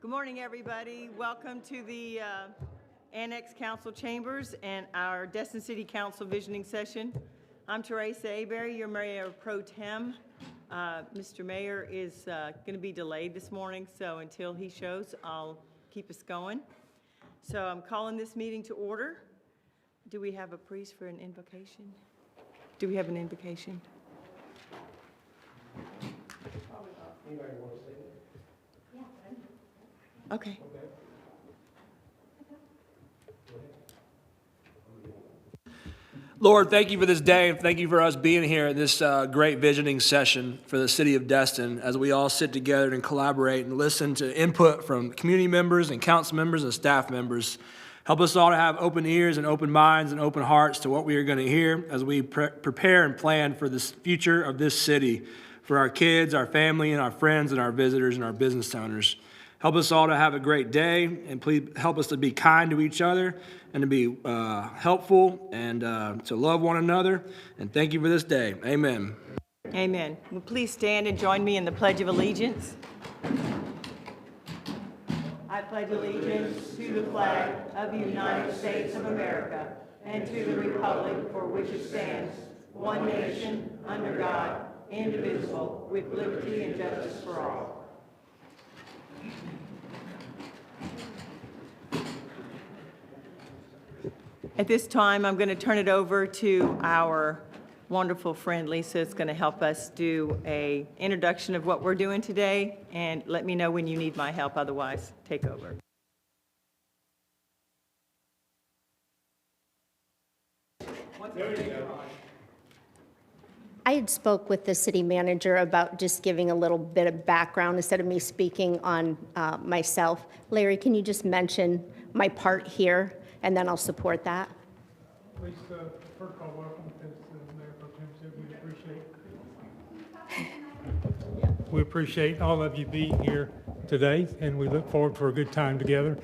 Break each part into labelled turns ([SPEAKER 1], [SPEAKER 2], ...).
[SPEAKER 1] Good morning, everybody. Welcome to the Annex Council Chambers and our Destin City Council Visioning Session. I'm Teresa Aberry, your Mayor Pro Tem. Mr. Mayor is going to be delayed this morning, so until he shows, I'll keep us going. So I'm calling this meeting to order. Do we have a priest for an invocation? Do we have an invocation?
[SPEAKER 2] Anybody want to say it?
[SPEAKER 1] Okay.
[SPEAKER 3] Lord, thank you for this day, and thank you for us being here in this great visioning session for the city of Destin as we all sit together and collaborate and listen to input from community members and council members and staff members. Help us all to have open ears and open minds and open hearts to what we are going to hear as we prepare and plan for the future of this city, for our kids, our family, and our friends and our visitors and our business owners. Help us all to have a great day, and please help us to be kind to each other and to be helpful and to love one another. And thank you for this day. Amen.
[SPEAKER 1] Amen. Well, please stand and join me in the Pledge of Allegiance. I pledge allegiance to the flag of the United States of America and to the republic for which it stands, one nation, under God, indivisible, with liberty and justice for all. At this time, I'm going to turn it over to our wonderful friend Lisa. It's going to help us do an introduction of what we're doing today, and let me know when you need my help. Otherwise, take over.
[SPEAKER 4] I had spoke with the city manager about just giving a little bit of background instead of me speaking on myself. Larry, can you just mention my part here, and then I'll support that?
[SPEAKER 2] Please, first of all, welcome to Mayor Pro Tem said we appreciate all of you being here today, and we look forward for a good time together.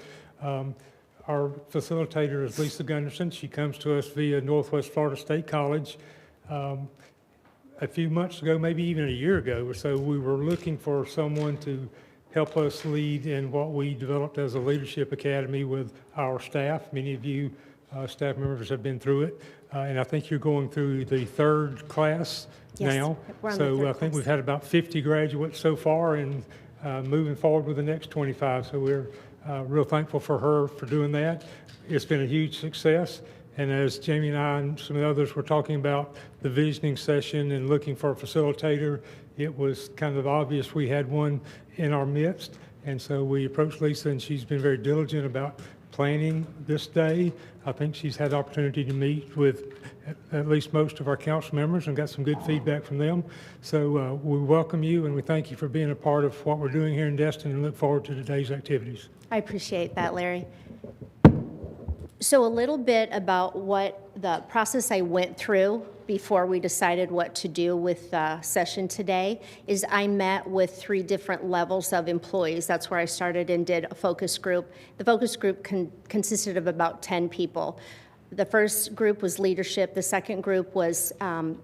[SPEAKER 2] Our facilitator is Lisa Gunderson. She comes to us via Northwest Florida State College. A few months ago, maybe even a year ago or so, we were looking for someone to help us lead in what we developed as a leadership academy with our staff. Many of you staff members have been through it, and I think you're going through the third class now.
[SPEAKER 4] We're on the
[SPEAKER 2] So
[SPEAKER 4] third
[SPEAKER 2] I think
[SPEAKER 4] class.
[SPEAKER 2] we've had about 50 graduates so far, and moving forward with the next 25. So we're real thankful for her for doing that. It's been a huge success. And as Jamie and I and some of the others were talking about the visioning session and looking for a facilitator, it was kind of obvious we had one in our midst. And so we approached Lisa, and she's been very diligent about planning this day. I think she's had the opportunity to meet with at least most of our council members and got some good feedback from them. So we welcome you, and we thank you for being a part of what we're doing here in Destin, and look forward to today's activities.
[SPEAKER 4] I appreciate that, Larry. So a little bit about what the process I went through before we decided what to do with the session today is I met with 3 different levels of employees. That's where I started and did a focus group. The focus group consisted of about 10 people. The first group was leadership, the second group was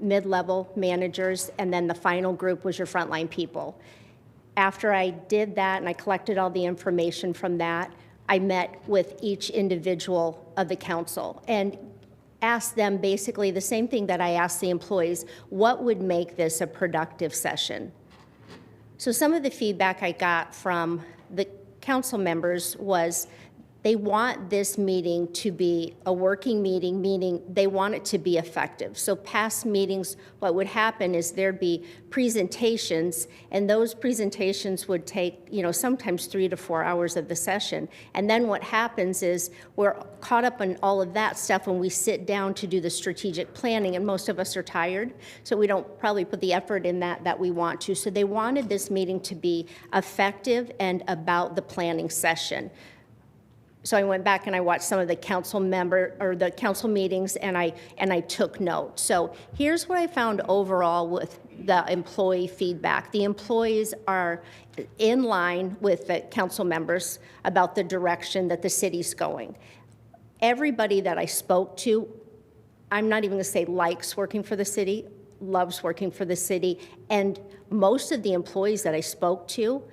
[SPEAKER 4] mid-level managers, and then the final group was your frontline people. After I did that and I collected all the information from that, I met with each individual of the council and asked them basically the same thing that I asked the employees: what would make this a productive session? So some of the feedback I got from the council members was they want this meeting to be a working meeting, meaning they want it to be effective. So past meetings, what would happen is there'd be presentations, and those presentations would take, sometimes 3 to 4 hours of the session. And then what happens is we're caught up on all of that stuff when we sit down to do the strategic planning, and most of us are tired, so we don't probably put the effort in that we want to. So they wanted this meeting to be effective and about the planning session. So I went back and I watched some of the council meetings, and I took note. So here's what I found overall with the employee feedback. The employees are in line with the council members about the direction that the city's going. Everybody that I spoke to, I'm not even going to say likes working for the city, loves working for the city, and most of the employees that I spoke to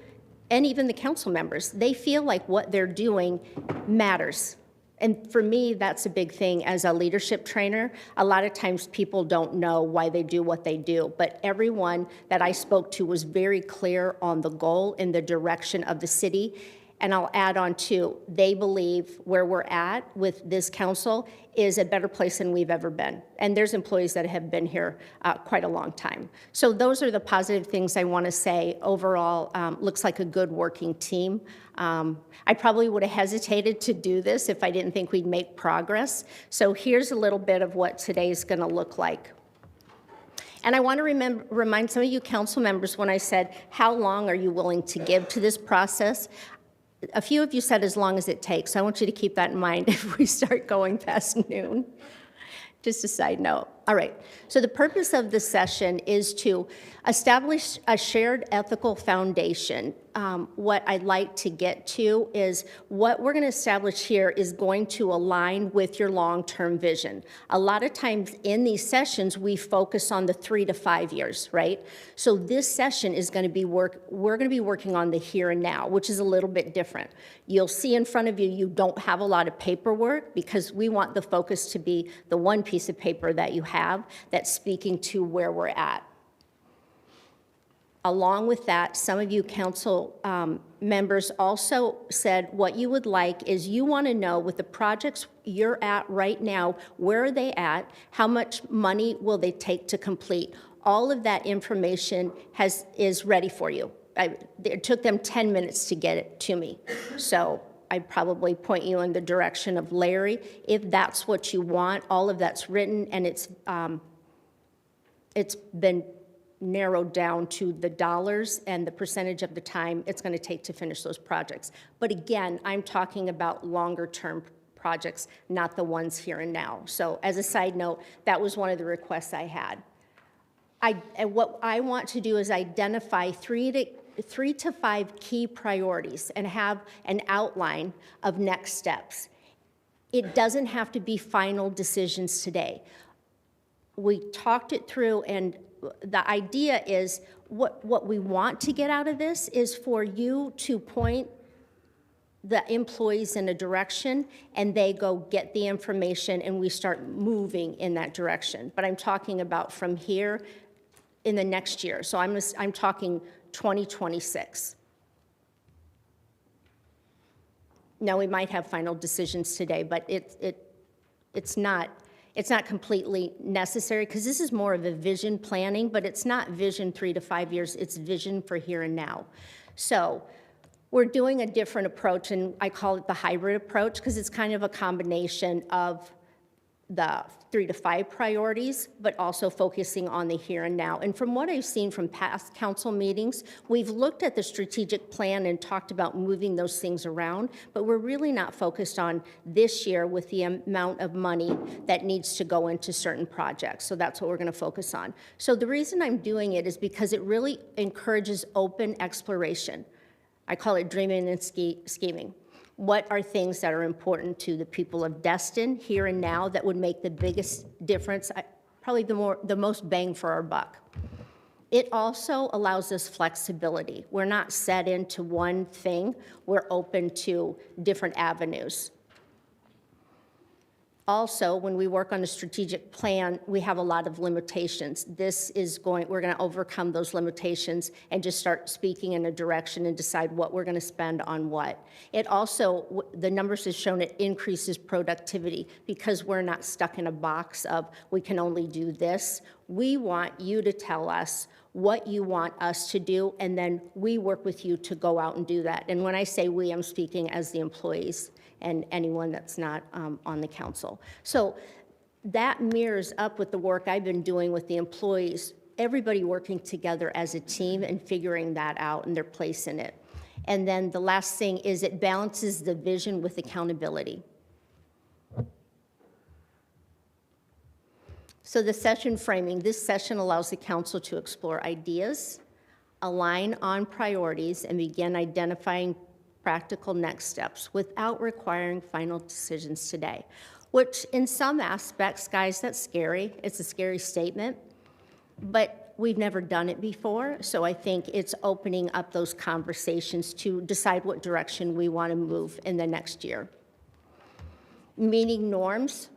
[SPEAKER 4] and even the council members, they feel like what they're doing matters. And for me, that's a big thing as a leadership trainer. A lot of times people don't know why they do what they do, but everyone that I spoke to was very clear on the goal and the direction of the city. And I'll add on too, they believe where we're at with this council is a better place than we've ever been. And there's employees that have been here quite a long time. So those are the positive things I want to say. Overall, looks like a good working team. I probably would have hesitated to do this if I didn't think we'd make progress. So here's a little bit of what today's going to look like. And I want to remind some of you council members when I said, how long are you willing to give to this process? A few of you said as long as it takes. I want you to keep that in mind if we start going past noon. Just a side note. All right, so the purpose of this session is to establish a shared ethical foundation. What I'd like to get to is what we're going to establish here is going to align with your long-term vision. A lot of times in these sessions, we focus on the 3 to 5 years, right? So this session is going to be we're going to be working on the here and now, which is a little bit different. You'll see in front of you, you don't have a lot of paperwork because we want the focus to be the one piece of paper that you have that's speaking to where we're at. Along with that, some of you council members also said what you would like is you want to know with the projects you're at right now, where are they at? How much money will they take to complete? All of that information is ready for you. It took them 10 minutes to get it to me. So I'd probably point you in the direction of Larry. If that's what you want, all of that's written, and it's been narrowed down to the dollars and the percentage of the time it's going to take to finish those projects. But again, I'm talking about longer term projects, not the ones here and now. So as a side note, that was one of the requests I had. And what I want to do is identify three to five key priorities and have an outline of next steps. It doesn't have to be final decisions today. We talked it through, and the idea is what we want to get out of this is for you to point the employees in a direction and they go get the information and we start moving in that direction. But I'm talking about from here in the next year. So I'm talking 2026. Now, we might have final decisions today, but it's not completely necessary because this is more of a vision planning, but it's not vision 3 to 5 years, it's vision for here and now. So we're doing a different approach, and I call it the hybrid approach because it's kind of a combination of the 3 to 5 priorities, but also focusing on the here and now. And from what I've seen from past council meetings, we've looked at the strategic plan and talked about moving those things around, but we're really not focused on this year with the amount of money that needs to go into certain projects. So that's what we're going to focus on. So the reason I'm doing it is because it really encourages open exploration. I call it dreaming and scheming. What are things that are important to the people of Destin here and now that would make the biggest difference, probably the most bang for our buck? It also allows us flexibility. We're not set into one thing. We're open to different avenues. Also, when we work on a strategic plan, we have a lot of limitations. We're going to overcome those limitations and just start speaking in a direction and decide what we're going to spend on what. It also, the numbers have shown it increases productivity because we're not stuck in a box of we can only do this. We want you to tell us what you want us to do, and then we work with you to go out and do that. And when I say we, I'm speaking as the employees and anyone that's not on the council. So that mirrors up with the work I've been doing with the employees, everybody working together as a team and figuring that out and their place in it. And then the last thing is it balances the vision with accountability. So the session framing, this session allows the council to explore ideas, align on priorities, and begin identifying practical next steps without requiring final decisions today, which in some aspects, guys, that's scary. It's a scary statement, but we've never done it before, so I think it's opening up those conversations to decide what direction we want to move in the next year. Meeting norms.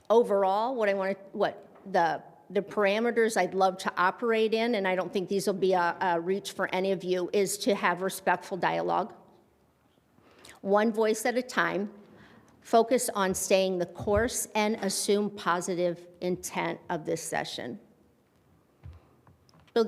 [SPEAKER 4] Overall, the parameters I'd love to operate in, and I don't think these will be a reach for any of you, is to have respectful dialogue, one voice at a time, focus on staying the course, and assume positive intent of this session. So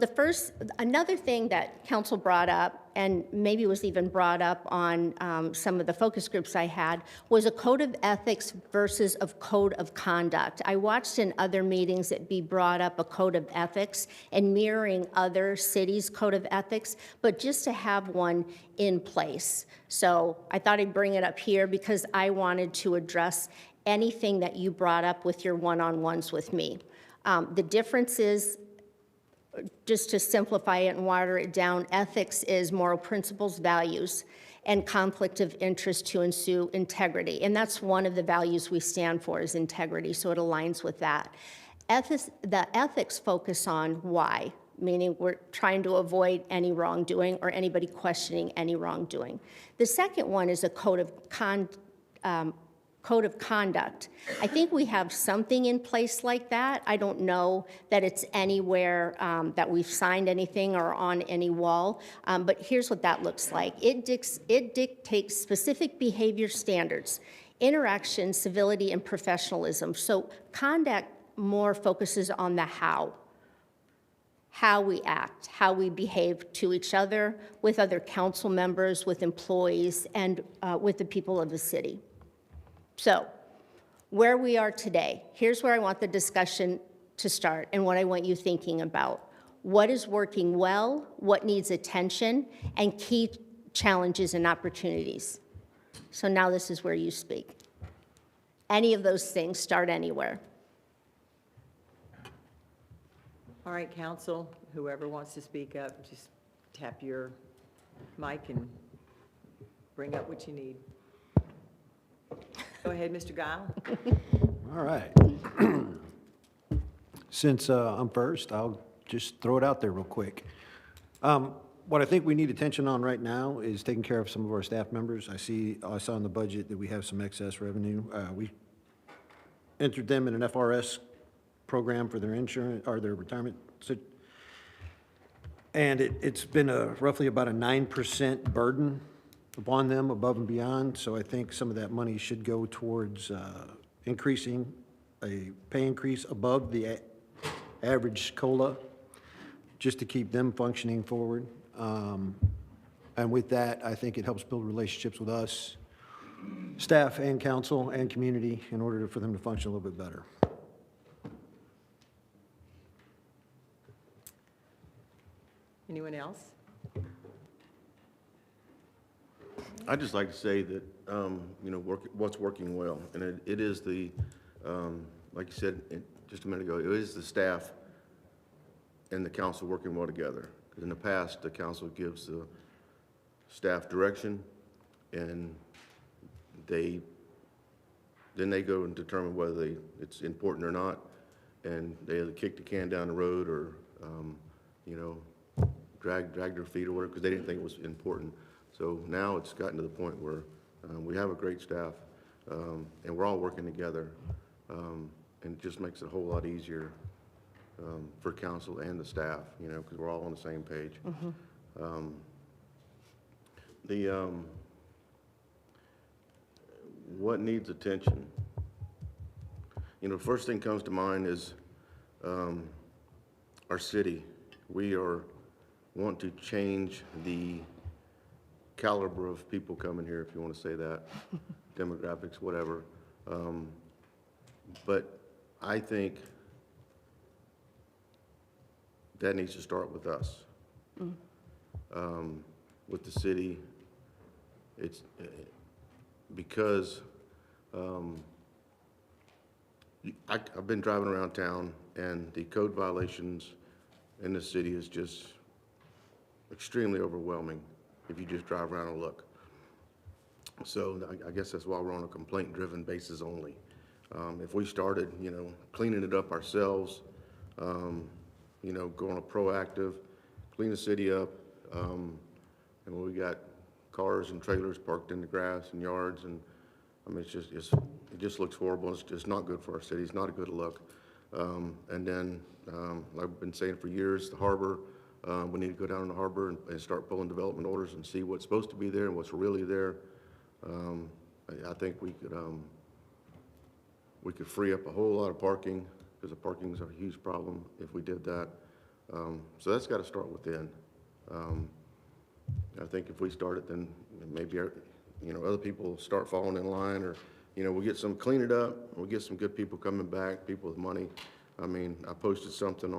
[SPEAKER 4] another thing that council brought up, and maybe was even brought up on some of the focus groups I had, was a code of ethics versus a code of conduct. I watched in other meetings it be brought up, a code of ethics, and mirroring other cities' code of ethics, but just to have one in place. So I thought I'd bring it up here because I wanted to address anything that you brought up with your one-on-ones with me. The difference is, just to simplify it and water it down, ethics is moral principles, values, and conflict of interest to ensue integrity. And that's one of the values we stand for, is integrity, so it aligns with that. The ethics focus on why, meaning we're trying to avoid any wrongdoing or anybody questioning any wrongdoing. The second one is a code of conduct. I think we have something in place like that. I don't know that it's anywhere that we've signed anything or on any wall, but here's what that looks like. It dictates specific behavior standards, interaction, civility, and professionalism. So conduct more focuses on the how we act, how we behave to each other, with other council members, with employees, and with the people of the city. So, where we are today, here's where I want the discussion to start and what I want you thinking about. What is working well, what needs attention, and key challenges and opportunities. So now this is where you speak. Any of those things, start anywhere.
[SPEAKER 1] All right, council, whoever wants to speak up, just tap your mic and bring up what you need. Go ahead, Mr. Guile.
[SPEAKER 5] All right. Since I'm first, I'll just throw it out there real quick. What I think we need attention on right now is taking care of some of our staff members. I saw in the budget that we have some excess revenue. We entered them in an FRS program for their insurance or their retirement. And it's been roughly about a 9% burden upon them above and beyond. So I think some of that money should go towards increasing a pay increase above the average COLA, just to keep them functioning forward. And with that, I think it helps build relationships with us, staff and council and community, in order for them to function a little bit better.
[SPEAKER 1] Anyone else?
[SPEAKER 6] I'd just like to say that, what's working well, and it is the, like you said just a minute ago, it is the staff and the council working well together. Because in the past, the council gives the staff direction, and then they go and determine whether it's important or not, and they either kick the can down the road or, drag their feet or whatever, because they didn't think it was important. So now it's gotten to the point where we have a great staff, and we're all working together, and it just makes it a whole lot easier for council and the staff, because we're all on the same page. What needs attention? First thing comes to mind is our city. We want to change the caliber of people coming here, if you want to say that, demographics, whatever. But I think that needs to start with us. With the city, it's because I've been driving around town, and the code violations in the city is just extremely overwhelming if you just drive around and look. So I guess that's why we're on a complaint-driven basis only. If we started, cleaning it up ourselves, you know, go on a proactive, clean the city up. And when we got cars and trailers parked in the grass and yards, and I mean, it just looks horrible. It's just not good for our city. It's not a good look. And then, like I've been saying for years, the harbor, we need to go down in the harbor and start pulling development orders and see what's supposed to be there and what's really there. I think we could free up a whole lot of parking, because the parking is a huge problem if we did that. So that's got to start within. I think if we start it, then maybe, you know, other people start falling in line, or, you know, we'll get some, clean it up, we'll get some good people coming back, people with money. I mean, I posted something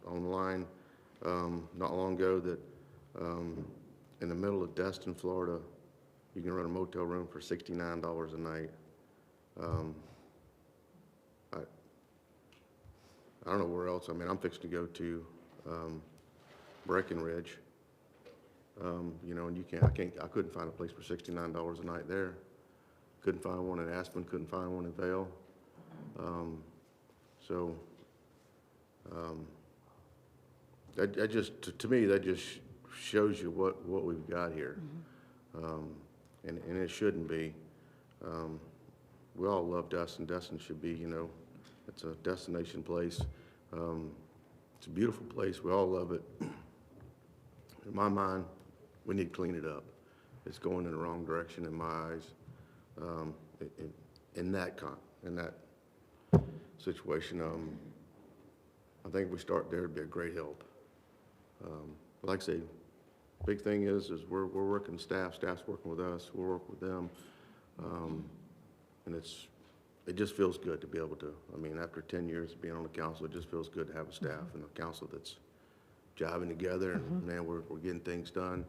[SPEAKER 6] online not long ago that in the middle of Destin, Florida, you can rent a motel room for $69 a night. I don't know where else. I mean, I'm fixing to go to Breckenridge. You know, and I couldn't find a place for $69 a night there. Couldn't find one in Aspen, couldn't find one in Vail. That just, to me, that just shows you what we've got here. And it shouldn't be. We all love Destin. Destin should be, you know, it's a destination place. It's a beautiful place. We all love it. In my mind, we need to clean it up. It's going in the wrong direction in my eyes. In that situation, I think if we start there, it'd be a great help. But like I say, big thing is we're working staff's working with us, we'll work with them. And it just feels good to be able to, I mean, after 10 years of being on the council, it just feels good to have a staff and a council that's jiving together, and man, we're getting things done.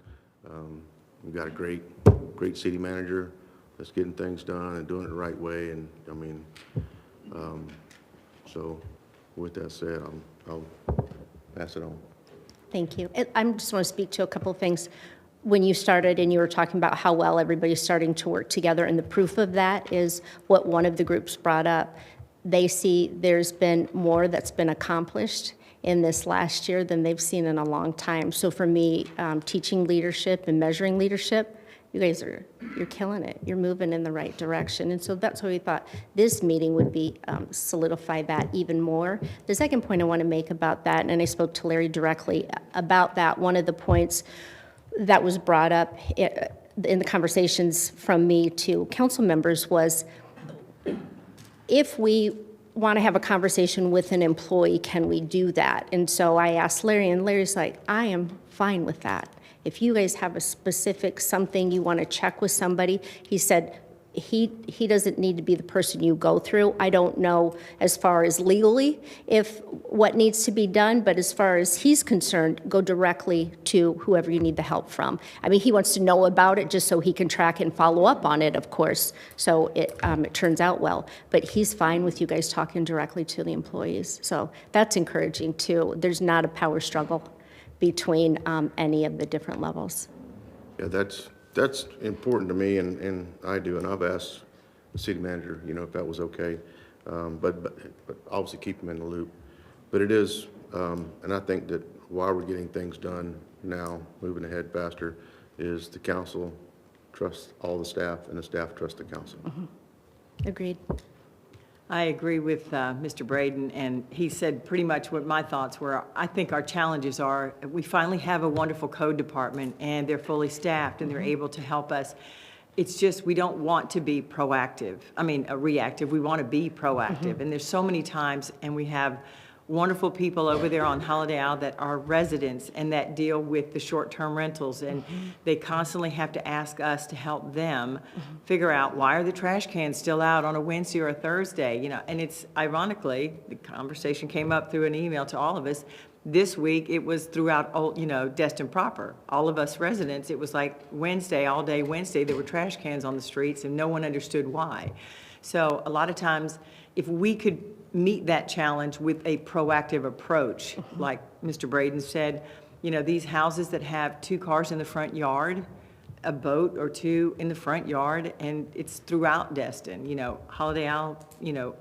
[SPEAKER 6] We've got a great city manager that's getting things done and doing it the right way, and I mean, so with that said, I'll pass it on.
[SPEAKER 4] Thank you. I just want to speak to a couple of things. When you started and you were talking about how well everybody's starting to work together, and the proof of that is what one of the groups brought up. They see there's been more that's been accomplished in this last year than they've seen in a long time. So for me, teaching leadership and measuring leadership, you guys you're killing it. You're moving in the right direction. And so that's why we thought this meeting would be solidify that even more. The second point I want to make about that, and I spoke to Larry directly about that, one of the points that was brought up in the conversations from me to council members was, if we want to have a conversation with an employee, can we do that? And so I asked Larry, and Larry's like, I am fine with that. If you guys have a specific something you want to check with somebody, he said, he doesn't need to be the person you go through. I don't know as far as legally if what needs to be done, but as far as he's concerned, go directly to whoever you need the help from. I mean, he wants to know about it just so he can track and follow up on it, of course, so it turns out well. But he's fine with you guys talking directly to the employees. So that's encouraging too. There's not a power struggle between any of the different levels.
[SPEAKER 6] Yeah, that's important to me, and I do, and I've asked the city manager, you know, if that was okay, but obviously keep them in the loop. But it is, and I think that why we're getting things done now, moving ahead faster, is the council trusts all the staff, and the staff trusts the council.
[SPEAKER 4] Agreed.
[SPEAKER 1] I agree with Mr. Braden, and he said pretty much what my thoughts were. I think our challenges are, we finally have a wonderful code department, and they're fully staffed, and they're able to help us. It's just, we don't want to be proactive. I mean, reactive. We want to be proactive. And there's so many times, and we have wonderful people over there on Holiday Isle that are residents and that deal with the short-term rentals, and they constantly have to ask us to help them figure out, why are the trash cans still out on a Wednesday or a Thursday, you know? And it's, ironically, the conversation came up through an email to all of us. This week, it was throughout, you know, Destin proper. All of us residents, it was like Wednesday, all day Wednesday, there were trash cans on the streets, and no one understood why. So a lot of times, if we could meet that challenge with a proactive approach, like Mr. Braden said, you know, these houses that have 2 cars in the front yard, a boat or two in the front yard, and it's throughout Destin, Holiday Isle,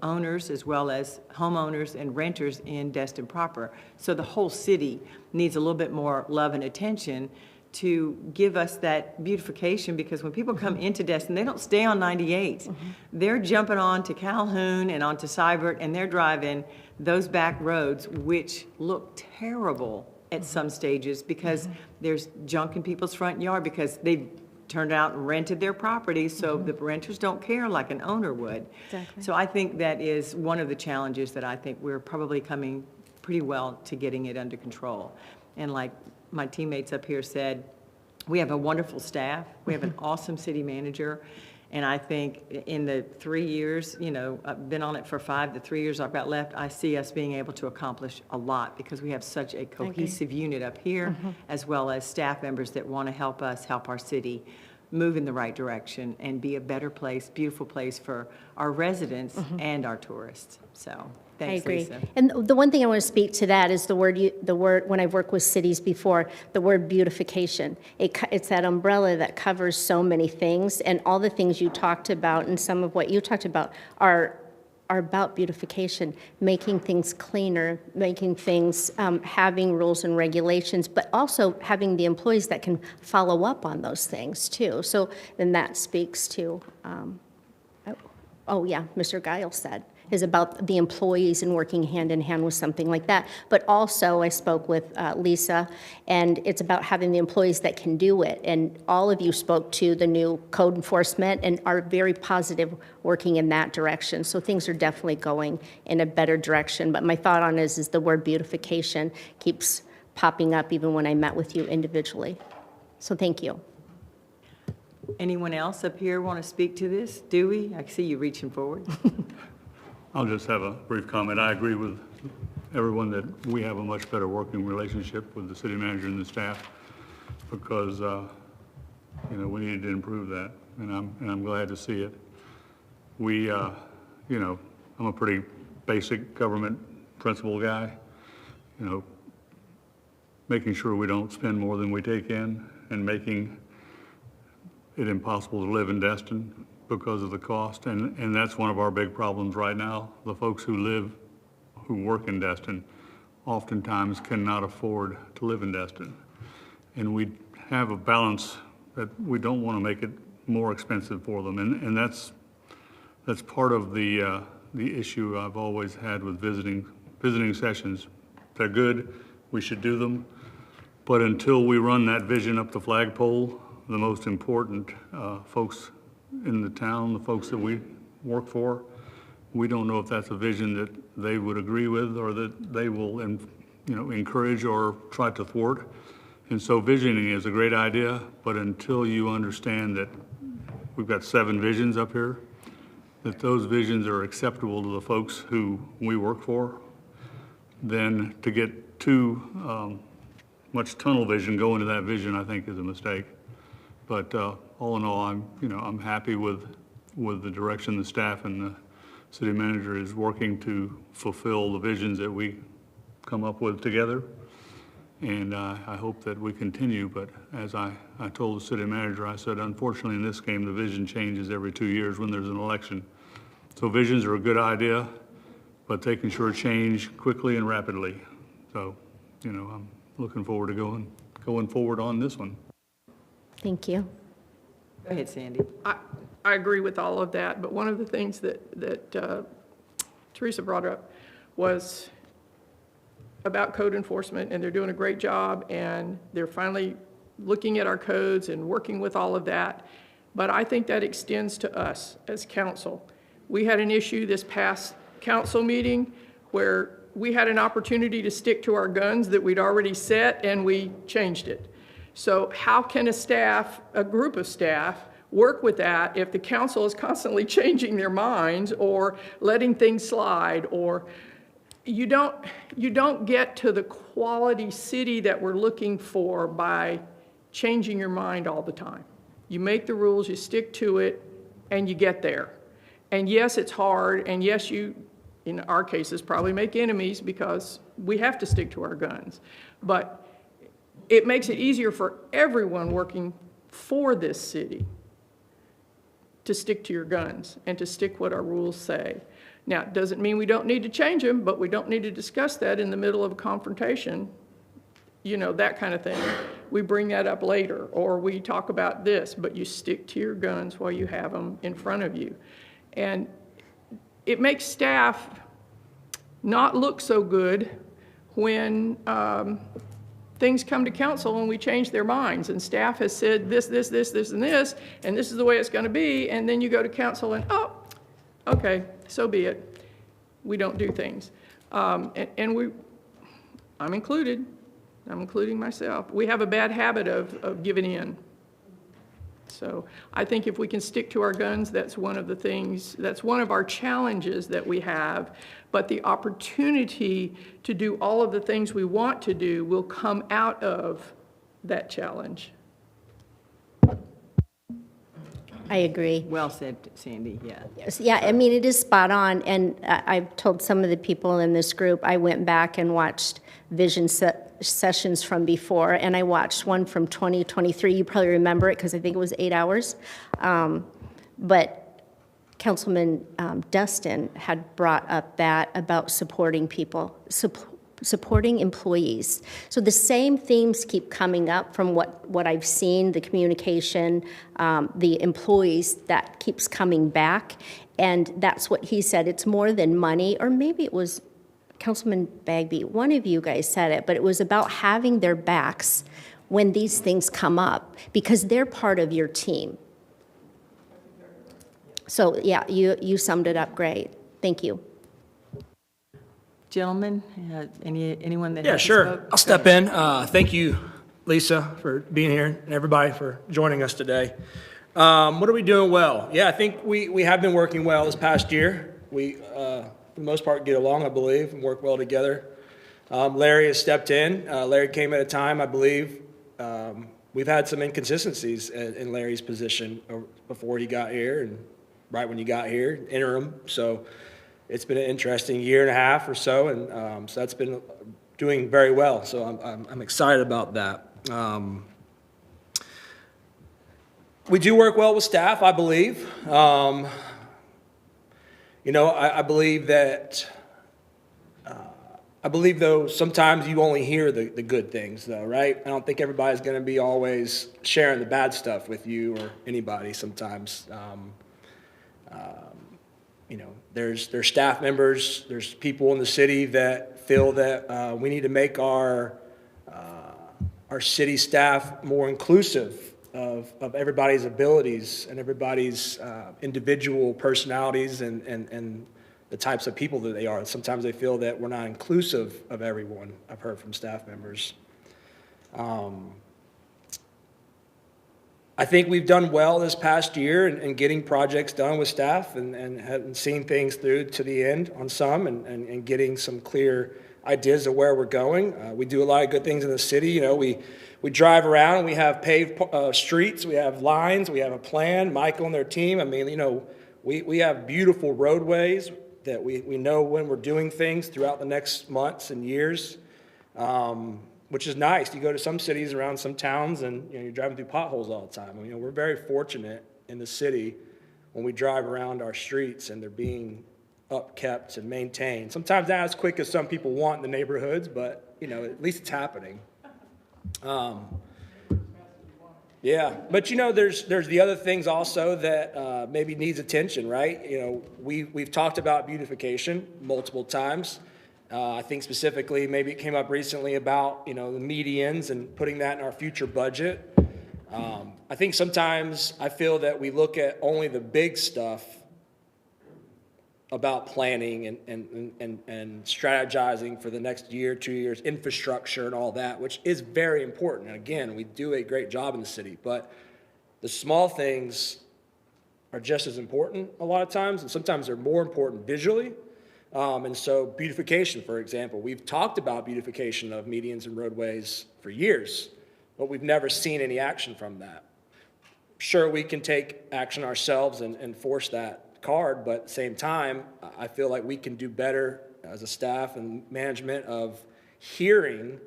[SPEAKER 1] owners as well as homeowners and renters in Destin proper. So the whole city needs a little bit more love and attention to give us that beautification, because when people come into Destin, they don't stay on 98. They're jumping on to Calhoun and onto Seibert, and they're driving those back roads, which look terrible at some stages because there's junk in people's front yard because they've turned out and rented their property, so the renters don't care like an owner would.
[SPEAKER 4] Exactly.
[SPEAKER 1] So I think that is one of the challenges that I think we're probably coming pretty well to getting it under control. And like my teammates up here said, we have a wonderful staff. We have an awesome city manager. And I think in the 3 years, I've been on it for 5, the 3 years I've got left, I see us being able to accomplish a lot because we have such a cohesive unit up here, as well as staff members that want to help us help our city move in the right direction and be a better place, beautiful place for our residents and our tourists. So, thanks,
[SPEAKER 4] I agree.
[SPEAKER 1] Lisa.
[SPEAKER 4] And the one thing I want to speak to that is the word, when I've worked with cities before, the word beautification. It's that umbrella that covers so many things, and all the things you talked about and some of what you talked about are about beautification, making things cleaner, making things, having rules and regulations, but also having the employees that can follow up on those things too. So then that speaks to, Mr. Giles said, is about the employees and working hand in hand with something like that. But also, I spoke with Lisa, and it's about having the employees that can do it. And all of you spoke to the new code enforcement and are very positive working in that direction. So things are definitely going in a better direction. But my thought on is the word beautification keeps popping up even when I met with you individually. So thank you.
[SPEAKER 1] Anyone else up here want to speak to this? Dewey, I see you reaching forward.
[SPEAKER 7] I'll just have a brief comment. I agree with everyone that we have a much better working relationship with the city manager and the staff because, we needed to improve that, and I'm glad to see it. We, I'm a pretty basic government principle guy, making sure we don't spend more than we take in and making it impossible to live in Destin because of the cost, and that's one of our big problems right now. The folks who work in Destin oftentimes cannot afford to live in Destin. And we have a balance that we don't want to make it more expensive for them, and that's part of the issue I've always had with visiting sessions. They're good, we should do them, but until we run that vision up the flagpole, the most important folks in the town, the folks that we work for, we don't know if that's a vision that they would agree with or that they will, encourage or try to thwart. And so visioning is a great idea, but until you understand that we've got 7 visions up here, that those visions are acceptable to the folks who we work for, then to get too much tunnel vision going to that vision, I think is a mistake. But all in all, I'm happy with the direction the staff and the city manager is working to fulfill the visions that we come up with together. And I hope that we continue, but as I told the city manager, I said, unfortunately in this game, the vision changes every 2 years when there's an election. So visions are a good idea, but they can sure change quickly and rapidly. So, I'm looking forward to going forward on this one.
[SPEAKER 4] Thank you.
[SPEAKER 1] Go ahead, Sandy.
[SPEAKER 8] I agree with all of that, but one of the things that Teresa brought up was about code enforcement, and they're doing a great job, and they're finally looking at our codes and working with all of that. But I think that extends to us as council. We had an issue this past council meeting where we had an opportunity to stick to our guns that we'd already set, and we changed it. So how can a group of staff, work with that if the council is constantly changing their minds or letting things slide? Or you don't get to the quality city that we're looking for by changing your mind all the time. You make the rules, you stick to it, and you get there. And yes, it's hard, and yes, you, in our cases, probably make enemies because we have to stick to our guns. But it makes it easier for everyone working for this city to stick to your guns and to stick what our rules say. Now, it doesn't mean we don't need to change them, but we don't need to discuss that in the middle of a confrontation, you know, that kind of thing. We bring that up later, or we talk about this, but you stick to your guns while you have them in front of you. And it makes staff not look so good when things come to council and we change their minds, and staff has said this, and this is the way it's going to be, and then you go to council and, oh, okay, so be it. We don't do things. I'm included. I'm including myself. We have a bad habit of giving in. So I think if we can stick to our guns, that's one of the things, that's one of our challenges that we have. But the opportunity to do all of the things we want to do will come out of that challenge.
[SPEAKER 4] I agree.
[SPEAKER 1] Well said, Sandy, yeah.
[SPEAKER 4] Yes, yeah, I mean, it is spot on, and I've told some of the people in this group, I went back and watched vision sessions from before, and I watched one from 2023. You probably remember it because I think it was 8 hours. But Councilman Dustin had brought up that about supporting people, supporting employees. So the same themes keep coming up from what I've seen, the communication, the employees, that keeps coming back. And that's what he said, it's more than money, or maybe it was Councilman Bagby, one of you guys said it, but it was about having their backs when these things come up, because they're part of your team. So yeah, you summed it up great. Thank you.
[SPEAKER 1] Gentlemen, anyone that
[SPEAKER 3] Yeah,
[SPEAKER 1] hasn't
[SPEAKER 3] sure.
[SPEAKER 1] spoke?
[SPEAKER 3] I'll step in. Thank you, Lisa, for being here, and everybody for joining us today. What are we doing well? Yeah, I think we have been working well this past year. We, for the most part, get along, I believe, and work well together. Larry has stepped in. Larry came at a time, I believe, we've had some inconsistencies in Larry's position before he got here and right when you got here, interim. So it's been an interesting year and a half or so, and so that's been doing very well. So I'm excited about that. We do work well with staff, I believe. I believe that, though, sometimes you only hear the good things, though, right? I don't think everybody's going to be always sharing the bad stuff with you or anybody sometimes. There's staff members, there's people in the city that feel that we need to make our city staff more inclusive of everybody's abilities and everybody's individual personalities and the types of people that they are. Sometimes they feel that we're not inclusive of everyone. I've heard from staff members. I think we've done well this past year in getting projects done with staff and seeing things through to the end on some and getting some clear ideas of where we're going. We do a lot of good things in the city. We drive around, we have paved streets, we have lines, we have a plan, Michael and their team. I mean, we have beautiful roadways that we know when we're doing things throughout the next months and years, which is nice. You go to some cities around some towns and you're driving through potholes all the time. We're very fortunate in the city when we drive around our streets and they're being upkept and maintained. Sometimes not as quick as some people want in the neighborhoods, but at least it's happening. Yeah, but there's the other things also that maybe needs attention, right? We've talked about beautification multiple times. I think specifically, maybe it came up recently about the medians and putting that in our future budget. I think sometimes I feel that we look at only the big stuff about planning and strategizing for the next year, 2 years, infrastructure and all that, which is very important. And again, we do a great job in the city, but the small things are just as important a lot of times, and sometimes they're more important visually. And so beautification, for example, we've talked about beautification of medians and roadways for years, but we've never seen any action from that. Sure, we can take action ourselves and force that card, but at the same time, I feel like we can do better as a staff and management of hearing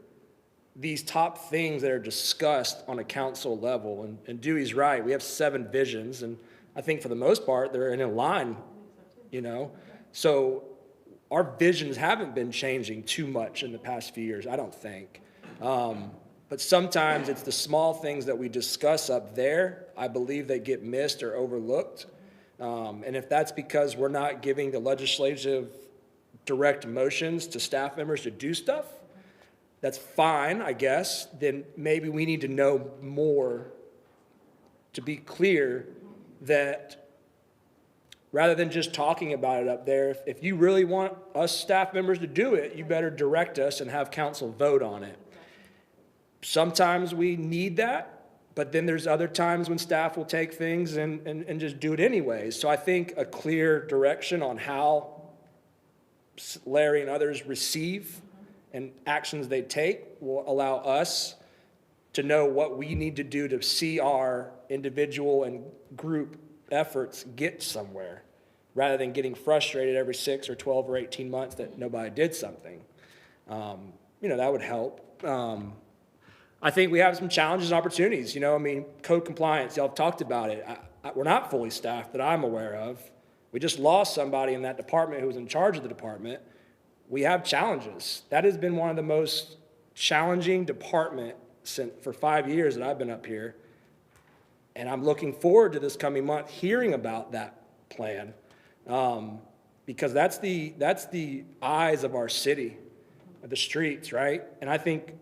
[SPEAKER 3] these top things that are discussed on a council level. And Dewey's right, we have 7 visions, and I think for the most part, they're in line, you know? So our visions haven't been changing too much in the past few years, I don't think. But sometimes it's the small things that we discuss up there, I believe they get missed or overlooked. And if that's because we're not giving the legislative direct motions to staff members to do stuff, that's fine, I guess. Then maybe we need to know more to be clear that rather than just talking about it up there, if you really want us staff members to do it, you better direct us and have council vote on it. Sometimes we need that, but then there's other times when staff will take things and just do it anyways. So I think a clear direction on how Larry and others receive and actions they take will allow us to know what we need to do to see our individual and group efforts get somewhere, rather than getting frustrated every 6 or 12 or 18 months that nobody did something. That would help. I think we have some challenges and opportunities. Code compliance, y'all have talked about it. We're not fully staffed that I'm aware of. We just lost somebody in that department who was in charge of the department. We have challenges. That has been one of the most challenging departments for 5 years that I've been up here. And I'm looking forward to this coming month hearing about that plan, because that's the eyes of our city, of the streets, right? And I think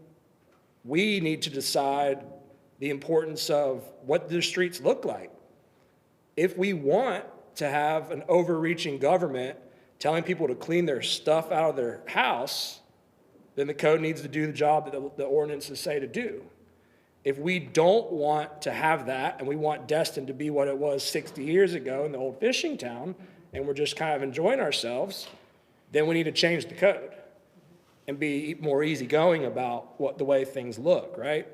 [SPEAKER 3] we need to decide the importance of what the streets look like. If we want to have an overreaching government telling people to clean their stuff out of their house, then the code needs to do the job that the ordinances say to do. If we don't want to have that, and we want Destin to be what it was 60 years ago in the old fishing town, and we're just kind of enjoying ourselves, then we need to change the code and be more easygoing about the way things look, right?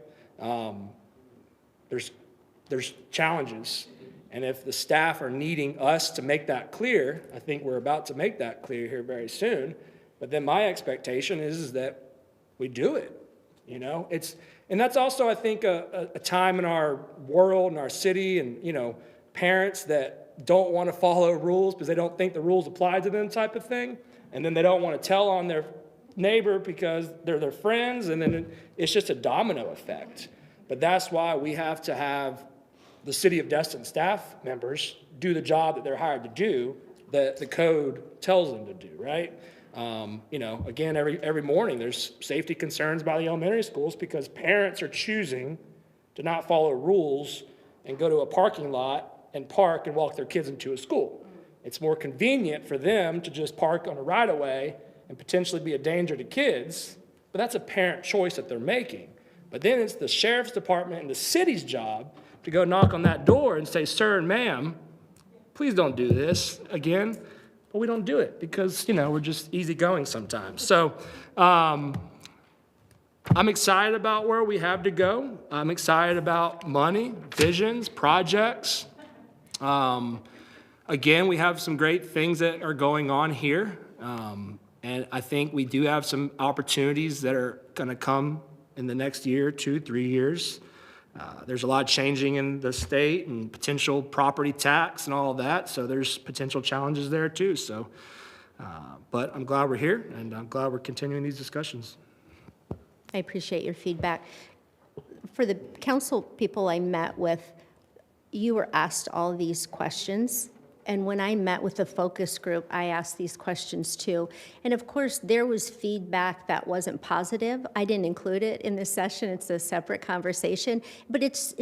[SPEAKER 3] There's challenges. And if the staff are needing us to make that clear, I think we're about to make that clear here very soon. But then my expectation is that we do it, And that's also, I think, a time in our world, in our city, and, parents that don't want to follow rules because they don't think the rules apply to them type of thing. And then they don't want to tell on their neighbor because they're their friends, and then it's just a domino effect. But that's why we have to have the City of Destin staff members do the job that they're hired to do, that the code tells them to do, right? Again, every morning there's safety concerns by the elementary schools because parents are choosing to not follow rules and go to a parking lot and park and walk their kids into a school. It's more convenient for them to just park on a right-of-way and potentially be a danger to kids, but that's a parent choice that they're making. But then it's the sheriff's department and the city's job to go knock on that door and say, sir and ma'am, please don't do this again. But we don't do it because, we're just easygoing sometimes. So I'm excited about where we have to go. I'm excited about money, visions, projects. Again, we have some great things that are going on here. And I think we do have some opportunities that are going to come in the next year, 2, 3 years. There's a lot changing in the state and potential property tax and all of that, so there's potential challenges there too. So, but I'm glad we're here, and I'm glad we're continuing these discussions.
[SPEAKER 4] I appreciate your feedback. For the council people I met with, you were asked all these questions. And when I met with the focus group, I asked these questions too. And of course, there was feedback that wasn't positive. I didn't include it in this session. It's a separate conversation. But it's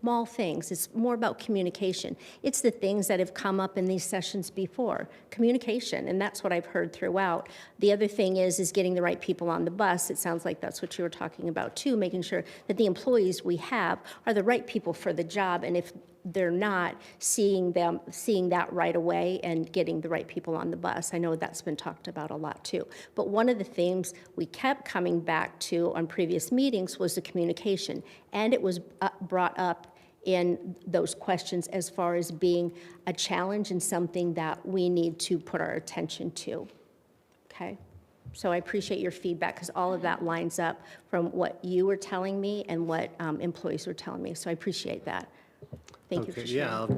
[SPEAKER 4] small things. It's more about communication. It's the things that have come up in these sessions before. Communication, and that's what I've heard throughout. The other thing is getting the right people on the bus. It sounds like that's what you were talking about too, making sure that the employees we have are the right people for the job. And if they're not, seeing that right away and getting the right people on the bus. I know that's been talked about a lot too. But one of the themes we kept coming back to on previous meetings was the communication. And it was brought up in those questions as far as being a challenge and something that we need to put our attention to. Okay? So I appreciate your feedback because all of that lines up from what you were telling me and what employees were telling me. So I appreciate that. Thank you for
[SPEAKER 9] Okay,
[SPEAKER 4] sharing.
[SPEAKER 9] yeah,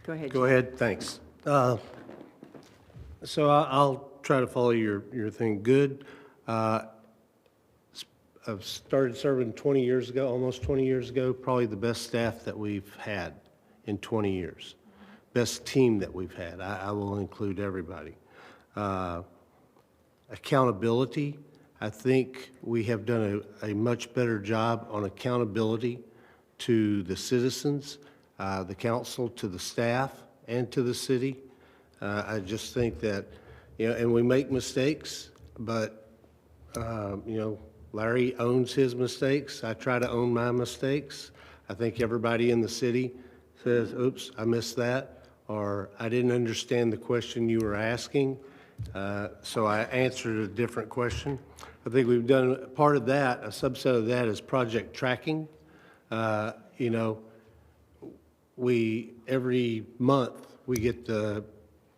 [SPEAKER 1] Go ahead.
[SPEAKER 9] go ahead, thanks. So I'll try to follow your thing. Good. I've started serving 20 years ago, almost 20 years ago, probably the best staff that we've had in 20 years. Best team that we've had. I will include everybody. Accountability, I think we have done a much better job on accountability to the citizens, the council, to the staff, and to the city. I just think that, and we make mistakes, but, Larry owns his mistakes. I try to own my mistakes. I think everybody in the city says, oops, I missed that, or I didn't understand the question you were asking, so I answered a different question. I think we've done part of that, a subset of that is project tracking. Every month, we get the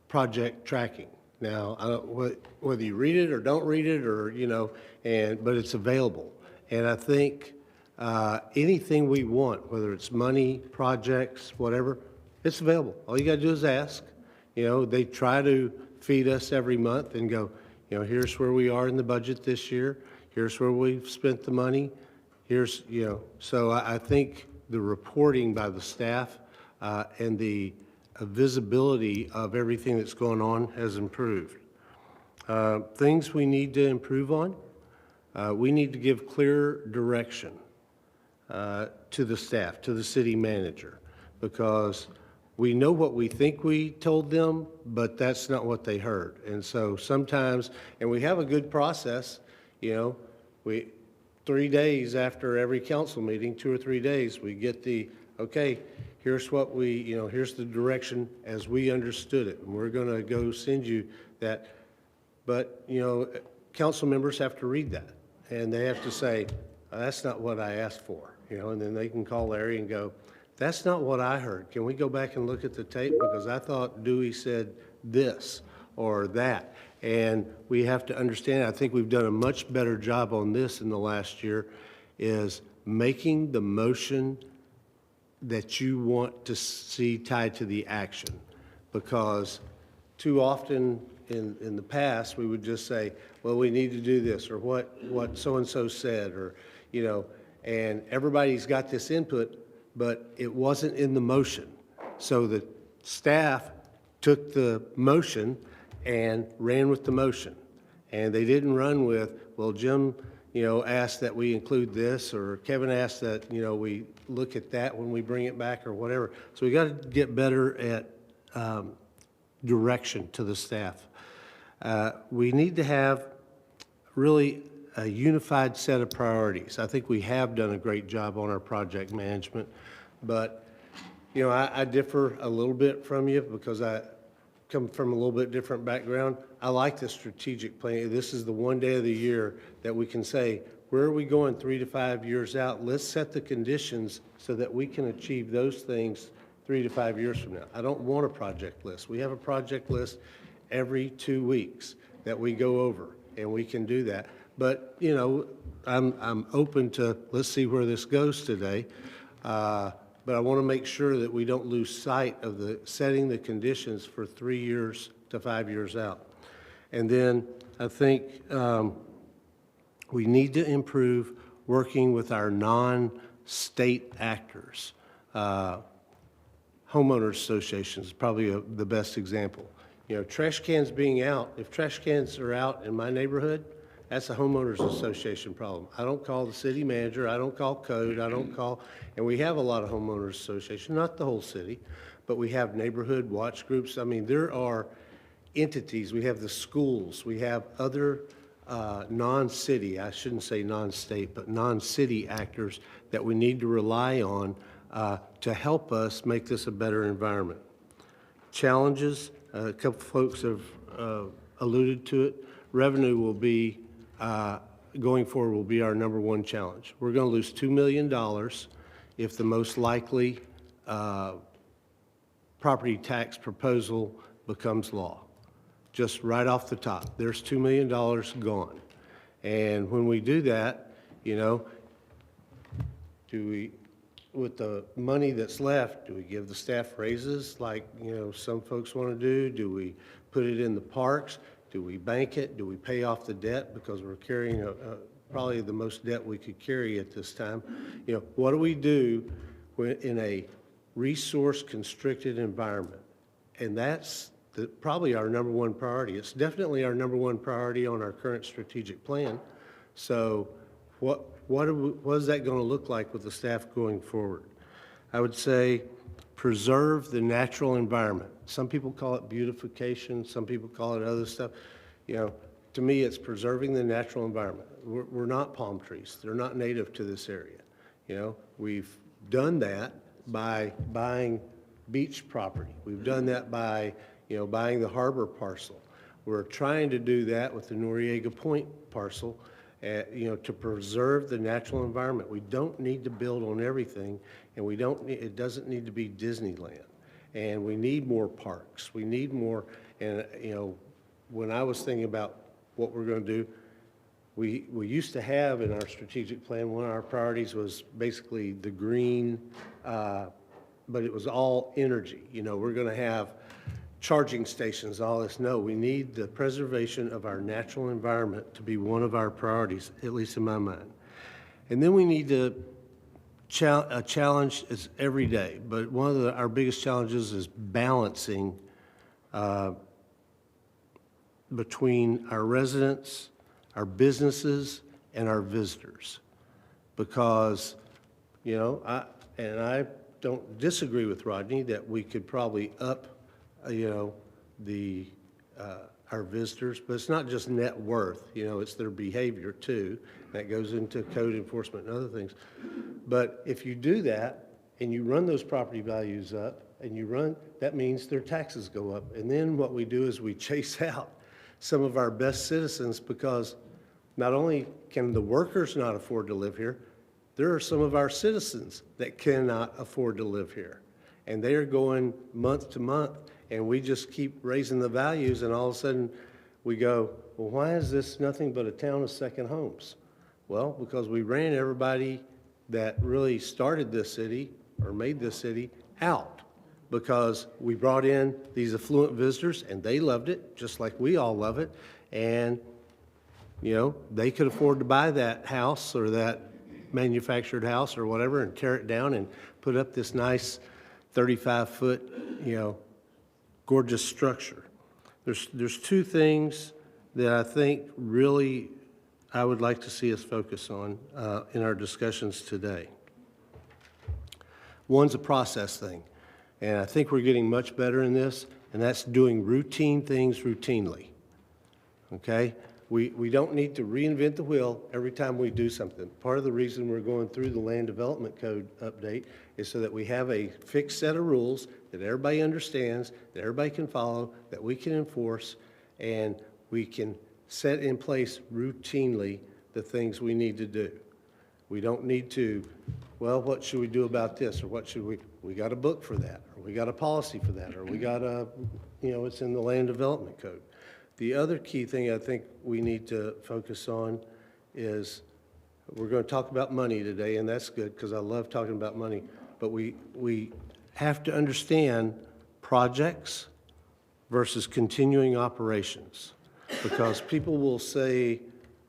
[SPEAKER 9] project tracking. Now, whether you read it or don't read it, or, but it's available. And I think anything we want, whether it's money, projects, whatever, it's available. All you got to do is ask. They try to feed us every month and go, here's where we are in the budget this year. Here's where we've spent the money. Here's, so I think the reporting by the staff and the visibility of everything that's going on has improved. Things we need to improve on, we need to give clear direction to the staff, to the city manager, because we know what we think we told them, but that's not what they heard. And so sometimes, and we have a good process, 3 days after every council meeting, 2 or 3 days, we get okay, here's what here's the direction as we understood it. And we're going to go send you that. But, council members have to read that. And they have to say, that's not what I asked for. And then they can call Larry and go, that's not what I heard. Can we go back and look at the tape? Because I thought Dewey said this or that. And we have to understand, I think we've done a much better job on this in the last year, is making the motion that you want to see tied to the action. Because too often in the past, we would just say, well, we need to do this, or what so-and-so said, or, and everybody's got this input, but it wasn't in the motion. So the staff took the motion and ran with the motion. And they didn't run with, well, Jim, asked that we include this, or Kevin asked that, we look at that when we bring it back, or whatever. So we got to get better at direction to the staff. We need to have really a unified set of priorities. I think we have done a great job on our project management, but, I differ a little bit from you because I come from a little bit different background. I like the strategic planning. This is the one day of the year that we can say, where are we going 3 to 5 years out? Let's set the conditions so that we can achieve those things 3 to 5 years from now. I don't want a project list. We have a project list every 2 weeks that we go over, and we can do that. But, I'm open to, let's see where this goes today. But I want to make sure that we don't lose sight of setting the conditions for 3 years to 5 years out. And then I think we need to improve working with our non-state actors. Homeowners associations is probably the best example. Trash cans being out, if trash cans are out in my neighborhood, that's a homeowners association problem. I don't call the city manager, I don't call code, and we have a lot of homeowners association, not the whole city, but we have neighborhood watch groups. I mean, there are entities, we have the schools, we have other non-city, I shouldn't say non-state, but non-city actors that we need to rely on to help us make this a better environment. Challenges, a couple folks have alluded to it. Revenue will be, going forward, will be our #1 challenge. We're going to lose $2 million if the most likely property tax proposal becomes law. just right off the top. There's $2 million gone. And when we do that, you know, do we, with the money that's left, do we give the staff raises like, you know, some folks want to do? Do we put it in the parks? Do we bank it? Do we pay off the debt because we're carrying probably the most debt we could carry at this time? You know, what do we do in a resource-constricted environment? And that's probably our number one priority. It's definitely our number one priority on our current strategic plan. So what is that going to look like with the staff going forward? I would say preserve the natural environment. Some people call it beautification, some people call it other stuff. You know, to me, it's preserving the natural environment. We're not palm trees. They're not native to this area. You know, we've done that by buying beach property. We've done that by, you know, buying the harbor parcel. We're trying to do that with the Noriega Point parcel, you know, to preserve the natural environment. We don't need to build on everything, and it doesn't need to be Disneyland. And we need more parks. We need more, and, you know, when I was thinking about what we're going to do, we used to have in our strategic plan, one of our priorities was basically the green, but it was all energy. You know, we're going to have charging stations, all this. No, we need the preservation of our natural environment to be one of our priorities, at least in my mind. And then we need to, a challenge is every day, but one of our biggest challenges is balancing between our residents, our businesses, and our visitors. Because, you know, I don't disagree with Rodney that we could probably up, you know, our visitors, but it's not just net worth, you know, it's their behavior too. That goes into code enforcement and other things. But if you do that and you run those property values up and that means their taxes go up. And then what we do is we chase out some of our best citizens because not only can the workers not afford to live here, there are some of our citizens that cannot afford to live here. And they are going month to month, and we just keep raising the values, and all of a sudden we go, well, why is this nothing but a town of second homes? Well, because we ran everybody that really started this city or made this city out, because we brought in these affluent visitors, and they loved it, just like we all love it, and, you know, they could afford to buy that house or that manufactured house or whatever and tear it down and put up this nice 35-foot, you know, gorgeous structure. There's two things that I think really I would like to see us focus on in our discussions today. One's a process thing, and I think we're getting much better in this, and that's doing routine things routinely, okay? We don't need to reinvent the wheel every time we do something. Part of the reason we're going through the Land Development Code update is so that we have a fixed set of rules that everybody understands, that everybody can follow, that we can enforce, and we can set in place routinely the things we need to do. We don't need to, well, what should we do about this? Or what should we got a book for that, or we got a policy for that, or we got a, you know, it's in the Land Development Code. The other key thing I think we need to focus on is, we're going to talk about money today, and that's good because I love talking about money, but we have to understand projects versus continuing operations, because people will say,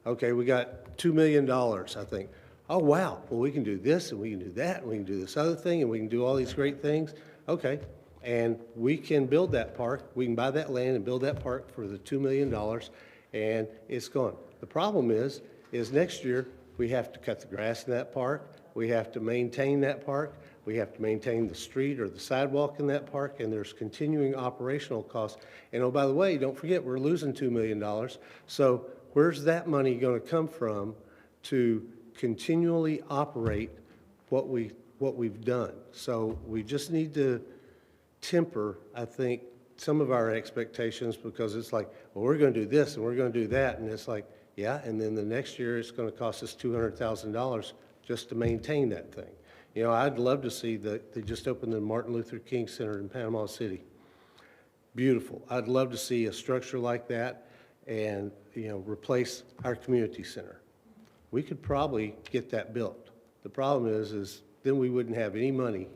[SPEAKER 9] okay, we got $2 million, I think. Oh, wow, well, we can do this, and we can do that, and we can do this other thing, and we can do all these great things. Okay, and we can build that park. We can buy that land and build that park for the $2 million, and it's gone. The problem is next year, we have to cut the grass in that park. We have to maintain that park. We have to maintain the street or the sidewalk in that park, and there's continuing operational costs. And oh, by the way, don't forget, we're losing $2 million. So where's that money going to come from to continually operate what we've done? So we just need to temper, I think, some of our expectations, because it's like, well, we're going to do this and we're going to do that, and it's like, yeah, and then the next year it's going to cost us $200,000 just to maintain that thing. You know, I'd love to see they just opened the Martin Luther King Center in Panama City. beautiful. I'd love to see a structure like that and, replace our community center. We could probably get that built. The problem is then we wouldn't have any money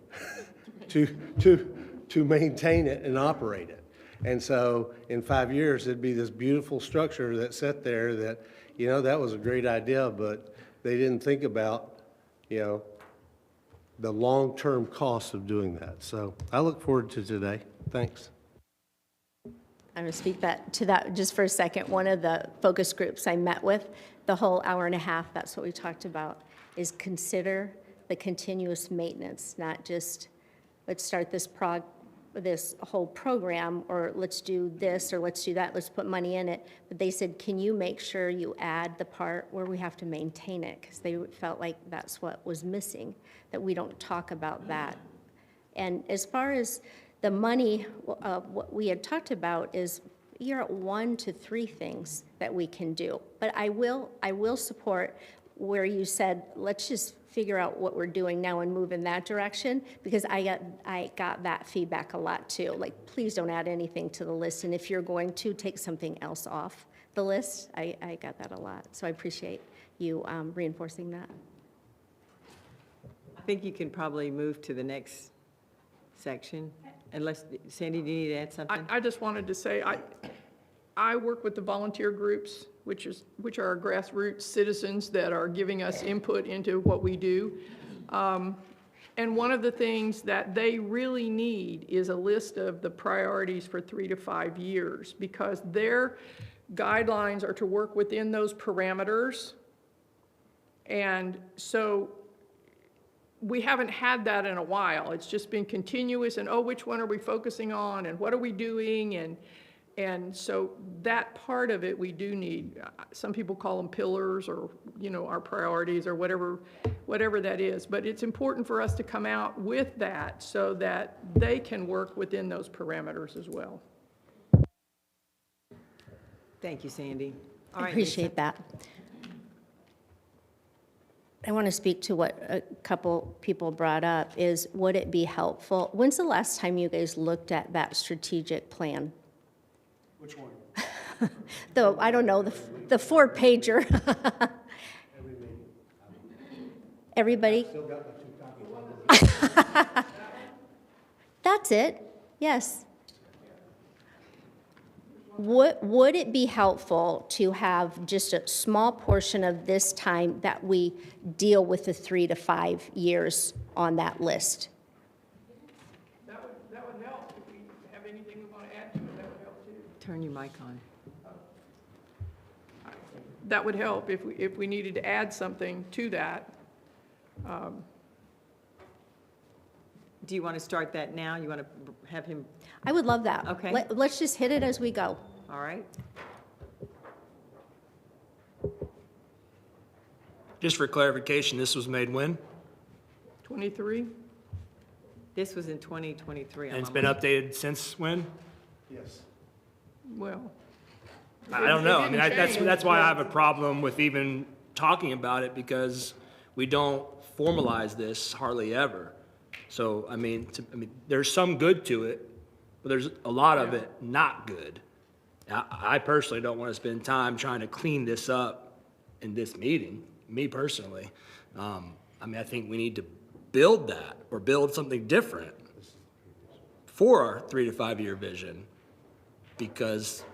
[SPEAKER 9] to maintain it and operate it. And so in 5 years, it'd be this beautiful structure that sat there that, that was a great idea, but they didn't think about, the long-term cost of doing that. So I look forward to today. Thanks.
[SPEAKER 4] I'm going to speak to that just for a second. One of the focus groups I met with, the whole hour and a half, that's what we talked about, is consider the continuous maintenance, not just let's start this whole program, or let's do this, or let's do that, let's put money in it. But they said, can you make sure you add the part where we have to maintain it? Because they felt like that's what was missing, that we don't talk about that. And as far as the money, what we had talked about is you're at 1 to 3 things that we can do. But I will support where you said, let's just figure out what we're doing now and move in that direction, because I got that feedback a lot too. Like, please don't add anything to the list, and if you're going to, take something else off the list. I got that a lot, so I appreciate you reinforcing that.
[SPEAKER 1] I think you can probably move to the next section, unless, Sandy, do you need to add something?
[SPEAKER 8] I just wanted to say, I work with the volunteer groups, which are our grassroots citizens that are giving us input into what we do. And one of the things that they really need is a list of the priorities for 3 to 5 years, because their guidelines are to work within those parameters. And so we haven't had that in a while. It's just been continuous, and which one are we focusing on, and what are we doing, and so that part of it we do need. Some people call them pillars, or our priorities, or whatever that is. But it's important for us to come out with that so that they can work within those parameters as well.
[SPEAKER 1] Thank you, Sandy. All
[SPEAKER 4] I
[SPEAKER 1] right,
[SPEAKER 4] appreciate that. I want to speak to what a couple people brought up, is would it be helpful? When's the last time you guys looked at that strategic plan?
[SPEAKER 9] Which one?
[SPEAKER 4] I don't know, the 4-pager. Everybody?
[SPEAKER 9] Still got the 2 copies.
[SPEAKER 4] That's it, yes. Would it be helpful to have just a small portion of this time that we deal with the 3 to 5 years on that list?
[SPEAKER 8] That would help. If we have anything we want to add to it, that would help too.
[SPEAKER 1] Turn your mic on.
[SPEAKER 8] That would help if we needed to add something to that.
[SPEAKER 1] Do you want to start that now? You want to have him,
[SPEAKER 4] I would love that.
[SPEAKER 1] Okay.
[SPEAKER 4] Let's just hit it as we go.
[SPEAKER 1] all right?
[SPEAKER 3] Just for clarification, this was made when?
[SPEAKER 8] 23?
[SPEAKER 1] This was in 2023.
[SPEAKER 3] And it's been updated since when?
[SPEAKER 9] Yes.
[SPEAKER 8] Well,
[SPEAKER 3] I don't know. I mean,
[SPEAKER 8] didn't change.
[SPEAKER 3] that's why I have a problem with even talking about it, because we don't formalize this hardly ever. So, I mean, there's some good to it, but there's a lot of it not good. I personally don't want to spend time trying to clean this up in this meeting, me personally. I think we need to build that, or build something different for our 3 to 5 year vision, because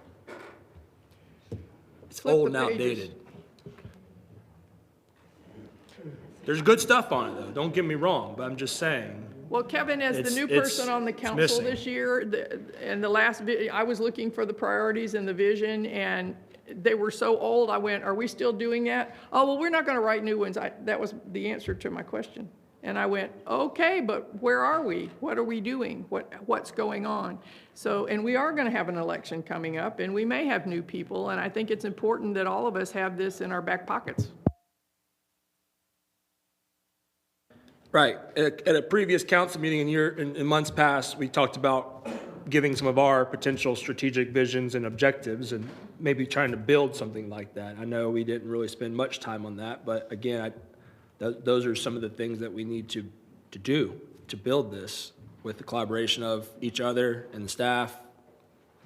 [SPEAKER 3] it's
[SPEAKER 8] Flip
[SPEAKER 3] old
[SPEAKER 8] the
[SPEAKER 3] and
[SPEAKER 8] pages.
[SPEAKER 3] outdated. There's good stuff on it, though, don't get me wrong, but I'm just saying.
[SPEAKER 8] well, Kevin, as the
[SPEAKER 3] It's-
[SPEAKER 8] new
[SPEAKER 3] it's-
[SPEAKER 8] person on the
[SPEAKER 3] it's
[SPEAKER 8] council
[SPEAKER 3] missing.
[SPEAKER 8] this year, and the last, I was looking for the priorities and the vision, and they were so old, I went, are we still doing that? Oh, well, we're not going to write new ones. That was the answer to my question. And I went, okay, but where are we? What are we doing? What's going on? So, and we are going to have an election coming up, and we may have new people, and I think it's important that all of us have this in our back pockets.
[SPEAKER 3] Right. At a previous council meeting in months past, we talked about giving some of our potential strategic visions and objectives, and maybe trying to build something like that. I know we didn't really spend much time on that, but again, those are some of the things that we need to do to build this with the collaboration of each other and the staff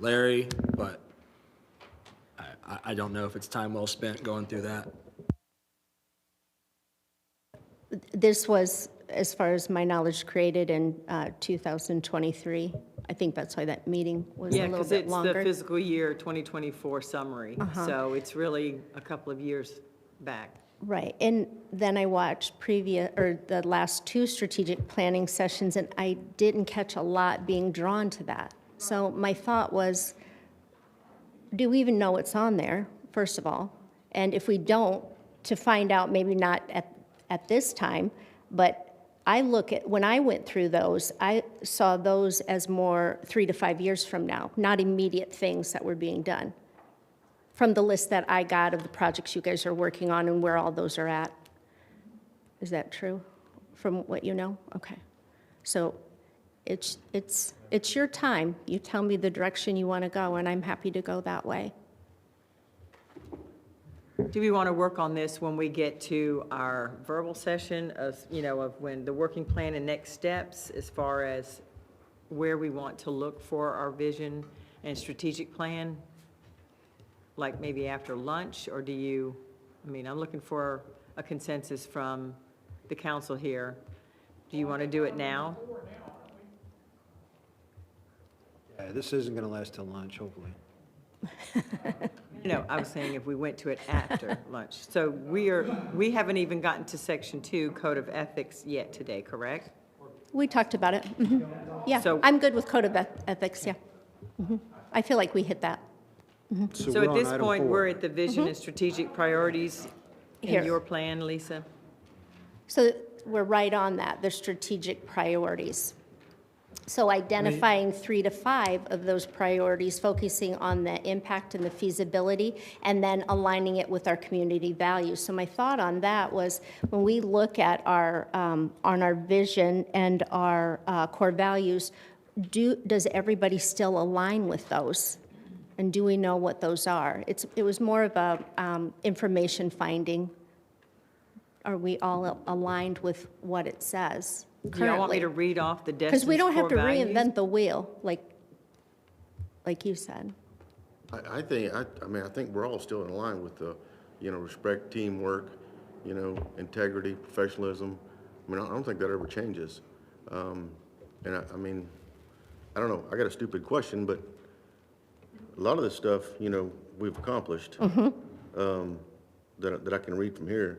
[SPEAKER 3] Larry, but I don't know if it's time well spent going through that.
[SPEAKER 4] This was, as far as my knowledge, created in 2023. I think that's why that meeting was a
[SPEAKER 1] Yeah,
[SPEAKER 4] little
[SPEAKER 1] because
[SPEAKER 4] bit
[SPEAKER 1] it's the
[SPEAKER 4] longer.
[SPEAKER 1] fiscal year 2024 summary, so it's really a couple of years back.
[SPEAKER 4] Right, and then I watched the last two strategic planning sessions, and I didn't catch a lot being drawn to that. So my thought was, do we even know what's on there, first of all? And if we don't, to find out, maybe not at this time, but when I went through those, I saw those as more 3 to 5 years from now, not immediate things that were being done. From the list that I got of the projects you guys are working on and where all those are at. Is that true, from what you know? Okay. So it's your time. You tell me the direction you want to go, and I'm happy to go that way.
[SPEAKER 1] Do we want to work on this when we get to our verbal session of when the working plan and next steps, as far as where we want to look for our vision and strategic plan? Like maybe after lunch, or I'm looking for a consensus from the council here. Do you want to do it now?
[SPEAKER 5] Yeah, this isn't going to last till lunch, hopefully.
[SPEAKER 1] No, I was saying if we went to it after lunch. So we haven't even gotten to section 2, Code of Ethics yet today, correct?
[SPEAKER 4] We talked about it. Mhm. Yeah,
[SPEAKER 1] So-
[SPEAKER 4] I'm good with code of ethics, yeah. I feel like we hit that.
[SPEAKER 1] So
[SPEAKER 5] we're
[SPEAKER 1] at
[SPEAKER 5] on
[SPEAKER 1] this
[SPEAKER 5] item
[SPEAKER 1] point,
[SPEAKER 5] 4.
[SPEAKER 1] we're at the vision and strategic priorities
[SPEAKER 4] Here.
[SPEAKER 1] in your plan, Lisa?
[SPEAKER 4] So we're right on that, the strategic priorities. So identifying 3 to 5 of those priorities, focusing on the impact and the feasibility, and then aligning it with our community values. So my thought on that was, when we look at on our vision and our core values, does everybody still align with those? And do we know what those are? It was more of a information finding. Are we all aligned with what it says
[SPEAKER 1] Do y'all want me
[SPEAKER 4] currently?
[SPEAKER 1] to read off the
[SPEAKER 4] Because
[SPEAKER 1] Destin's
[SPEAKER 4] we don't have to
[SPEAKER 1] core values?
[SPEAKER 4] reinvent the wheel, like you said.
[SPEAKER 6] I think we're all still in line with the, respect, teamwork, integrity, professionalism. I don't think that ever changes. And I don't know, I got a stupid question, but a lot of this stuff, we've accomplished, that I can read from here.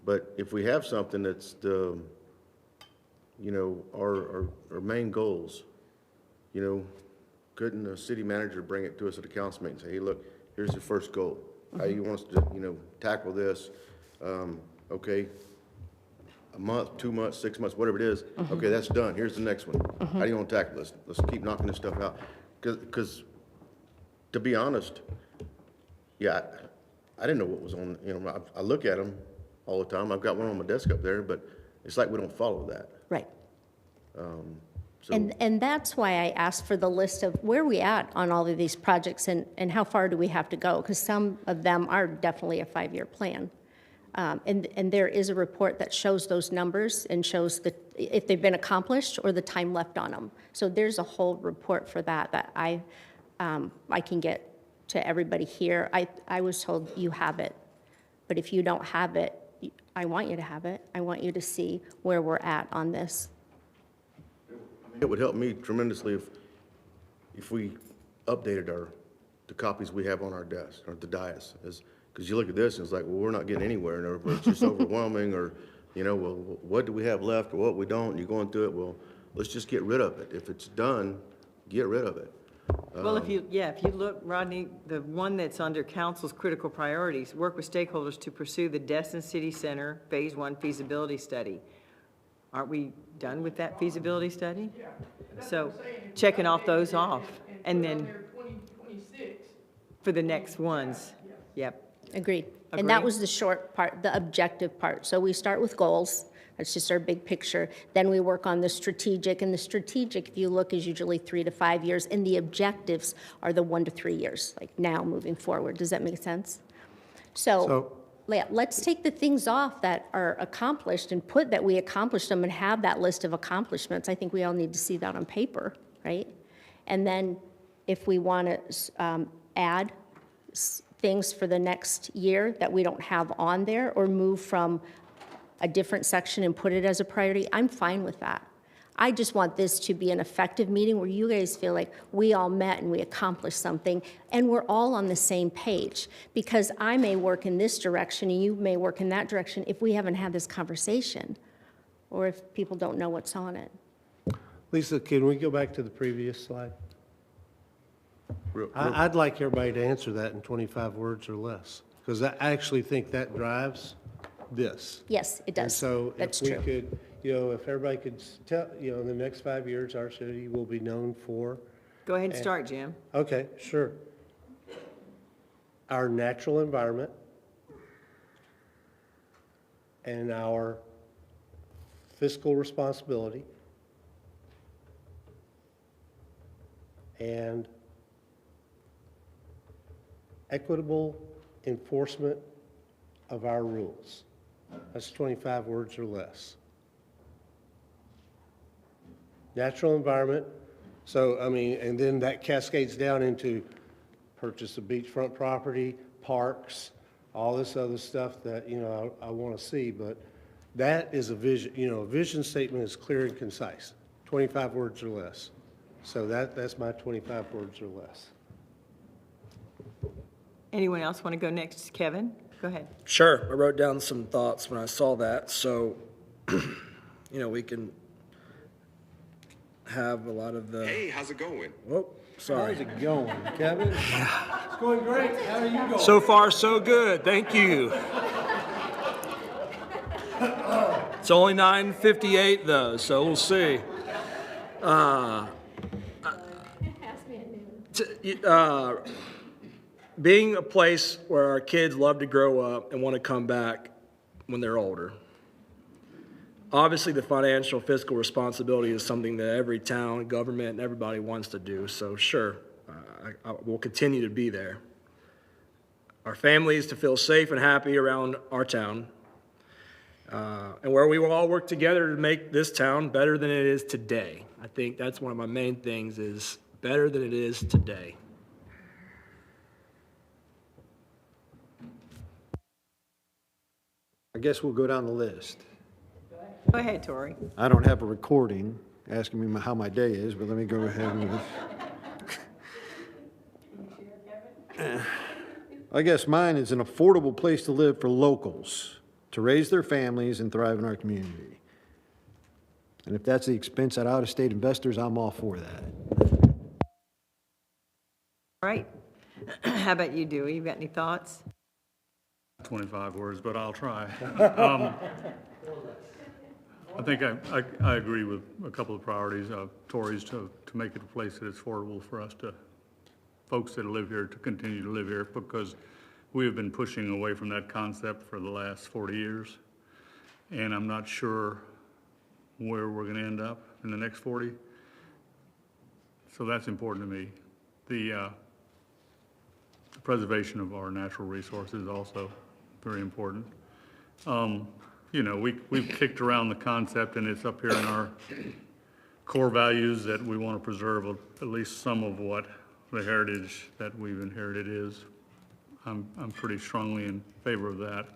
[SPEAKER 6] But if we have something that's the, our main goals, couldn't the city manager bring it to us at a council meeting and say, hey, look, here's the first goal. How you want us to, tackle this? Okay, a month, 2 months, 6 months, whatever it is. Okay, that's done. Here's the next one. How do you want to tackle this? Let's keep knocking this stuff out. Because to be honest, yeah, I didn't know what was on, I look at them all the time. I've got one on my desk up there, but it's like we don't follow that.
[SPEAKER 4] Right.
[SPEAKER 6] So
[SPEAKER 4] And that's why I asked for the list of where we at on all of these projects and how far do we have to go? Because some of them are definitely a 5-year plan. And there is a report that shows those numbers and shows if they've been accomplished or the time left on them. So there's a whole report for that I can get to everybody here. I was told you have it, but if you don't have it, I want you to have it. I want you to see where we're at on this.
[SPEAKER 6] it would help me tremendously if we updated the copies we have on our desk or the dais. Because you look at this and it's like, well, we're not getting anywhere, and it's just overwhelming, or, well, what do we have left or what we don't? And you're going through it, well, let's just get rid of it. If it's done, get rid of it.
[SPEAKER 1] Well, if you look, Rodney, the one that's under council's critical priorities, work with stakeholders to pursue the Destin City Center Phase 1 feasibility study. Aren't we done with that feasibility study? So checking off those off, and then for the next ones, yep.
[SPEAKER 4] Agreed. And that
[SPEAKER 1] Agreed.
[SPEAKER 4] was the short part, the objective part. So we start with goals. That's just our big picture. Then we work on the strategic, and the strategic, if you look, is usually 3 to 5 years, and the objectives are the 1 to 3 years, like now moving forward. Does that make sense? So let's take the things off that are accomplished and put that we accomplished them and have that list of accomplishments. I think we all need to see that on paper, right? And then if we want to add things for the next year that we don't have on there, or move from a different section and put it as a priority, I'm fine with that. I just want this to be an effective meeting where you guys feel like we all met and we accomplished something and we're all on the same page. Because I may work in this direction and you may work in that direction if we haven't had this conversation, or if people don't know what's on it.
[SPEAKER 9] Lisa, can we go back to the previous slide? I'd like everybody to answer that in 25 words or less, because I actually think that drives this.
[SPEAKER 4] Yes, it
[SPEAKER 9] And
[SPEAKER 4] does.
[SPEAKER 9] so
[SPEAKER 4] That's
[SPEAKER 9] if we
[SPEAKER 4] true.
[SPEAKER 9] could, if everybody could tell, in the next 5 years, our city will be known for,
[SPEAKER 1] Go ahead and start, Jim.
[SPEAKER 9] okay, sure. Our natural environment and our fiscal responsibility and equitable enforcement of our rules. That's 25 words or less. Natural environment, so, and then that cascades down into purchase of beachfront property, parks, all this other stuff that, I want to see, but that is a vision, a vision statement is clear and concise, 25 words or less. So that's my 25 words or less.
[SPEAKER 1] Anyone else want to go next? Kevin, go ahead.
[SPEAKER 3] Sure, I wrote down some thoughts when I saw that, so, we can have a lot of the,
[SPEAKER 10] Hey, how's it going?
[SPEAKER 3] oh, sorry.
[SPEAKER 5] How's it going, Kevin?
[SPEAKER 9] It's going great. How are you going?
[SPEAKER 3] So far, so good, thank you. It's only 9:58 though, so we'll see. Being a place where our kids love to grow up and want to come back when they're older. Obviously, the financial fiscal responsibility is something that every town, government, and everybody wants to do, so sure, I will continue to be there. Our families to feel safe and happy around our town, and where we will all work together to make this town better than it is today. I think that's one of my main things, is better than it is today.
[SPEAKER 5] I guess we'll go down the list.
[SPEAKER 1] Go ahead, Tori.
[SPEAKER 5] I don't have a recording asking me how my day is, but let me go ahead and... I guess mine is an affordable place to live for locals, to raise their families and thrive in our community. And if that's the expense at out-of-state investors, I'm all for that.
[SPEAKER 1] All right. How about you, Dewey? You got any thoughts?
[SPEAKER 7] 25 words, but I'll try. I think I agree with a couple of priorities of Tory's to make it a place that is affordable for us to, folks that live here, to continue to live here, because we have been pushing away from that concept for the last 40 years. And I'm not sure where we're going to end up in the next 40. So that's important to me. The preservation of our natural resources is also very important. We've kicked around the concept, and it's up here in our core values that we want to preserve at least some of what the heritage that we've inherited is. I'm pretty strongly in favor of that.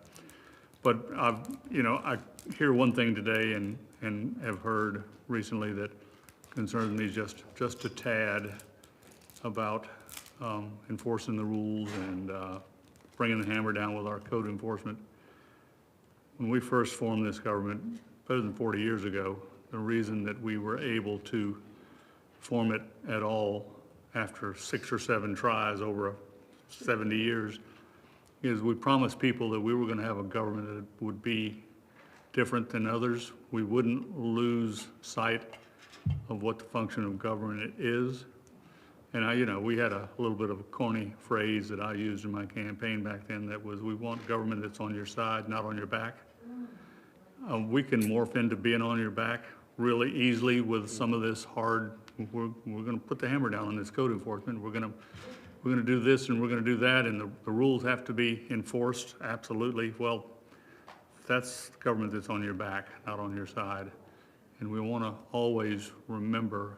[SPEAKER 7] But I hear one thing today and have heard recently that concerns me just a tad about enforcing the rules and bringing the hammer down with our code enforcement. When we first formed this government, better than 40 years ago, the reason that we were able to form it at all after 6 or 7 tries over 70 years is we promised people that we were going to have a government that would be different than others. We wouldn't lose sight of what the function of government is. And we had a little bit of a corny phrase that I used in my campaign back then that was, we want government that's on your side, not on your back. We can morph into being on your back really easily with some of this hard, we're going to put the hammer down on this code enforcement. We're going to do this and we're going to do that, and the rules have to be enforced, absolutely. Well, that's government that's on your back, not on your side. And we want to always remember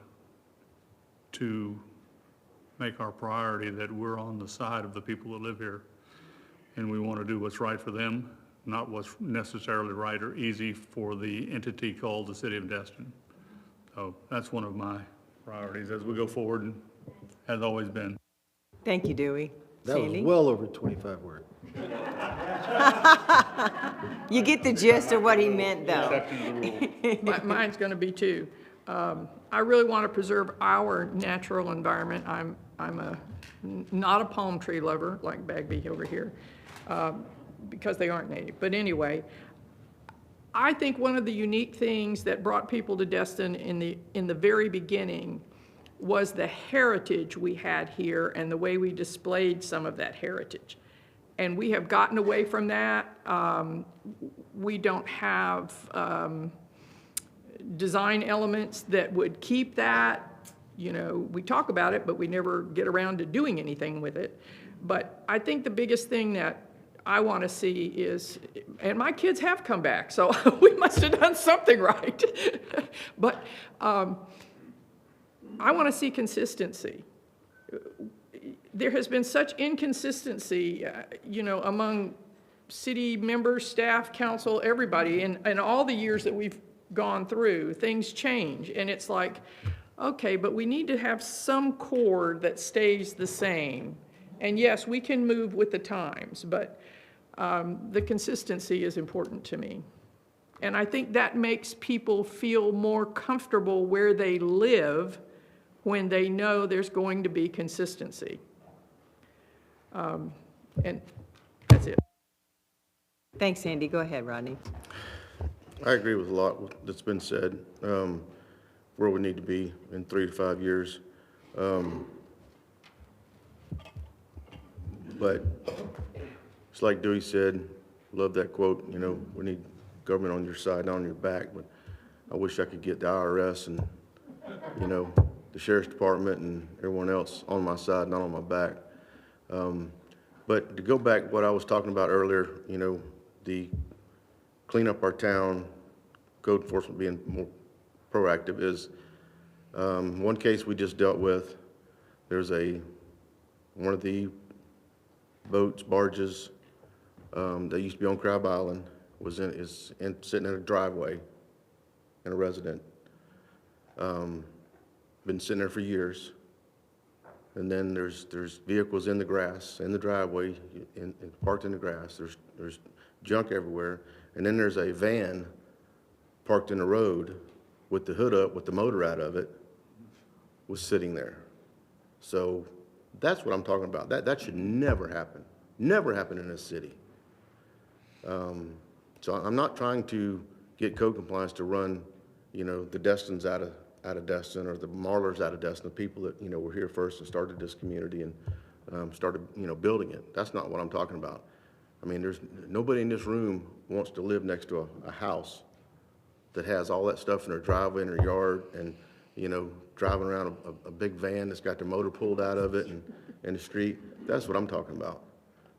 [SPEAKER 7] to make our priority that we're on the side of the people that live here. And we want to do what's right for them, not what's necessarily right or easy for the entity called the City of Destin. So that's one of my priorities as we go forward, and has always been.
[SPEAKER 1] Thank you, Dewey.
[SPEAKER 5] That was
[SPEAKER 1] Sandy?
[SPEAKER 5] well over 25 words.
[SPEAKER 1] You get the gist of what he meant, though.
[SPEAKER 8] Mine's going to be two. I really want to preserve our natural environment. Not a palm tree lover like Bagby over here, because they aren't native. But anyway, I think one of the unique things that brought people to Destin in the very beginning was the heritage we had here and the way we displayed some of that heritage. And we have gotten away from that. We don't have design elements that would keep that. You know, we talk about it, but we never get around to doing anything with it. But I think the biggest thing that I want to see is, and my kids have come back, so we must have done something right. But I want to see consistency. There has been such inconsistency, you know, among city members, staff, council, everybody, in all the years that we've gone through. Things change, and it's like, okay, but we need to have some core that stays the same. And yes, we can move with the times, but the consistency is important to me. And I think that makes people feel more comfortable where they live when they know there's going to be consistency. And that's it.
[SPEAKER 1] Thanks, Sandy. Go ahead, Rodney.
[SPEAKER 6] I agree with a lot that's been said, where we need to be in 3 to 5 years. But it's like Dewey said, love that quote, you know, we need government on your side, not on your back. But I wish I could get the IRS and, you know, the Sheriff's Department and everyone else on my side, not on my back. But to go back what I was talking about earlier, you know, the clean up our town, code enforcement being more proactive is, one case we just dealt with, there's one of the boats, barges, that used to be on Crab Island is sitting in a driveway in a resident. Been sitting there for years. And then there's vehicles in the grass, in the driveway, parked in the grass. There's junk everywhere. And then there's a van parked in the road with the hood up, with the motor out of it, was sitting there. So that's what I'm talking about. That should never happen. Never happen in this city. So I'm not trying to get code compliance to run, you know, the Destins out of Destin, or the Marlers out of Destin, the people that, you know, were here first and started this community and started, you know, building it. That's not what I'm talking about. I mean, there's nobody in this room wants to live next to a house that has all that stuff in their driveway, in their yard, and, you know, driving around a big van that's got their motor pulled out of it and in the street. That's what I'm talking about.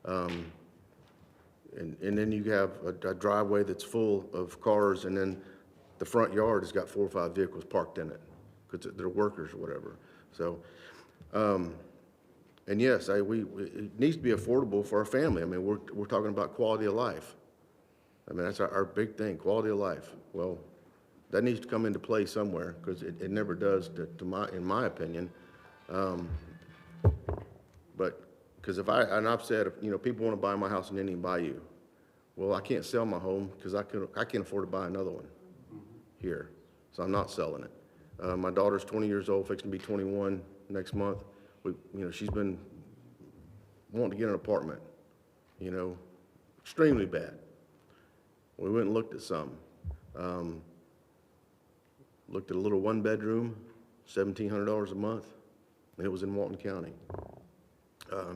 [SPEAKER 6] And then you have a driveway that's full of cars, and then the front yard has got 4 or 5 vehicles parked in it because they're workers or whatever. So, and yes, it needs to be affordable for our family. I mean, we're talking about quality of life. I mean, that's our big thing, quality of life. Well, that needs to come into play somewhere, because it never does, in my opinion. But because and I've said, you know, people want to buy my house in Indian Bayou. Well, I can't sell my home because I can't afford to buy another one here, so I'm not selling it. My daughter's 20 years old, fixing to be 21 next month. You know, she's been wanting to get an apartment, you know, extremely bad. We went and looked at some. Looked at a little 1-bedroom, $1,700 a month, and it was in Walton County.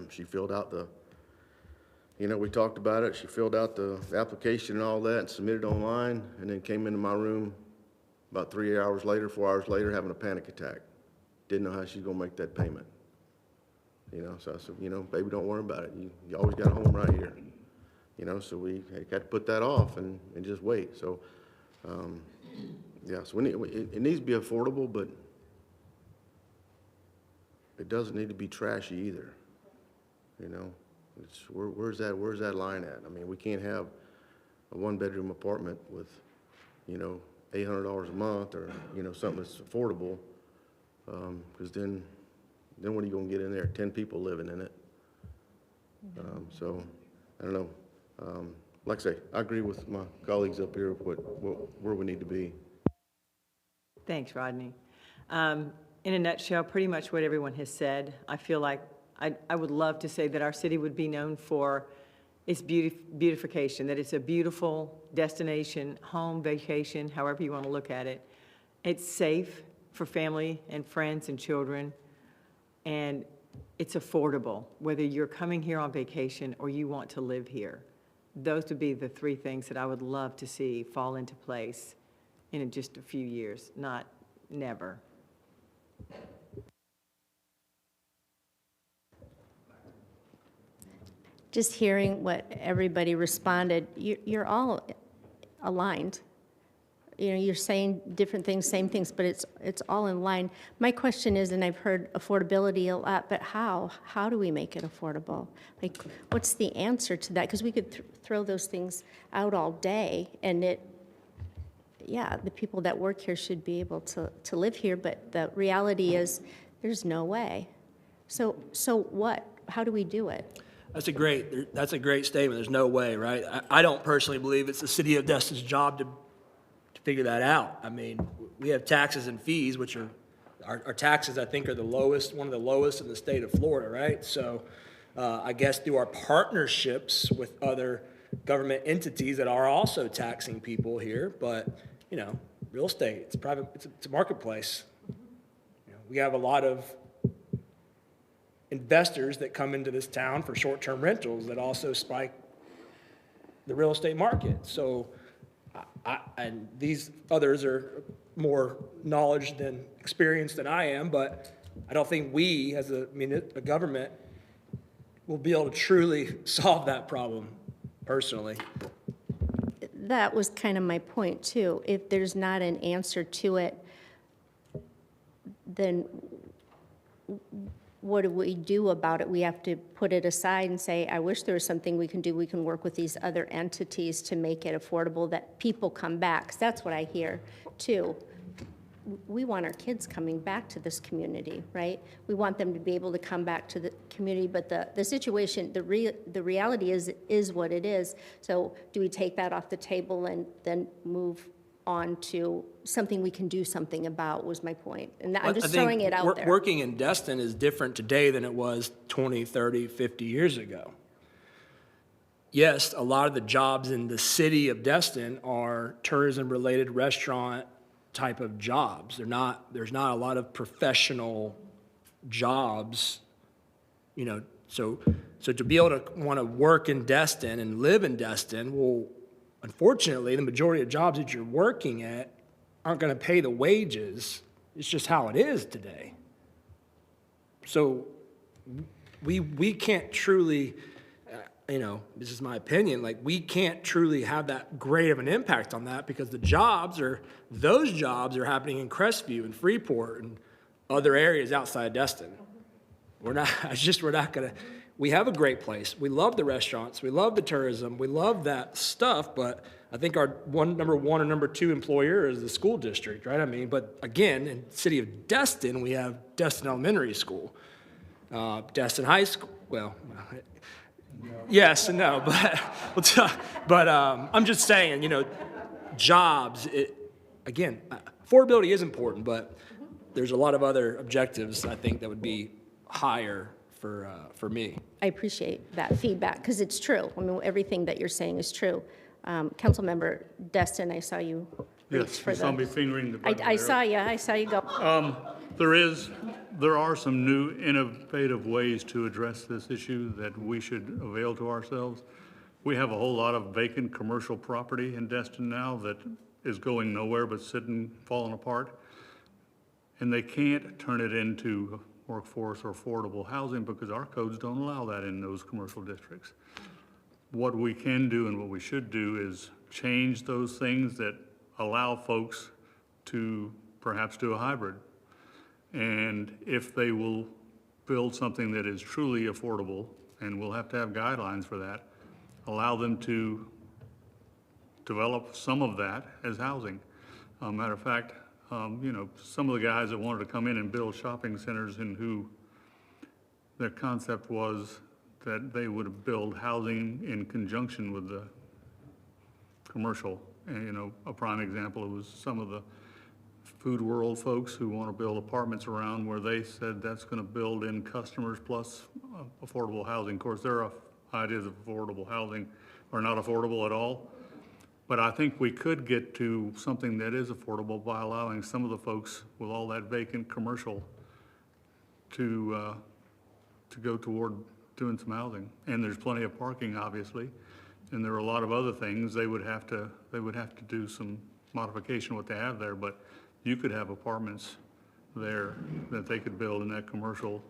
[SPEAKER 6] She filled out you know, we talked about it. She filled out the application and all that and submitted online, and then came into my room about 3 hours later, 4 hours later, having a panic attack. Didn't know how she's gonna make that payment. You know, so I said, you know, baby, don't worry about it. You always got a home right here. You know, so we got to put that off and just wait. So, yeah, so it needs to be affordable, but it doesn't need to be trashy either, you know? It's, where's that line at? I mean, we can't have a one-bedroom apartment with, you know, $800 a month or, you know, something that's affordable, because then what are you gonna get in there? 10 people living in it. So, I don't know. Like I say, I agree with my colleagues up here where we need to be.
[SPEAKER 1] Thanks, Rodney. In a nutshell, pretty much what everyone has said. I feel like I would love to say that our city would be known for its beautification, that it's a beautiful destination, home, vacation, however you want to look at it. It's safe for family and friends and children, and it's affordable, whether you're coming here on vacation or you want to live here. Those would be the three things that I would love to see fall into place in just a few years, not never.
[SPEAKER 4] Just hearing what everybody responded, you're all aligned. You know, you're saying different things, same things, but it's all in line. My question is, and I've heard affordability a lot, but how? How do we make it affordable? Like, what's the answer to that? Because we could throw those things out all day, and the people that work here should be able to live here, but the reality is there's no way. So what? How do we do it?
[SPEAKER 3] That's a great statement. There's no way, right? I don't personally believe it's the city of Destin's job to figure that out. I mean, we have taxes and fees, which are, our taxes, I think, are the lowest, one of the lowest in the state of Florida, right? So I guess through our partnerships with other government entities that are also taxing people here, but, you know, real estate, it's private, it's a marketplace. You know, we have a lot of investors that come into this town for short-term rentals that also spike the real estate market. So, and these others are more knowledge than experienced than I am, but I don't think we, as a government, will be able to truly solve that problem personally.
[SPEAKER 4] That was kind of my point, too. If there's not an answer to it, then what do we do about it? We have to put it aside and say, I wish there was something we can do. We can work with these other entities to make it affordable, that people come back. 'Cause that's what I hear, too. We want our kids coming back to this community, right? We want them to be able to come back to the community, but the situation, the reality is what it is. So do we take that off the table and then move on to something we can do something about, was my point. And I'm just throwing it out there.
[SPEAKER 3] Working in Destin is different today than it was 20, 30, 50 years ago. Yes, a lot of the jobs in the city of Destin are tourism-related restaurant type of jobs. There's not a lot of professional jobs, you know, so to be able to want to work in Destin and live in Destin, well, unfortunately, the majority of jobs that you're working at aren't going to pay the wages. It's just how it is today. So we can't truly, you know, this is my opinion, like we can't truly have that great of an impact on that because those jobs are happening in Crestview and Freeport and other areas outside Destin. We're not going to. We have a great place. We love the restaurants. We love the tourism. We love that stuff, but I think our number one or number two employer is the school district, right? I mean, but again, in the city of Destin, we have Destin Elementary School, Destin High School. Well, yes and no, but I'm just saying, you know, jobs, again, affordability is important, but there's a lot of other objectives, I think, that would be higher for me.
[SPEAKER 4] I appreciate that feedback, because it's true. I mean, everything that you're saying is true. Councilmember Destin, I saw you reach
[SPEAKER 7] Yes,
[SPEAKER 4] for
[SPEAKER 7] you saw me
[SPEAKER 4] the...
[SPEAKER 7] fingering the button
[SPEAKER 4] I
[SPEAKER 7] there.
[SPEAKER 4] saw you go.
[SPEAKER 7] There are some new innovative ways to address this issue that we should avail to ourselves. We have a whole lot of vacant commercial property in Destin now that is going nowhere but sitting, falling apart. And they can't turn it into workforce or affordable housing because our codes don't allow that in those commercial districts. What we can do and what we should do is change those things that allow folks to perhaps do a hybrid. And if they will build something that is truly affordable, and we'll have to have guidelines for that, allow them to develop some of that as housing. Matter of fact, you know, some of the guys that wanted to come in and build shopping centers and who their concept was that they would build housing in conjunction with the commercial. And, you know, a prime example, it was some of the food world folks who want to build apartments around where they said that's going to build in customers plus affordable housing. Of course, their ideas of affordable housing are not affordable at all. But I think we could get to something that is affordable by allowing some of the folks with all that vacant commercial to go toward doing some housing. And there's plenty of parking, obviously, and there are a lot of other things. They would have to do some modification of what they have there, but you could have apartments there that they could build in that commercial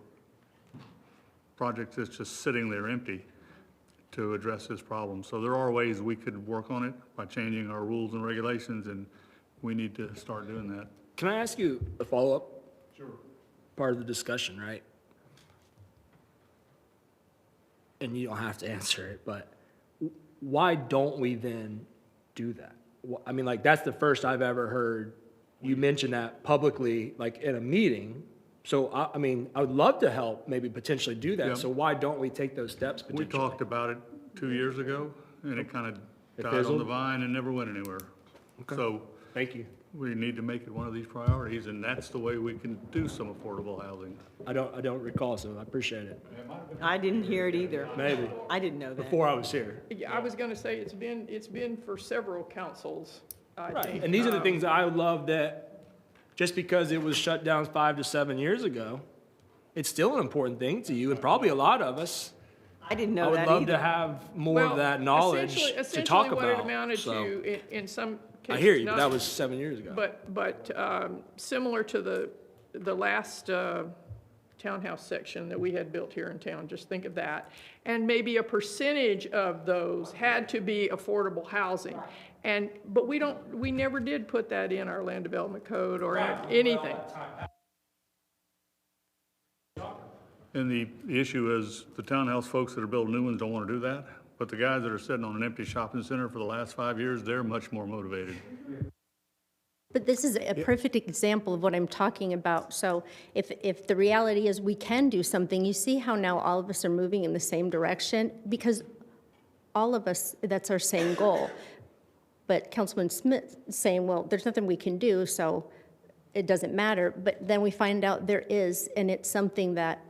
[SPEAKER 7] project that's just sitting there empty to address this problem. So there are ways we could work on it by changing our rules and regulations, and we need to start doing that.
[SPEAKER 3] Can I ask you a follow-up? Sure. Part of the discussion, right? And you don't have to answer it, but why don't we then do that? I mean, like, that's the first I've ever heard you mention that publicly, like in a meeting. So, I mean, I would love to help maybe potentially do that.
[SPEAKER 7] Yeah.
[SPEAKER 3] So why don't we take those steps
[SPEAKER 7] We
[SPEAKER 3] potentially?
[SPEAKER 7] talked about it 2 years ago, and it kind of
[SPEAKER 3] It
[SPEAKER 7] died on
[SPEAKER 3] fizzled?
[SPEAKER 7] the vine and never went anywhere. So
[SPEAKER 3] Thank you.
[SPEAKER 7] we need to make it one of these priorities, and that's the way we can do some affordable housing.
[SPEAKER 3] I don't recall, so I appreciate it.
[SPEAKER 1] I didn't hear it either.
[SPEAKER 3] Maybe,
[SPEAKER 1] I didn't know that.
[SPEAKER 3] before I was here.
[SPEAKER 8] Yeah, I was going to say, it's been for several councils, I
[SPEAKER 3] Right,
[SPEAKER 8] think.
[SPEAKER 3] and these are the things I would love that, just because it was shut down 5 to 7 years ago, it's still an important thing to you, and probably a lot of us.
[SPEAKER 1] I didn't
[SPEAKER 3] I
[SPEAKER 1] know
[SPEAKER 3] would
[SPEAKER 1] that
[SPEAKER 3] love
[SPEAKER 1] either.
[SPEAKER 3] to have more
[SPEAKER 8] Well,
[SPEAKER 3] of that knowledge to talk
[SPEAKER 8] Essentially, what it
[SPEAKER 3] about.
[SPEAKER 8] amounted
[SPEAKER 3] So,
[SPEAKER 8] to, in some cases.
[SPEAKER 3] I hear you, but
[SPEAKER 8] not-
[SPEAKER 3] that was 7 years ago.
[SPEAKER 8] But similar to the last townhouse section that we had built here in town, just think of that. And maybe a percentage of those had to be affordable housing. But we never did put that in our land development code or anything.
[SPEAKER 7] And the issue is, the townhouse folks that are building new ones don't want to do that, but the guys that are sitting on an empty shopping center for the last 5 years, they're much more motivated.
[SPEAKER 4] But this is a perfect example of what I'm talking about. So if the reality is we can do something, you see how now all of us are moving in the same direction? Because all of us, that's our same goal. But Councilman Smith saying, well, there's nothing we can do, so it doesn't matter. But then we find out there is, and it's something that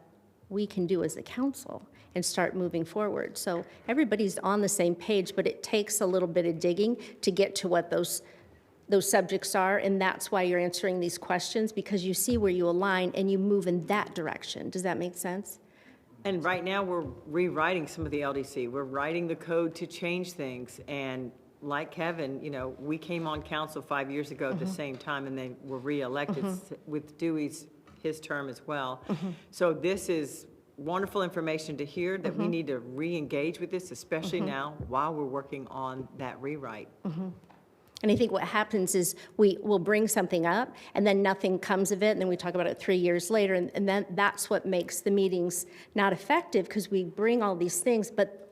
[SPEAKER 4] we can do as a council and start moving forward. So everybody's on the same page, but it takes a little bit of digging to get to what those subjects are, and that's why you're answering these questions, because you see where you align and you move in that direction. Does that make sense?
[SPEAKER 1] And right now, we're rewriting some of the LDC. We're writing the code to change things. And like Kevin, you know, we came on council 5 years ago at the same time, and then were reelected with his term as well. So this is wonderful information to hear, that we need to re-engage with this, especially now while we're working on that rewrite.
[SPEAKER 4] And I think what happens is we'll bring something up, and then nothing comes of it, and then we talk about it 3 years later, and then that's what makes the meetings not effective, because we bring all these things, but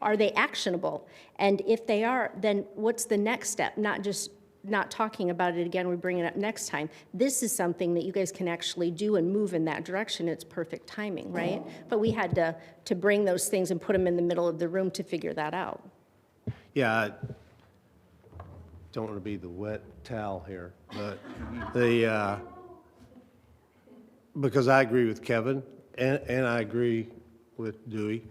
[SPEAKER 4] are they actionable? And if they are, then what's the next step? Not talking about it again, we bring it up next time. This is something that you guys can actually do and move in that direction. It's perfect timing, right? But we had to bring those things and put them in the middle of the room to figure that out.
[SPEAKER 9] Yeah, I don't want to be the wet towel here, but because I agree with Kevin, and I agree with Dewey,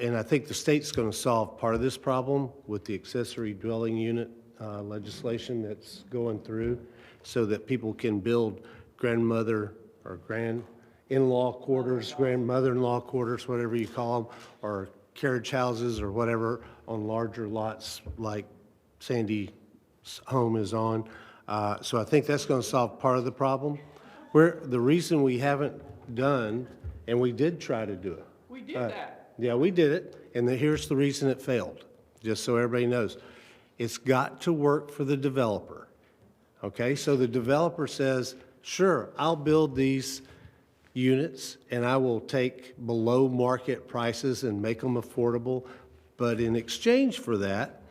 [SPEAKER 9] and I think the state's going to solve part of this problem with the accessory dwelling unit legislation that's going through, so that people can build grandmother or grand-in-law quarters, grandmother-in-law quarters, whatever you call them, or carriage houses or whatever on larger lots like Sandy's home is on. So I think that's going to solve part of the problem. The reason we haven't done, and we did try to do it.
[SPEAKER 8] We did that.
[SPEAKER 9] Yeah, we did it, and here's the reason it failed, just so everybody knows. It's got to work for the developer, okay? So the developer says, sure, I'll build these units and I will take below market prices and make them affordable. But in exchange for that,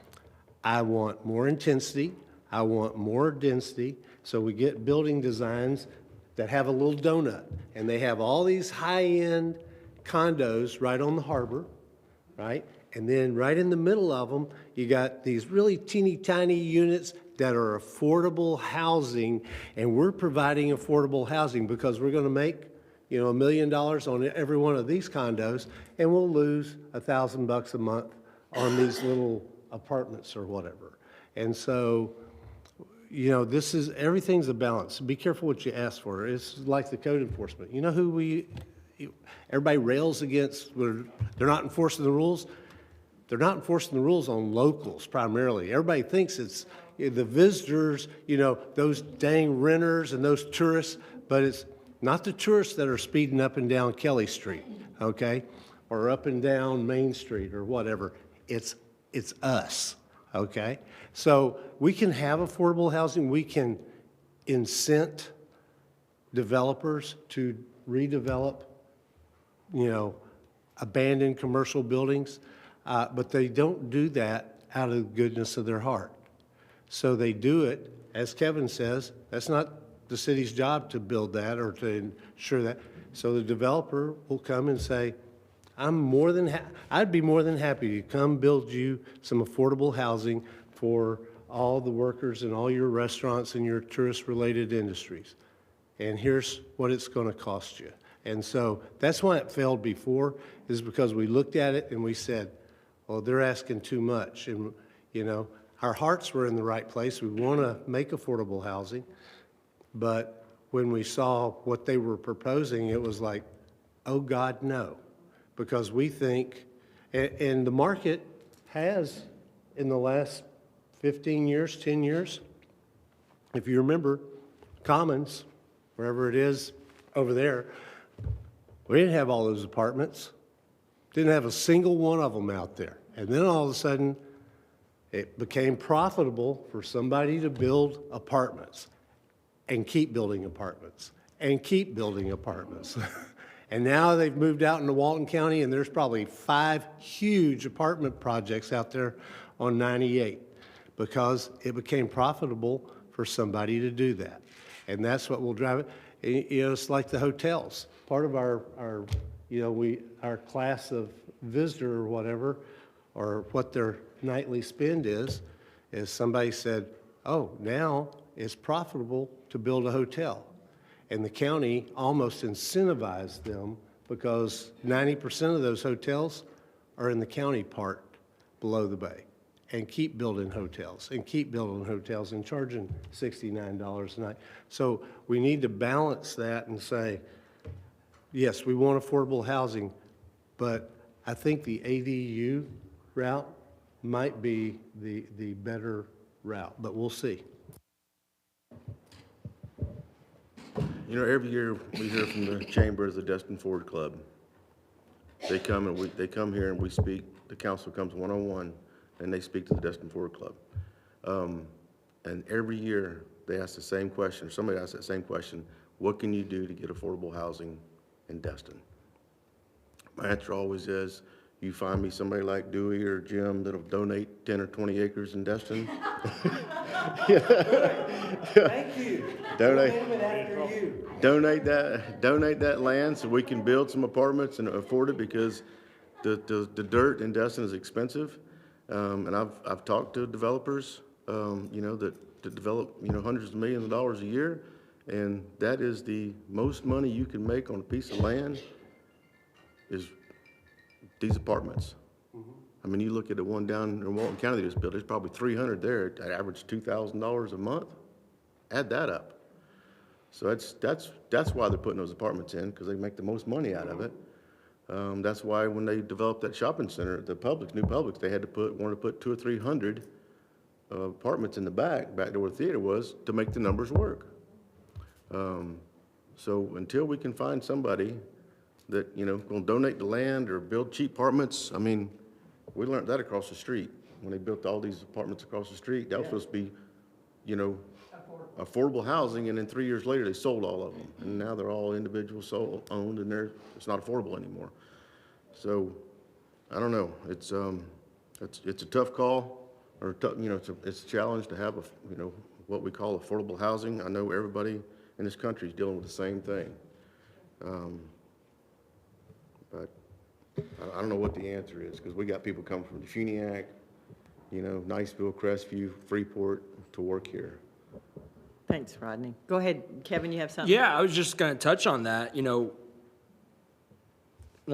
[SPEAKER 9] I want more intensity, I want more density. So we get building designs that have a little donut, and they have all these high-end condos right on the harbor, right? And then right in the middle of them, you got these really teeny tiny units that are affordable housing, and we're providing affordable housing because we're gonna make, $1 million on every one of these condos, and we'll lose $1,000 a month on these little apartments or whatever. And so, everything's a balance. Be careful what you ask for. It's like the code enforcement. You know who everybody rails against, they're not enforcing the rules? They're not enforcing the rules on locals primarily. Everybody thinks it's the visitors, those dang renters and those tourists, but it's not the tourists that are speeding up and down Kelly Street, okay? Or up and down Main Street or whatever. It's us, okay? So we can have affordable housing. We can incent developers to redevelop, abandoned commercial buildings, but they don't do that out of the goodness of their heart. So they do it, as Kevin says, that's not the city's job to build that or to ensure that. So the developer will come and say, I'd be more than happy to come build you some affordable housing for all the workers and all your restaurants and your tourist-related industries. And here's what it's going to cost you. And so that's why it failed before, is because we looked at it and we said, well, they're asking too much. And, our hearts were in the right place. We want to make affordable housing. But when we saw what they were proposing, it was like, oh, God, no. Because we think, and the market has, in the last 15 years, 10 years, if you remember, Commons, wherever it is over there, we didn't have all those apartments. Didn't have a single one of them out there. And then all of a sudden, it became profitable for somebody to build apartments and keep building apartments and keep building apartments. And now they've moved out into Walton County, and there's probably 5 huge apartment projects out there on 98 because it became profitable for somebody to do that. And that's what will drive it. It's like the hotels. Part of our class of visitor or whatever, or what their nightly spend is somebody said, oh, now it's profitable to build a hotel. And the county almost incentivized them because 90% of those hotels are in the county part below the bay, and keep building hotels and keep building hotels and charging $69 a night. So we need to balance that and say, yes, we want affordable housing, but I think the ADU route might be the better route, but we'll see.
[SPEAKER 6] Every year we hear from the chamber of the Destin Ford Club. They come here and we speak. The council comes one-on-one and they speak to the Destin Ford Club. And every year they ask the same question. Somebody asks that same question: what can you do to get affordable housing in Destin? My answer always is, you find me somebody like Dewey or Jim that'll donate 10 or 20 acres in Destin.
[SPEAKER 5] Thank you.
[SPEAKER 6] Donate that land so we can build some apartments and afford it, because the dirt in Destin is expensive. And I've talked to developers, that develop, hundreds of millions of dollars a year, and that is the most money you can make on a piece of land is these apartments. I mean, you look at the one down in Walton County that was built, there's probably 300 there at average $2,000 a month. Add that up. So that's why they're putting those apartments in, because they make the most money out of it. That's why when they developed that shopping center, the new Publix, they wanted to put 200 or 300 apartments in the back to where the theater was, to make the numbers work. So until we can find somebody that, going to donate the land or build cheap apartments, I mean, we learned that across the street. When they built all these apartments across the street, that was supposed to be, affordable housing, and then 3 years later, they sold all of them. And now they're all individual owned, and it's not affordable anymore. So, I don't know, it's a tough call, or it's a challenge to have what we call affordable housing. I know everybody in this country is dealing with the same thing. But I don't know what the answer is, because we got people coming from the Funiac, Niceville, Crestview, Freeport to work here.
[SPEAKER 1] Thanks, Rodney. Go ahead, Kevin, you have something?
[SPEAKER 3] Yeah, I was just going to touch on that. One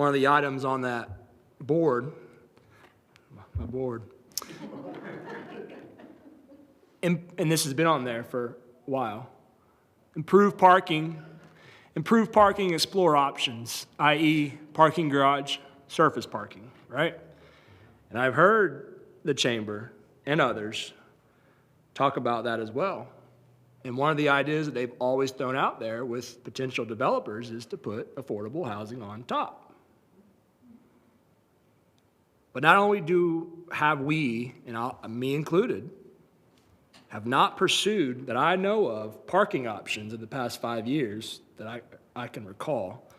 [SPEAKER 3] of the items on that board, my board, and this has been on there for a while, improve parking, explore options, i.e. parking garage, surface parking, right? And I've heard the chamber and others talk about that as well. And one of the ideas that they've always thrown out there with potential developers is to put affordable housing on top. But not only have we, and me included, have not pursued, that I know of, parking options in the past 5 years that I can recall,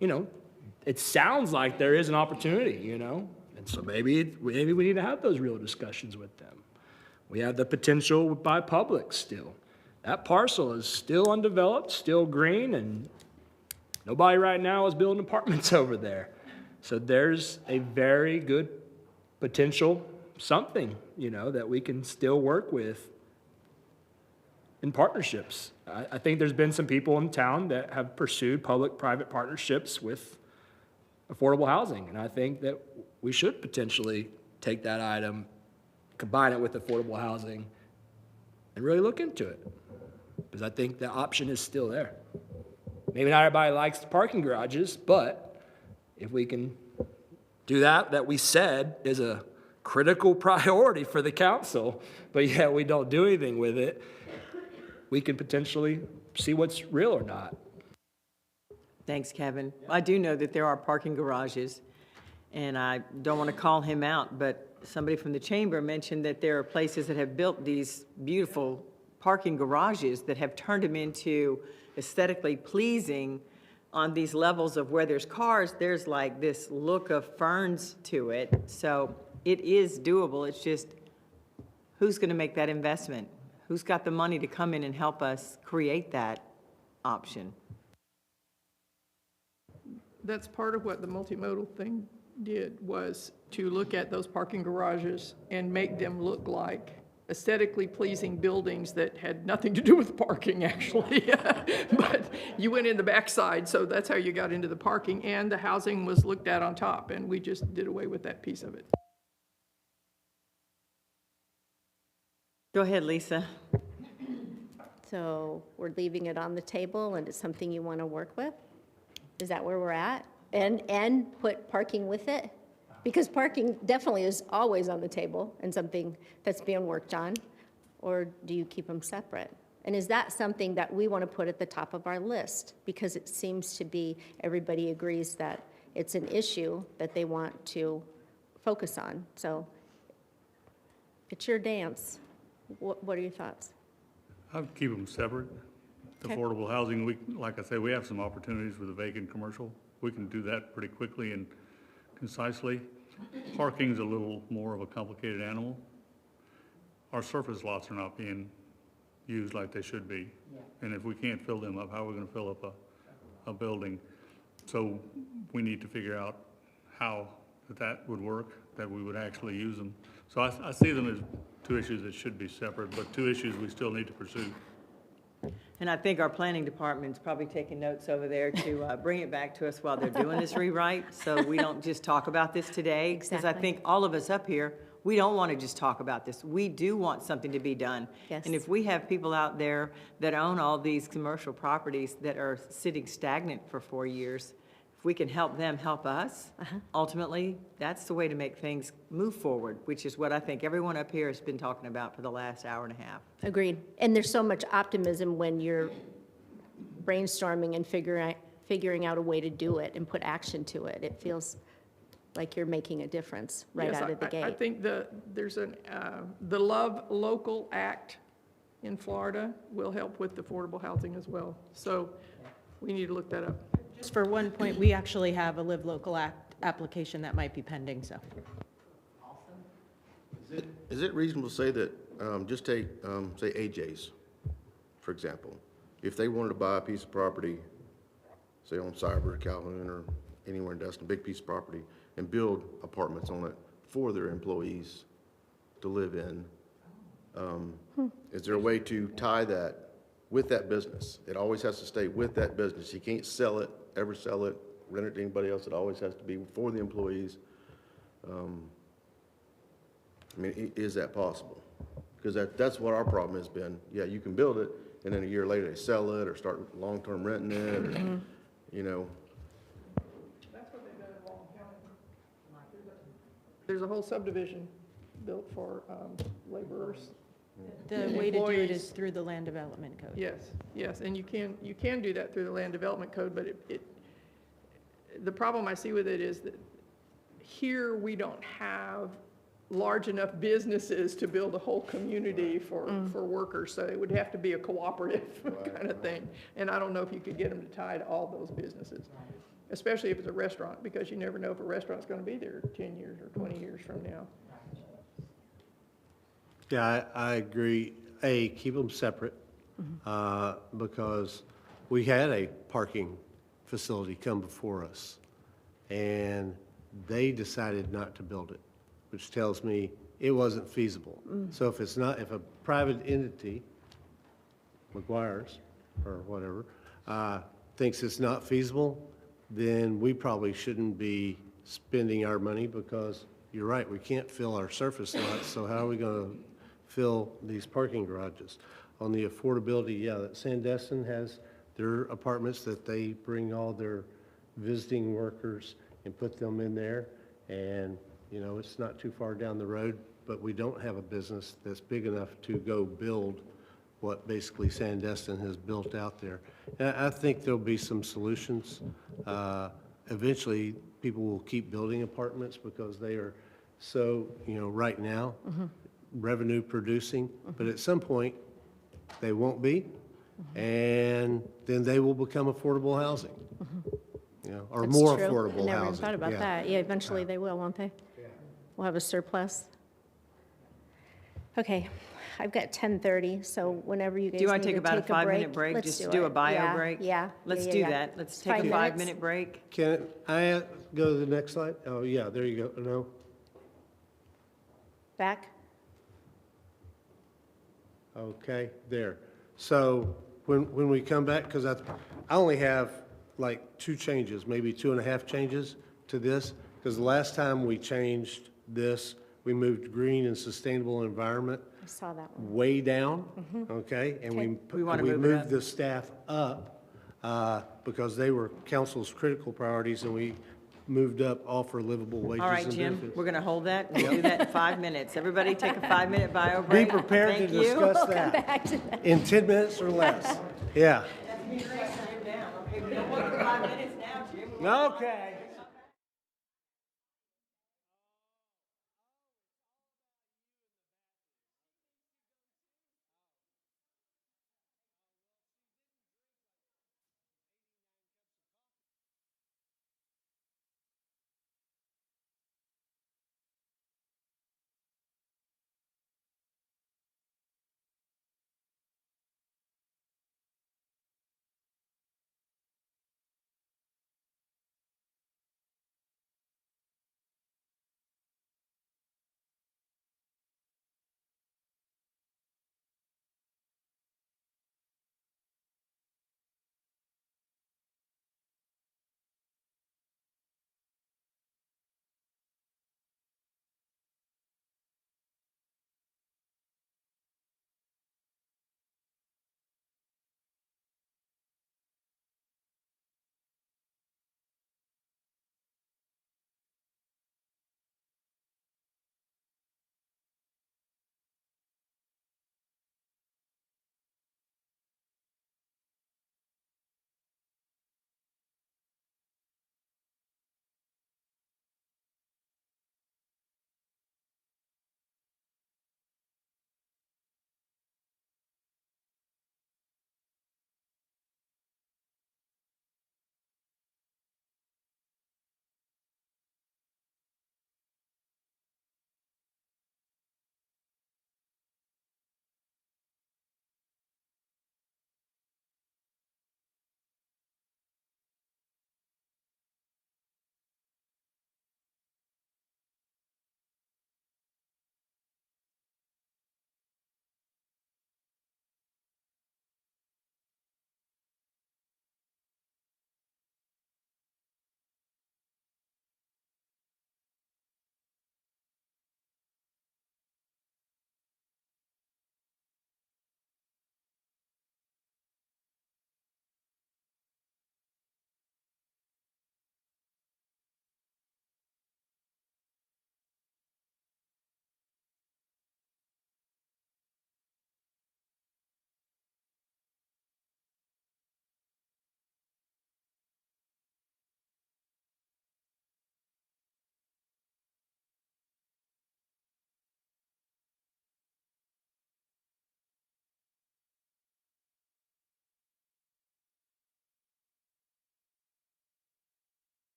[SPEAKER 3] it sounds like there is an opportunity, And so maybe we need to have those real discussions with them. We have the potential by Publix still. That parcel is still undeveloped, still green, and nobody right now is building apartments over there. So there's a very good potential something, that we can still work with in partnerships. I think there's been some people in town that have pursued public-private partnerships with affordable housing, and I think that we should potentially take that item, combine it with affordable housing, and really look into it. Because I think the option is still there. Maybe not everybody likes the parking garages, but if we can do that we said is a critical priority for the council, but yet we don't do anything with it, we can potentially see what's real or not.
[SPEAKER 1] Thanks, Kevin. I do know that there are parking garages, and I don't want to call him out, but somebody from the chamber mentioned that there are places that have built these beautiful parking garages that have turned them into aesthetically pleasing on these levels of where there's cars, there's like this look of ferns to it. So it is doable. It's just, who's going to make that investment? Who's got the money to come in and help us create that option?
[SPEAKER 8] That's part of what the multimodal thing did, was to look at those parking garages and make them look like aesthetically pleasing buildings that had nothing to do with parking, actually. But you went in the backside, so that's how you got into the parking, and the housing was looked at on top, and we just did away with that piece of it.
[SPEAKER 1] Go ahead, Lisa.
[SPEAKER 4] So we're leaving it on the table, and it's something you want to work with? Is that where we're at? And put parking with it? Because parking definitely is always on the table and something that's being worked on. Or do you keep them separate? And is that something that we want to put at the top of our list? Because it seems to be, everybody agrees that it's an issue that they want to focus on. So it's your dance. What are your thoughts?
[SPEAKER 7] I'd keep them separate.
[SPEAKER 4] Okay.
[SPEAKER 7] Affordable housing, like I say, we have some opportunities with the vacant commercial. We can do that pretty quickly and concisely. Parking's a little more of a complicated animal. Our surface lots are not being used like they should be. Yeah. And if we can't fill them up, how are we going to fill up a building? So we need to figure out how that would work, that we would actually use them. So I see them as two issues that should be separate, but two issues we still need to pursue.
[SPEAKER 1] And I think our planning department's probably taking notes over there to bring it back to us while they're doing this rewrite, so we don't just talk about this today. Because I
[SPEAKER 4] Exactly.
[SPEAKER 1] think all of us up here, we don't want to just talk about this. We do want something to be done.
[SPEAKER 4] Yes.
[SPEAKER 1] And if we have people out there that own all these commercial properties that are sitting stagnant for 4 years, if we can help them help us, ultimately, that's the way to make things move forward, which is what I think everyone up here has been talking about for the last hour and a half.
[SPEAKER 4] Agreed. And there's so much optimism when you're brainstorming and figuring out a way to do it and put action to it. It feels like you're making a difference right
[SPEAKER 8] Yes,
[SPEAKER 4] out of the
[SPEAKER 8] I
[SPEAKER 4] gate.
[SPEAKER 8] think there's the Love Local Act in Florida will help with affordable housing as well. So we need to look that up.
[SPEAKER 10] Just for one point, we actually have a Live Local Act application that might be pending, so.
[SPEAKER 6] Is it reasonable to say that, just take, say AJ's, for example, if they wanted to buy a piece of property, say on Cyber, Calhoun, or anywhere in Destin, a big piece of property, and build apartments on it for their employees to live in, is there a way to tie that with that business? It always has to stay with that business. You can't sell it, ever sell it, rent it to anybody else. It always has to be for the employees. I mean, is that possible? Because that's what our problem has been. Yeah, you can build it, and then a year later, they sell it or start long-term renting it, or, you know.
[SPEAKER 8] That's what they've done in Walton County. There's a whole subdivision built for laborers.
[SPEAKER 10] The way to do it
[SPEAKER 8] Employees.
[SPEAKER 10] is through the Land Development Code.
[SPEAKER 8] Yes, yes, and you can do that through the Land Development Code, but the problem I see with it is that here we don't have large enough businesses to build a whole community for workers, so it would have to be a cooperative kind of thing. And I don't know if you could get them to tie to all those businesses, especially if it's a restaurant, because you never know if a restaurant's gonna be there 10 years or 20 years from now.
[SPEAKER 9] Yeah, I agree. A, keep them separate, because we had a parking facility come before us, and they decided not to build it, which tells me it wasn't feasible. So if a private entity, McGuire's or whatever, thinks it's not feasible, then we probably shouldn't be spending our money, because you're right, we can't fill our surface lots, so how are we going to fill these parking garages? On the affordability, yeah, that Sandestin has their apartments that they bring all their visiting workers and put them in there, and, you know, it's not too far down the road, but we don't have a business that's big enough to go build what basically Sandestin has built out there. And I think there'll be some solutions. Eventually, people will keep building apartments because they are so, you know, right now, revenue producing, but at some point, they won't be, and then they will become affordable housing, you know, or
[SPEAKER 4] That's
[SPEAKER 9] more
[SPEAKER 4] true.
[SPEAKER 9] affordable housing.
[SPEAKER 4] I never even thought about
[SPEAKER 9] Yeah.
[SPEAKER 4] that. Yeah, eventually they will, won't they? We'll have a surplus. Okay, I've got 10:30, so whenever you guys
[SPEAKER 1] Do you want
[SPEAKER 4] need
[SPEAKER 1] to take about a
[SPEAKER 4] take
[SPEAKER 1] 5-minute break?
[SPEAKER 4] let's
[SPEAKER 1] Just do a
[SPEAKER 4] it.
[SPEAKER 1] bio
[SPEAKER 4] Yeah,
[SPEAKER 1] break?
[SPEAKER 4] Yeah.
[SPEAKER 1] Let's
[SPEAKER 4] yeah,
[SPEAKER 1] do
[SPEAKER 4] yeah.
[SPEAKER 1] that. Let's
[SPEAKER 4] It's
[SPEAKER 1] take a
[SPEAKER 4] 5 minutes.
[SPEAKER 1] 5-minute break.
[SPEAKER 9] Can I go to the next slide? Oh, yeah, there you go. No?
[SPEAKER 4] Back?
[SPEAKER 9] Okay, there. So when we come back, because I only have like 2 changes, maybe 2.5 changes to this, because the last time we changed this, we moved green and sustainable environment
[SPEAKER 4] I saw that one.
[SPEAKER 9] way down, okay? And
[SPEAKER 4] Okay.
[SPEAKER 1] We wanna
[SPEAKER 9] we
[SPEAKER 1] move it up.
[SPEAKER 9] moved the staff up because they were council's critical priorities, and we moved up offer livable wages
[SPEAKER 1] All right,
[SPEAKER 9] and
[SPEAKER 1] Jim,
[SPEAKER 9] benefits.
[SPEAKER 1] we're going to hold that. We'll do that in 5 minutes. Everybody take a 5-minute bio break.
[SPEAKER 9] Be prepared to
[SPEAKER 1] Thank you.
[SPEAKER 9] discuss that in 10 minutes or less. Yeah.
[SPEAKER 1] Okay, we don't want 5 minutes now, Jim.
[SPEAKER 9] Okay.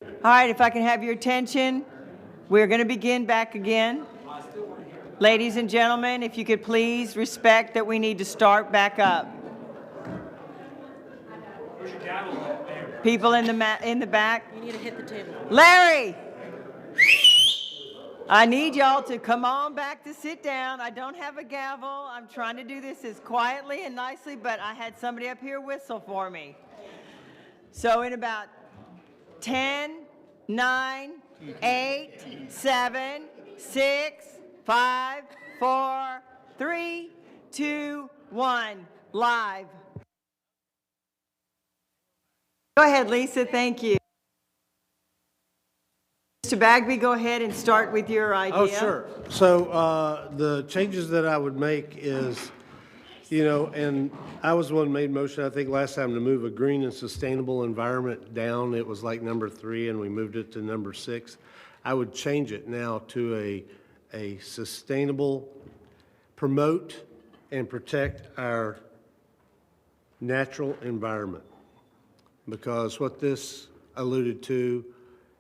[SPEAKER 1] All right, if I can have your attention, we're going to begin back again. Ladies and gentlemen, if you could please respect that we need to start back up. People in the back.
[SPEAKER 10] You need to hit the table.
[SPEAKER 1] Larry! I need y'all to come on back to sit down. I don't have a gavel. I'm trying to do this as quietly and nicely, but I had somebody up here whistle for me. So in about 10, 9, 8, 7, 6, 5, 4, 3, 2, 1, live. Go ahead, Lisa, thank you. Mr. Bagby, go ahead and start with your idea.
[SPEAKER 9] Oh, sure. So the changes that I would make is, and I was the one who made motion, I think, last time to move a green and sustainable environment down. It was like number 3, and we moved it to number 6. I would change it now to a sustainable, promote and protect our natural environment. Because what this alluded to,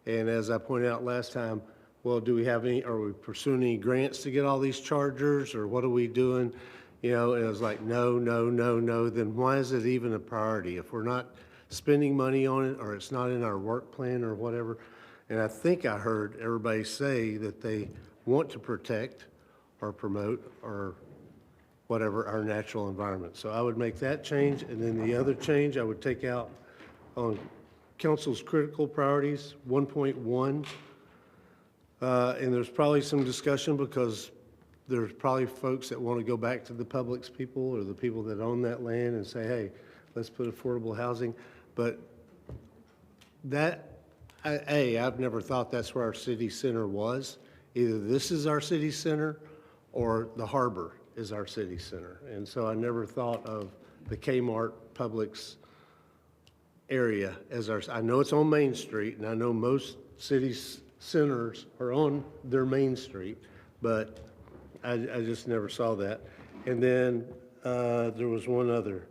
[SPEAKER 9] and as I pointed out last time, well, do we have any, are we pursuing any grants to get all these chargers, or what are we doing? And it was like, no, then why is it even a priority? If we're not spending money on it, or it's not in our work plan or whatever. And I think I heard everybody say that they want to protect or promote or whatever our natural environment. So I would make that change, and then the other change I would take out on council's critical priorities, 1.1. And there's probably some discussion because there's probably folks that want to go back to the Publix people or the people that own that land and say, hey, let's put affordable housing. But that, I've never thought that's where our city center was. Either this is our city center or the harbor is our city center. And so I never thought of the Kmart Publix area as our, I know it's on Main Street, and I know most city centers are on their Main Street, but I just never saw that. And then there was one other.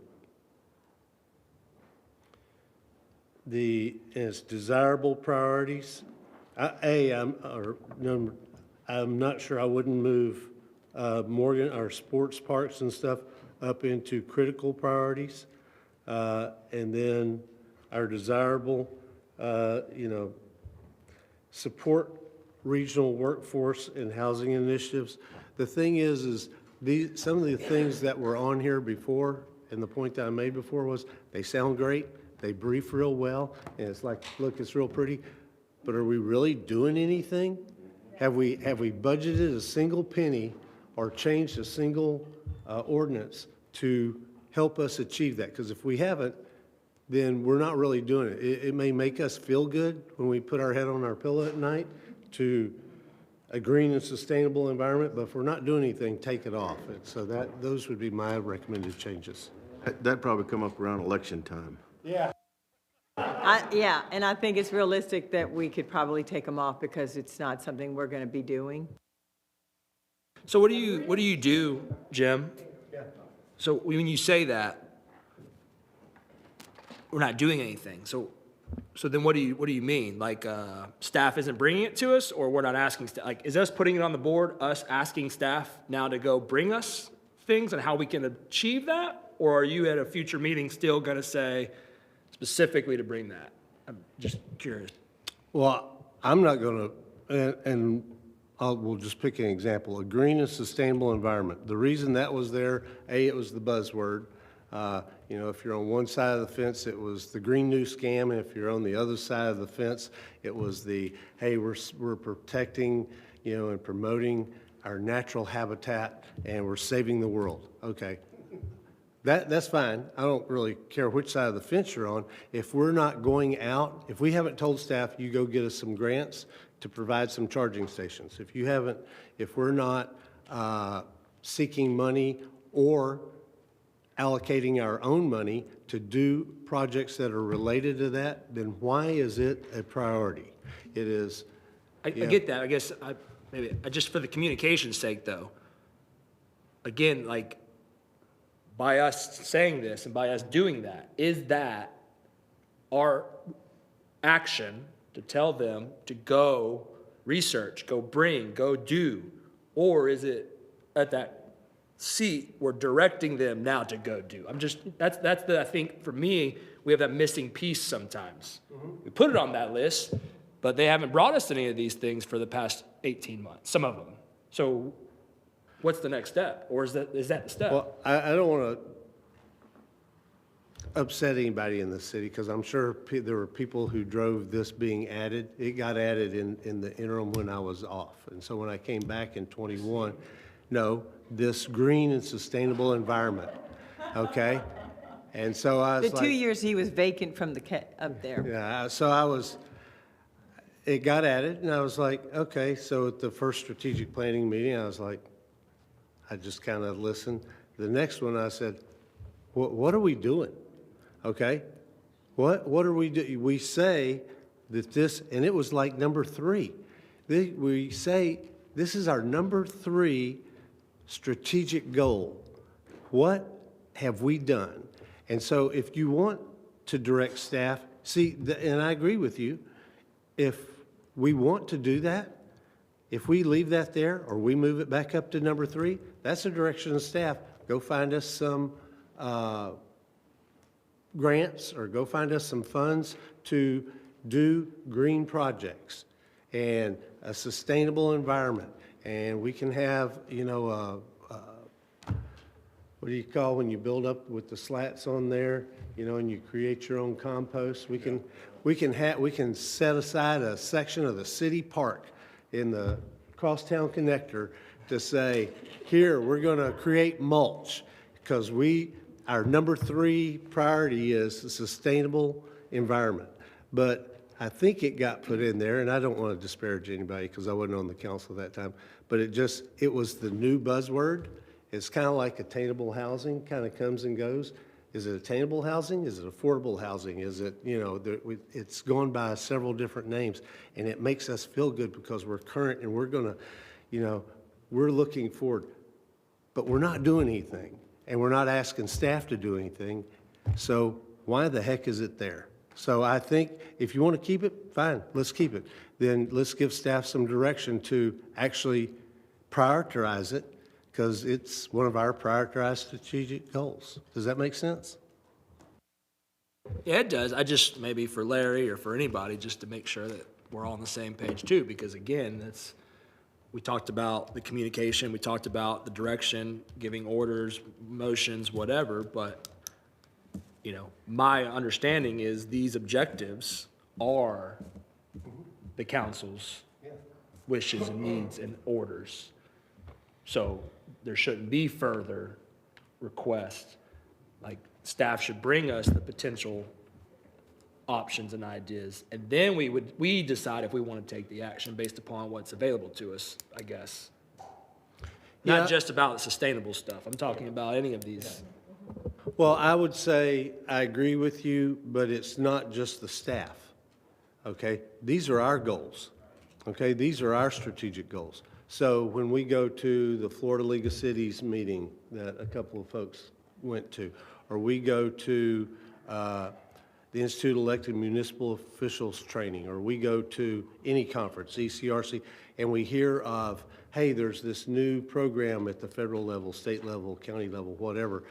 [SPEAKER 9] It's desirable priorities. I'm not sure I wouldn't move Morgan, our sports parks and stuff, up into critical priorities. And then our desirable, support regional workforce and housing initiatives. The thing is some of the things that were on here before, and the point that I made before was, they sound great, they brief real well, and it's like, look, it's real pretty, but are we really doing anything? Have we budgeted a single penny or changed a single ordinance to help us achieve that? Because if we haven't, then we're not really doing it. It may make us feel good when we put our head on our pillow at night to a green and sustainable environment, but if we're not doing anything, take it off. And so those would be my recommended changes.
[SPEAKER 6] That'd probably come up around election time.
[SPEAKER 9] Yeah.
[SPEAKER 1] Yeah, and I think it's realistic that we could probably take them off because it's not something we're going to be doing.
[SPEAKER 3] So what do you do, Jim?
[SPEAKER 9] Yeah.
[SPEAKER 3] So when you say that, we're not doing anything. So then what do you mean? Like staff isn't bringing it to us, or we're not asking staff? Like, is us putting it on the board, us asking staff now to go bring us things and how we can achieve that? Or are you at a future meeting still going to say specifically to bring that? I'm just curious.
[SPEAKER 9] Well, I'm not going to, and we'll just pick an example, a green and sustainable environment. The reason that was there, it was the buzzword. If you're on one side of the fence, it was the Green New Scam, and if you're on the other side of the fence, it was the, hey, we're protecting, and promoting our natural habitat, and we're saving the world. Okay, that's fine. I don't really care which side of the fence you're on. If we're not going out, if we haven't told staff, you go get us some grants to provide some charging stations. If we're not seeking money or allocating our own money to do projects that are related to that, then why is it a priority? It is.
[SPEAKER 3] I get that. I guess maybe just for the communication's sake, though. Again, like by us saying this and by us doing that, is that our action to tell them to go research, go bring, go do? Or is it at that seat, we're directing them now to go do? That's I think for me, we have that missing piece sometimes. We put it on that list, but they haven't brought us any of these things for the past 18 months, some of them. So what's the next step? Or is that the step?
[SPEAKER 9] Well, I don't want to upset anybody in the city, because I'm sure there were people who drove this being added. It got added in the interim when I was off. And so when I came back in '21, no, this green and sustainable environment, okay? And so I was
[SPEAKER 1] The
[SPEAKER 9] like.
[SPEAKER 1] 2 years he was vacant from up there.
[SPEAKER 9] Yeah, so it got added, and I was like, okay, so at the first strategic planning meeting, I was like, I just kind of listened. The next one, I said, what are we doing? Okay? What are we doing? We say that this, and it was like number 3. We say, this is our number 3 strategic goal. What have we done? And so if you want to direct staff, and I agree with you, if we want to do that, if we leave that there or we move it back up to number 3, that's the direction of staff. Go find us some grants or go find us some funds to do green projects and a sustainable environment. And we can have, what do you call when you build up with the slats on there, and you create your own compost? We can set aside a section of the city park in the Crosstown Connector to say, here, we're going to create mulch, because our number 3 priority is a sustainable environment. But I think it got put in there, and I don't want to disparage anybody because I wasn't on the council at that time, but it was the new buzzword. It's kind of like attainable housing, kind of comes and goes. Is it attainable housing? Is it affordable housing? Is it, it's gone by several different names, and it makes us feel good because we're current and we're going to, we're looking forward, but we're not doing anything, and we're not asking staff to do anything. So why the heck is it there? So I think if you want to keep it, fine, let's keep it. Then let's give staff some direction to actually prioritize it, because it's one of our prioritized strategic goals. Does that make sense?
[SPEAKER 3] Yeah, it does. I just, maybe for Larry or for anybody, just to make sure that we're all on the same page too, because again, we talked about the communication, we talked about the direction, giving orders, motions, whatever, but, my understanding is these objectives are the council's wishes and needs and orders. So there shouldn't be further requests. Like, staff should bring us the potential options and ideas, and then we decide if we want to take the action based upon what's available to us, I guess.
[SPEAKER 9] Yeah.
[SPEAKER 3] Not just about sustainable stuff. I'm talking about any of these.
[SPEAKER 9] Well, I would say I agree with you, but it's not just the staff, okay? These are our goals, okay? These are our strategic goals. So when we go to the Florida League of Cities meeting that a couple of folks went to, or we go to the Institute of Elected Municipal Officials training, or we go to any conference, ECRC, and we hear of, hey, there's this new program at the federal level, state level, county level, whatever,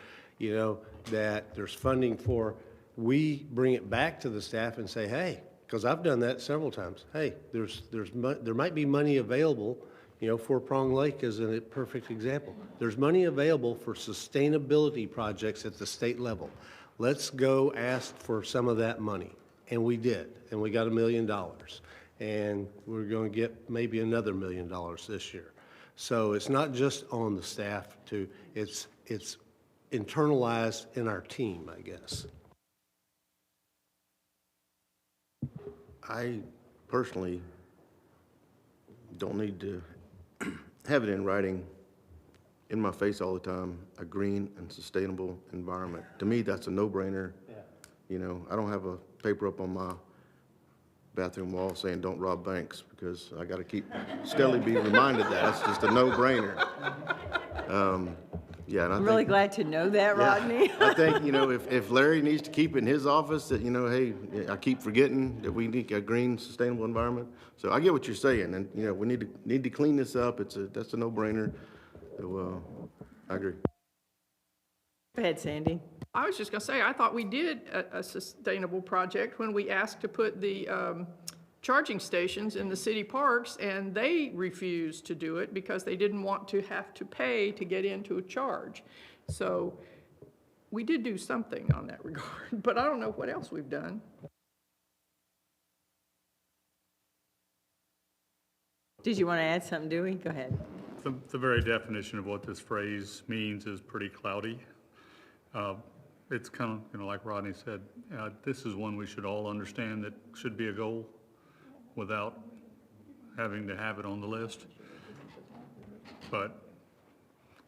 [SPEAKER 9] that there's funding for, we bring it back to the staff and say, hey, because I've done that several times, hey, there might be money available. Four Prong Lake is a perfect example. There's money available for sustainability projects at the state level. Let's go ask for some of that money. And we did, and we got $1 million. And we're going to get maybe another $1 million this year. So it's not just on the staff it's internalized in our team, I guess.
[SPEAKER 6] I personally don't need to have it in writing in my face all the time, a green and sustainable environment. To me, that's a no-brainer. Yeah. I don't have a paper up on my bathroom wall saying don't rob banks, because I got to keep steadily be reminded that. It's just a no-brainer. Yeah, and I
[SPEAKER 1] I'm really
[SPEAKER 6] think-
[SPEAKER 1] glad to know that,
[SPEAKER 6] Yeah,
[SPEAKER 1] Rodney.
[SPEAKER 6] I think, if Larry needs to keep it in his office, that, hey, I keep forgetting that we need a green, sustainable environment. So I get what you're saying, and, we need to clean this up. That's a no-brainer. So, I agree.
[SPEAKER 1] Go ahead, Sandy.
[SPEAKER 8] I was just going to say, I thought we did a sustainable project when we asked to put the charging stations in the city parks, and they refused to do it because they didn't want to have to pay to get into a charge. So we did do something on that regard, but I don't know what else we've done.
[SPEAKER 1] Did you want to add something, Dewey? Go ahead.
[SPEAKER 7] The very definition of what this phrase means is pretty cloudy. It's kind of, like Rodney said, this is one we should all understand that should be a goal without having to have it on the list. But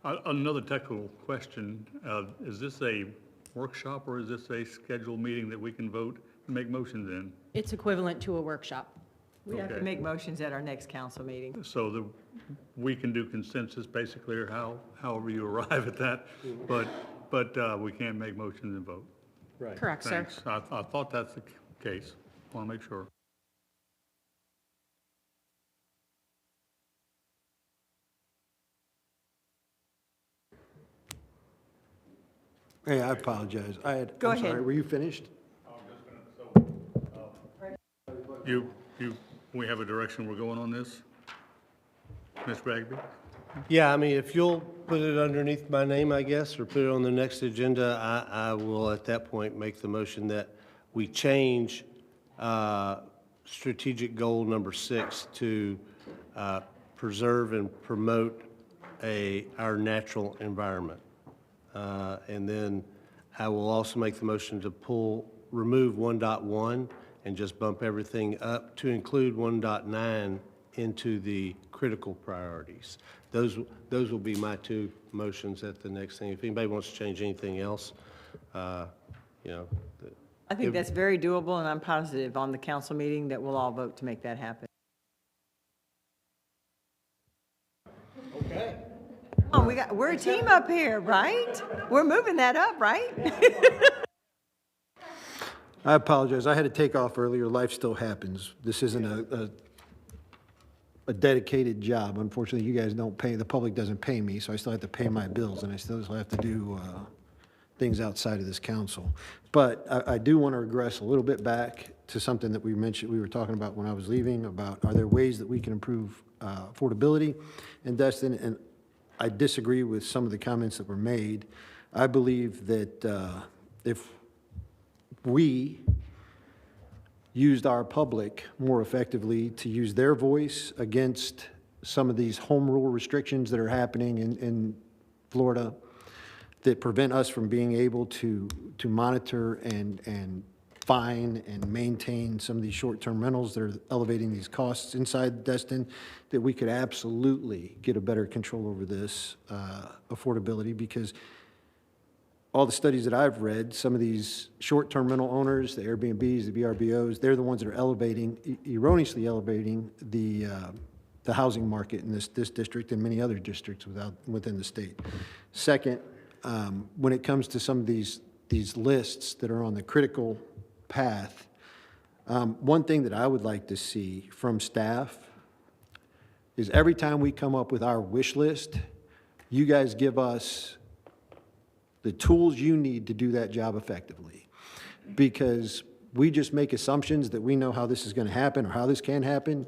[SPEAKER 7] another technical question, is this a workshop or is this a scheduled meeting that we can vote and make motions in?
[SPEAKER 10] It's equivalent to a workshop.
[SPEAKER 1] We have to
[SPEAKER 7] Okay.
[SPEAKER 1] make motions at our next council meeting.
[SPEAKER 7] So we can do consensus basically, or however you arrive at that, but we can't make motions and vote.
[SPEAKER 10] Correct, sir.
[SPEAKER 7] Thanks. I thought that's the case. Want to make sure.
[SPEAKER 5] Hey, I apologize.
[SPEAKER 1] Go
[SPEAKER 5] I'm sorry,
[SPEAKER 1] ahead.
[SPEAKER 5] were you finished?
[SPEAKER 7] We have a direction we're going on this? Ms. Bagby?
[SPEAKER 9] Yeah, I mean, if you'll put it underneath my name, I guess, or put it on the next agenda, I will at that point make the motion that we change strategic goal number 6 to preserve and promote our natural environment. And then I will also make the motion to remove 1.1 and just bump everything up to include 1.9 into the critical priorities. Those will be my two motions at the next thing. If anybody wants to change anything else,
[SPEAKER 1] I think that's very doable, and I'm positive on the council meeting that we'll all vote to make that happen. Okay. Oh, we're a team up here, right? We're moving that up, right?
[SPEAKER 5] I apologize. I had to take off earlier. Life still happens. This isn't a dedicated job. Unfortunately, you guys don't pay, the public doesn't pay me, so I still have to pay my bills, and I still have to do things outside of this council. But I do want to regress a little bit back to something that we were talking about when I was leaving, about are there ways that we can improve affordability in Destin? And I disagree with some of the comments that were made. I believe that if we used our public more effectively to use their voice against some of these home rule restrictions that are happening in Florida that prevent us from being able to monitor and fine and maintain some of these short-term rentals that are elevating these costs inside Destin, that we could absolutely get a better control over this affordability, because all the studies that I've read, some of these short-term rental owners, the Airbnbs, the VRBOs, they're the ones that are erroneously elevating the housing market in this district and many other districts within the state. Second, when it comes to some of these lists that are on the critical path, one thing that I would like to see from staff is every time we come up with our wish list, you guys give us the tools you need to do that job effectively. Because we just make assumptions that we know how this is going to happen or how this can happen.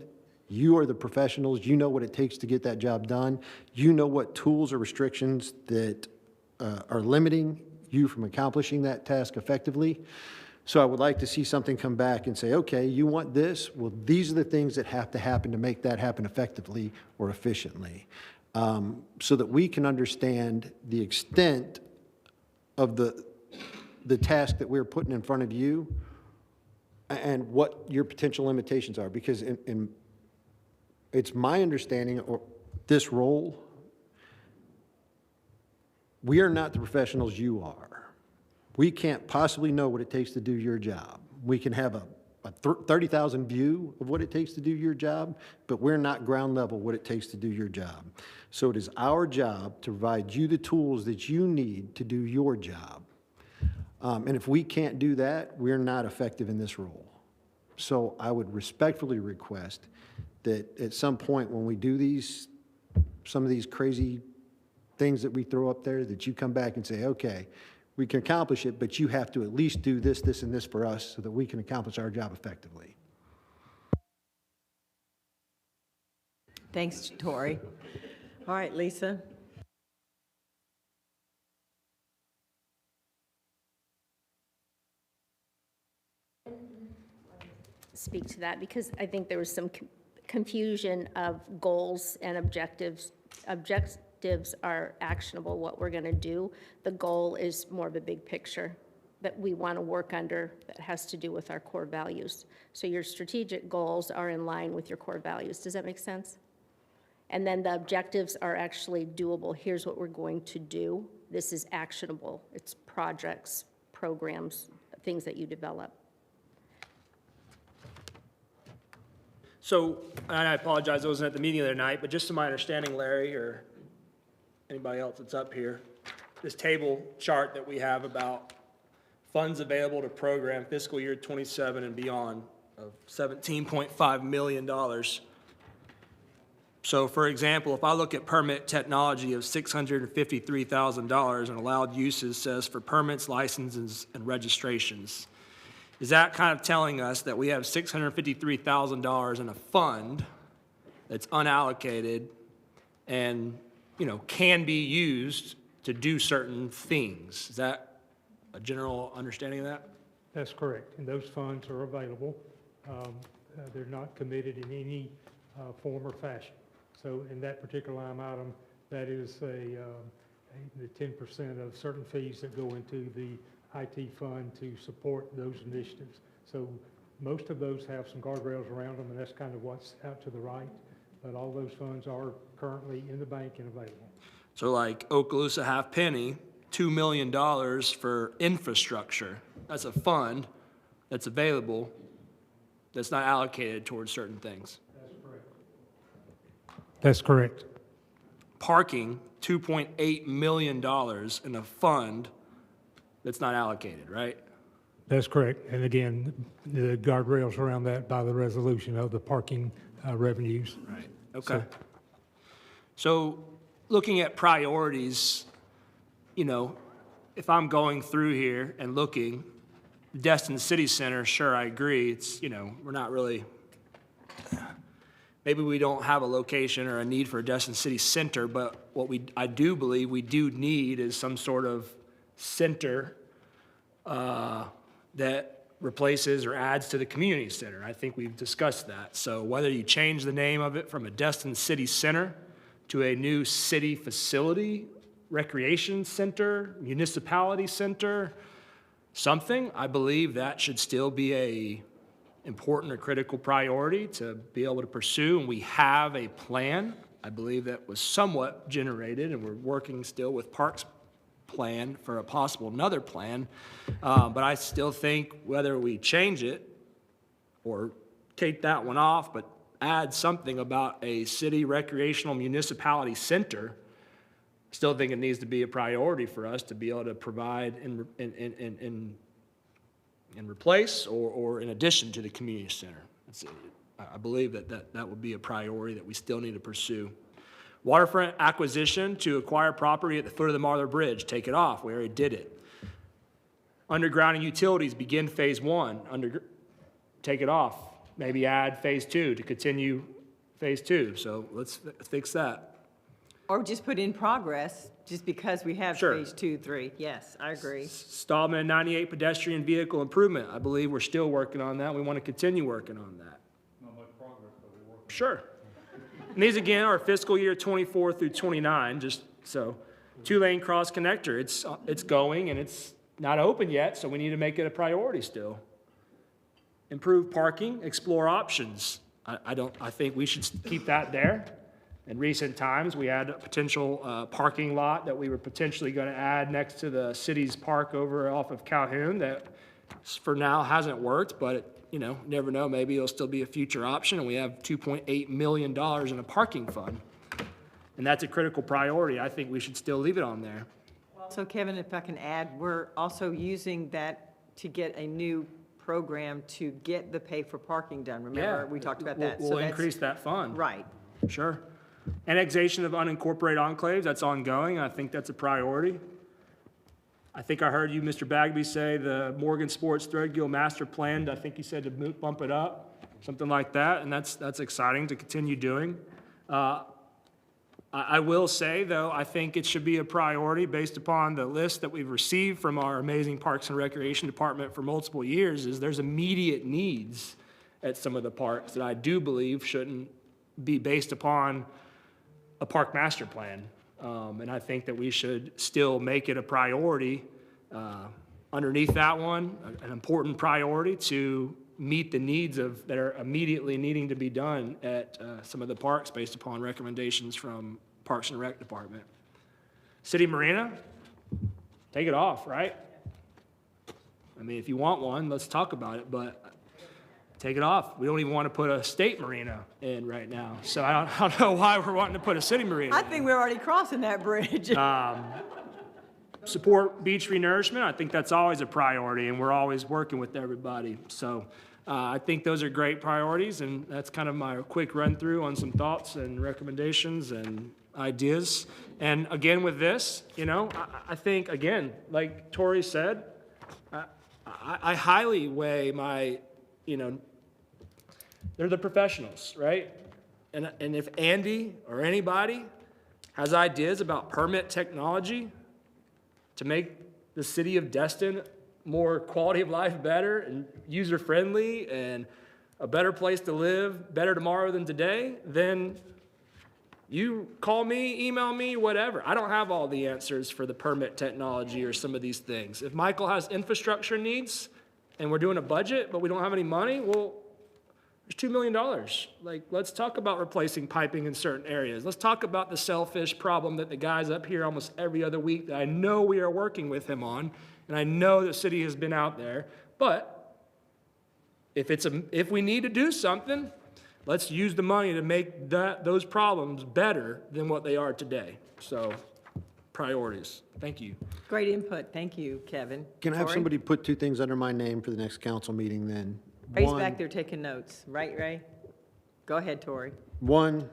[SPEAKER 5] You are the professionals. You know what it takes to get that job done. You know what tools or restrictions that are limiting you from accomplishing that task effectively. So I would like to see something come back and say, okay, you want this? Well, these are the things that have to happen to make that happen effectively or efficiently. So that we can understand the extent of the task that we're putting in front of you and what your potential limitations are. Because it's my understanding, or this role, we are not the professionals you are. We can't possibly know what it takes to do your job. We can have a 30,000 view of what it takes to do your job, but we're not ground level what it takes to do your job. So it is our job to provide you the tools that you need to do your job. And if we can't do that, we're not effective in this role. So I would respectfully request that at some point when we do some of these crazy things that we throw up there, that you come back and say, okay, we can accomplish it, but you have to at least do this, this, and this for us so that we can accomplish our job effectively.
[SPEAKER 1] Thanks, Tori. All right, Lisa.
[SPEAKER 4] Speak to that because I think there was some confusion of goals and objectives. Objectives are actionable, what we're going to do. The goal is more of a big picture that we want to work under that has to do with our core values. So your strategic goals are in line with your core values. Does that make sense? And then the objectives are actually doable. Here's what we're going to do. This is actionable. It's projects, programs, things that you develop.
[SPEAKER 3] So, and I apologize, I wasn't at the meeting the other night, but just to my understanding, Larry, or anybody else that's up here, this table chart that we have about funds available to program fiscal year 27 and beyond of $17.5 million. So, for example, if I look at permit technology of $653,000 and allowed uses says for permits, licenses, and registrations, is that kind of telling us that we have $653,000 in a fund that's unallocated and, you know, can be used to do certain things? Is that a general understanding of that?
[SPEAKER 2] That's correct, and those funds are available. They're not committed in any form or fashion. So in that particular line item, that is the 10% of certain fees that go into the IT fund to support those initiatives. So most of those have some guardrails around them, and that's kind of what's out to the right. But all those funds are currently in the bank and available.
[SPEAKER 3] So like Okaloosa Half Penny, $2 million for infrastructure. That's a fund that's available, that's not allocated towards certain things.
[SPEAKER 2] That's correct.
[SPEAKER 3] Parking, $2.8 million in a fund that's not allocated, right?
[SPEAKER 2] That's correct. And again, the guardrails around that by the resolution of the parking revenues.
[SPEAKER 3] Right. Okay. So looking at priorities, you know, if I'm going through here and looking, Destin City Center, sure, I agree. It's, you know, we're not really, maybe we don't have a location or a need for a Destin City Center, but what I do believe we do need is some sort of center that replaces or adds to the community center. I think we've discussed that. So whether you change the name of it from a Destin City Center to a new city facility, recreation center, municipality center, something, I believe that should still be a important or critical priority to be able to pursue. And we have a plan, I believe, that was somewhat generated, and we're working still with Parks plan for a possible another plan. But I still think whether we change it or take that one off, but add something about a city recreational municipality center, still think it needs to be a priority for us to be able to provide and replace or in addition to the community center. I believe that would be a priority that we still need to pursue. Waterfront acquisition to acquire property at the foot of the Marler Bridge, take it off, we already did it. Undergrounding utilities, begin phase 1, take it off. Maybe add phase 2 to continue phase 2, so let's fix that.
[SPEAKER 1] Or just put in progress, just because we have
[SPEAKER 3] Sure.
[SPEAKER 1] phase 2, 3. Yes, I agree.
[SPEAKER 3] Stallman and 98 pedestrian vehicle improvement, I believe we're still working on that, we want to continue working on that.
[SPEAKER 7] Not much progress, but we're working.
[SPEAKER 3] Sure. And these again are fiscal year 24 through 29, just so. 2-lane cross connector, it's going and it's not open yet, so we need to make it a priority still. Improve parking, explore options. I think we should keep that there. In recent times, we had a potential parking lot that we were potentially going to add next to the city's park over off of Calhoun that for now hasn't worked, but you know, you never know, maybe it'll still be a future option, and we have $2.8 million in a parking fund. And that's a critical priority. I think we should still leave it on there.
[SPEAKER 1] So Kevin, if I can add, we're also using that to get a new program to get the pay for parking done. Remember, we talked about that. So
[SPEAKER 3] We'll
[SPEAKER 1] that's-
[SPEAKER 3] increase that fund.
[SPEAKER 1] Right.
[SPEAKER 3] Sure. Annexation of unincorporated enclaves, that's ongoing. I think that's a priority. I think I heard you, Mr. Bagby, say the Morgan Sports Threadgill Master Plan, I think you said to bump it up, something like that, and that's exciting to continue doing. I will say, though, I think it should be a priority based upon the list that we've received from our amazing Parks and Recreation Department for multiple years, is there's immediate needs at some of the parks that I do believe shouldn't be based upon a park master plan. And I think that we should still make it a priority underneath that one, an important priority to meet the needs that are immediately needing to be done at some of the parks based upon recommendations from Parks and Rec Department. City Marina, take it off, right? I mean, if you want one, let's talk about it, but take it off. We don't even want to put a state marina in right now. So I don't know why we're wanting to put a city marina
[SPEAKER 1] I
[SPEAKER 3] in.
[SPEAKER 1] think we're already crossing that bridge.
[SPEAKER 3] Support beach renourishment, I think that's always a priority, and we're always working with everybody. So I think those are great priorities, and that's kind of my quick run-through on some thoughts and recommendations and ideas. And again, with this, you know, I think, again, like Tori said, I highly weigh my, you know, they're the professionals, right? And if Andy or anybody has ideas about permit technology to make the city of Destin more quality of life better and user-friendly and a better place to live, better tomorrow than today, then you call me, email me, whatever. I don't have all the answers for the permit technology or some of these things. If Michael has infrastructure needs and we're doing a budget, but we don't have any money, well, there's $2 million. Like, let's talk about replacing piping in certain areas. Let's talk about the shellfish problem that the guys up here almost every other week that I know we are working with him on, and I know the city has been out there. But if we need to do something, let's use the money to make those problems better than what they are today. So, priorities. Thank you.
[SPEAKER 1] Great input. Thank you, Kevin.
[SPEAKER 5] Can I have
[SPEAKER 1] Tori?
[SPEAKER 5] somebody put two things under my name for the next council meeting then?
[SPEAKER 1] Ray's
[SPEAKER 5] One-
[SPEAKER 1] back there taking notes, right, Ray? Go ahead, Tori.
[SPEAKER 5] One,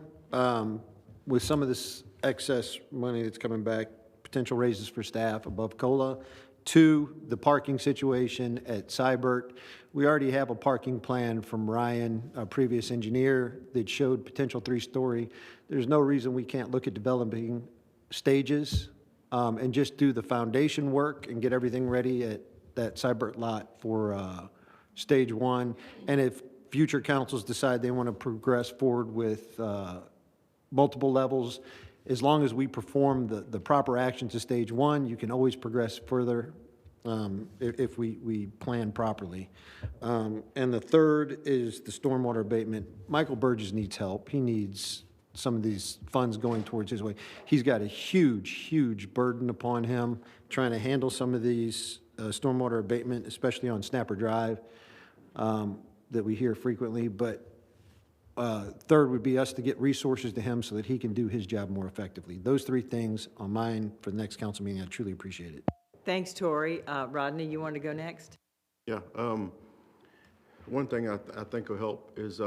[SPEAKER 5] with some of this excess money that's coming back, potential raises for staff above COLA. Two, the parking situation at Cybert. We already have a parking plan from Ryan, a previous engineer, that showed potential three-story. There's no reason we can't look at developing stages and just do the foundation work and get everything ready at that Cybert lot for stage one. And if future councils decide they want to progress forward with multiple levels, as long as we perform the proper actions to stage one, you can always progress further if we plan properly. And the third is the stormwater abatement. Michael Burgess needs help. He needs some of these funds going towards his way. He's got a huge burden upon him trying to handle some of these stormwater abatement, especially on Snapper Drive, that we hear frequently. But third would be us to get resources to him so that he can do his job more effectively. Those three things on mine for the next council meeting. I truly appreciate it.
[SPEAKER 1] Thanks, Tori. Rodney, you want to go next?
[SPEAKER 6] Yeah, one thing I think will help is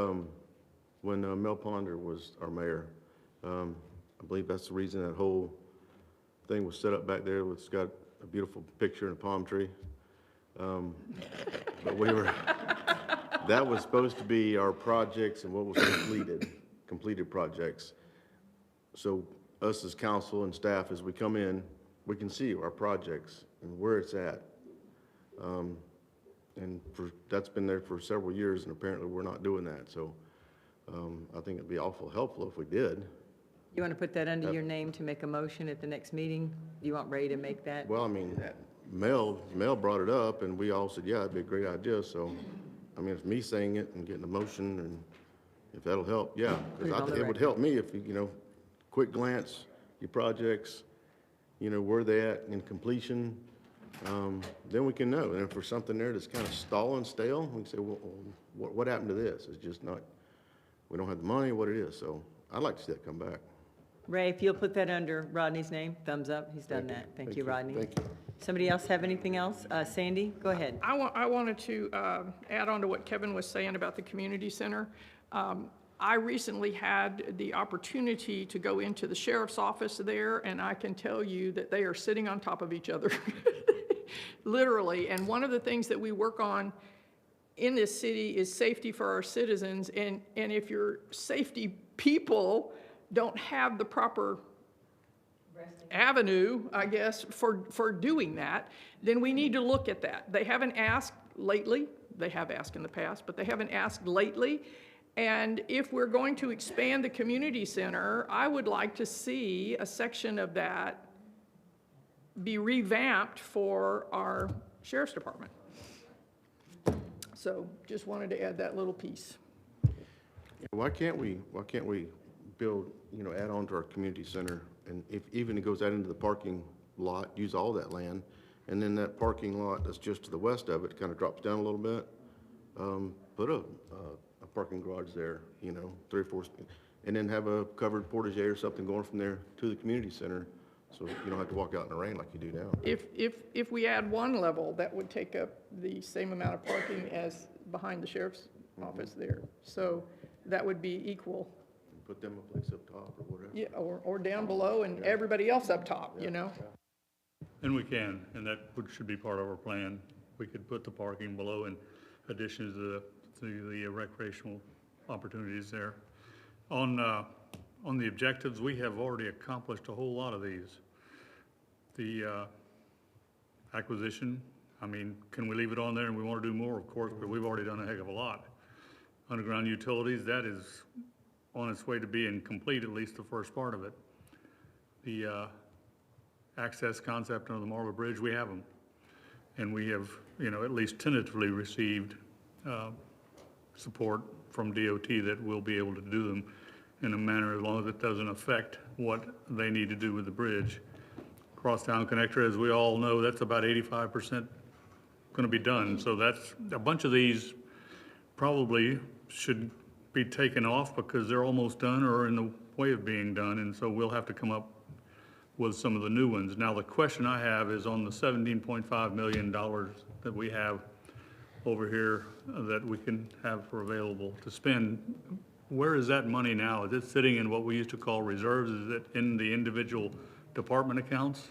[SPEAKER 6] when Mel Ponder was our mayor. I believe that's the reason that whole thing was set up back there. It's got a beautiful picture and a palm tree. But that was supposed to be our projects and what was completed projects. So us as council and staff, as we come in, we can see our projects and where it's at. And that's been there for several years, and apparently we're not doing that. So I think it'd be awful helpful if we did.
[SPEAKER 1] You want to put that under your name to make a motion at the next meeting? Do you want Ray to make that?
[SPEAKER 6] Well, I mean, Mel brought it up, and we all said, yeah, it'd be a great idea. So, I mean, it's me saying it and getting a motion, and if that'll help, yeah.
[SPEAKER 1] Put it on the
[SPEAKER 6] It would
[SPEAKER 1] record.
[SPEAKER 6] help me if, quick glance, your projects, where they at in completion, then we can know. And if there's something there that's kind of stalling, stale, we can say, well, what happened to this? It's just not, we don't have the money, what it is. So I'd like to see that come back.
[SPEAKER 1] Ray, if you'll put that under Rodney's name, thumbs up, he's done that. Thank you, Rodney.
[SPEAKER 6] Thank you.
[SPEAKER 1] Somebody else have anything else? Sandy, go ahead.
[SPEAKER 8] I wanted to add on to what Kevin was saying about the community center. I recently had the opportunity to go into the sheriff's office there, and I can tell you that they are sitting on top of each other, literally. And one of the things that we work on in this city is safety for our citizens, and if your safety people don't have the proper avenue, I guess, for doing that, then we need to look at that. They haven't asked lately. They have asked in the past, but they haven't asked lately. And if we're going to expand the community center, I would like to see a section of that be revamped for our sheriff's department. So just wanted to add that little piece.
[SPEAKER 6] Why can't we build, add on to our community center, and if even it goes out into the parking lot, use all that land, and then that parking lot that's just to the west of it kind of drops down a little bit, put a parking garage there, 3 or 4, and then have a covered portage or something going from there to the community center, so you don't have to walk out in the rain like you do now.
[SPEAKER 8] If we add one level, that would take up the same amount of parking as behind the sheriff's office there. So that would be equal.
[SPEAKER 6] Put them a place up top or whatever.
[SPEAKER 8] Yeah, or down below and everybody else up top,
[SPEAKER 7] And we can, and that should be part of our plan. We could put the parking below in addition to the recreational opportunities there. On the objectives, we have already accomplished a whole lot of these. The acquisition, can we leave it on there and we want to do more, of course, but we've already done a heck of a lot. Underground utilities, that is on its way to being complete, at least the first part of it. The access concept under the Marble Bridge, we have them. And we have, at least tentatively received support from DOT that we'll be able to do them in a manner as long as it doesn't affect what they need to do with the bridge. Crosstown Connector, as we all know, that's about 85% going to be done. So that's, a bunch of these probably should be taken off because they're almost done or in the way of being done, and so we'll have to come up with some of the new ones. Now, the question I have is on the $17.5 million that we have over here that we can have for available to spend. Where is that money now? Is it sitting in what we used to call reserves? Is it in the individual department accounts?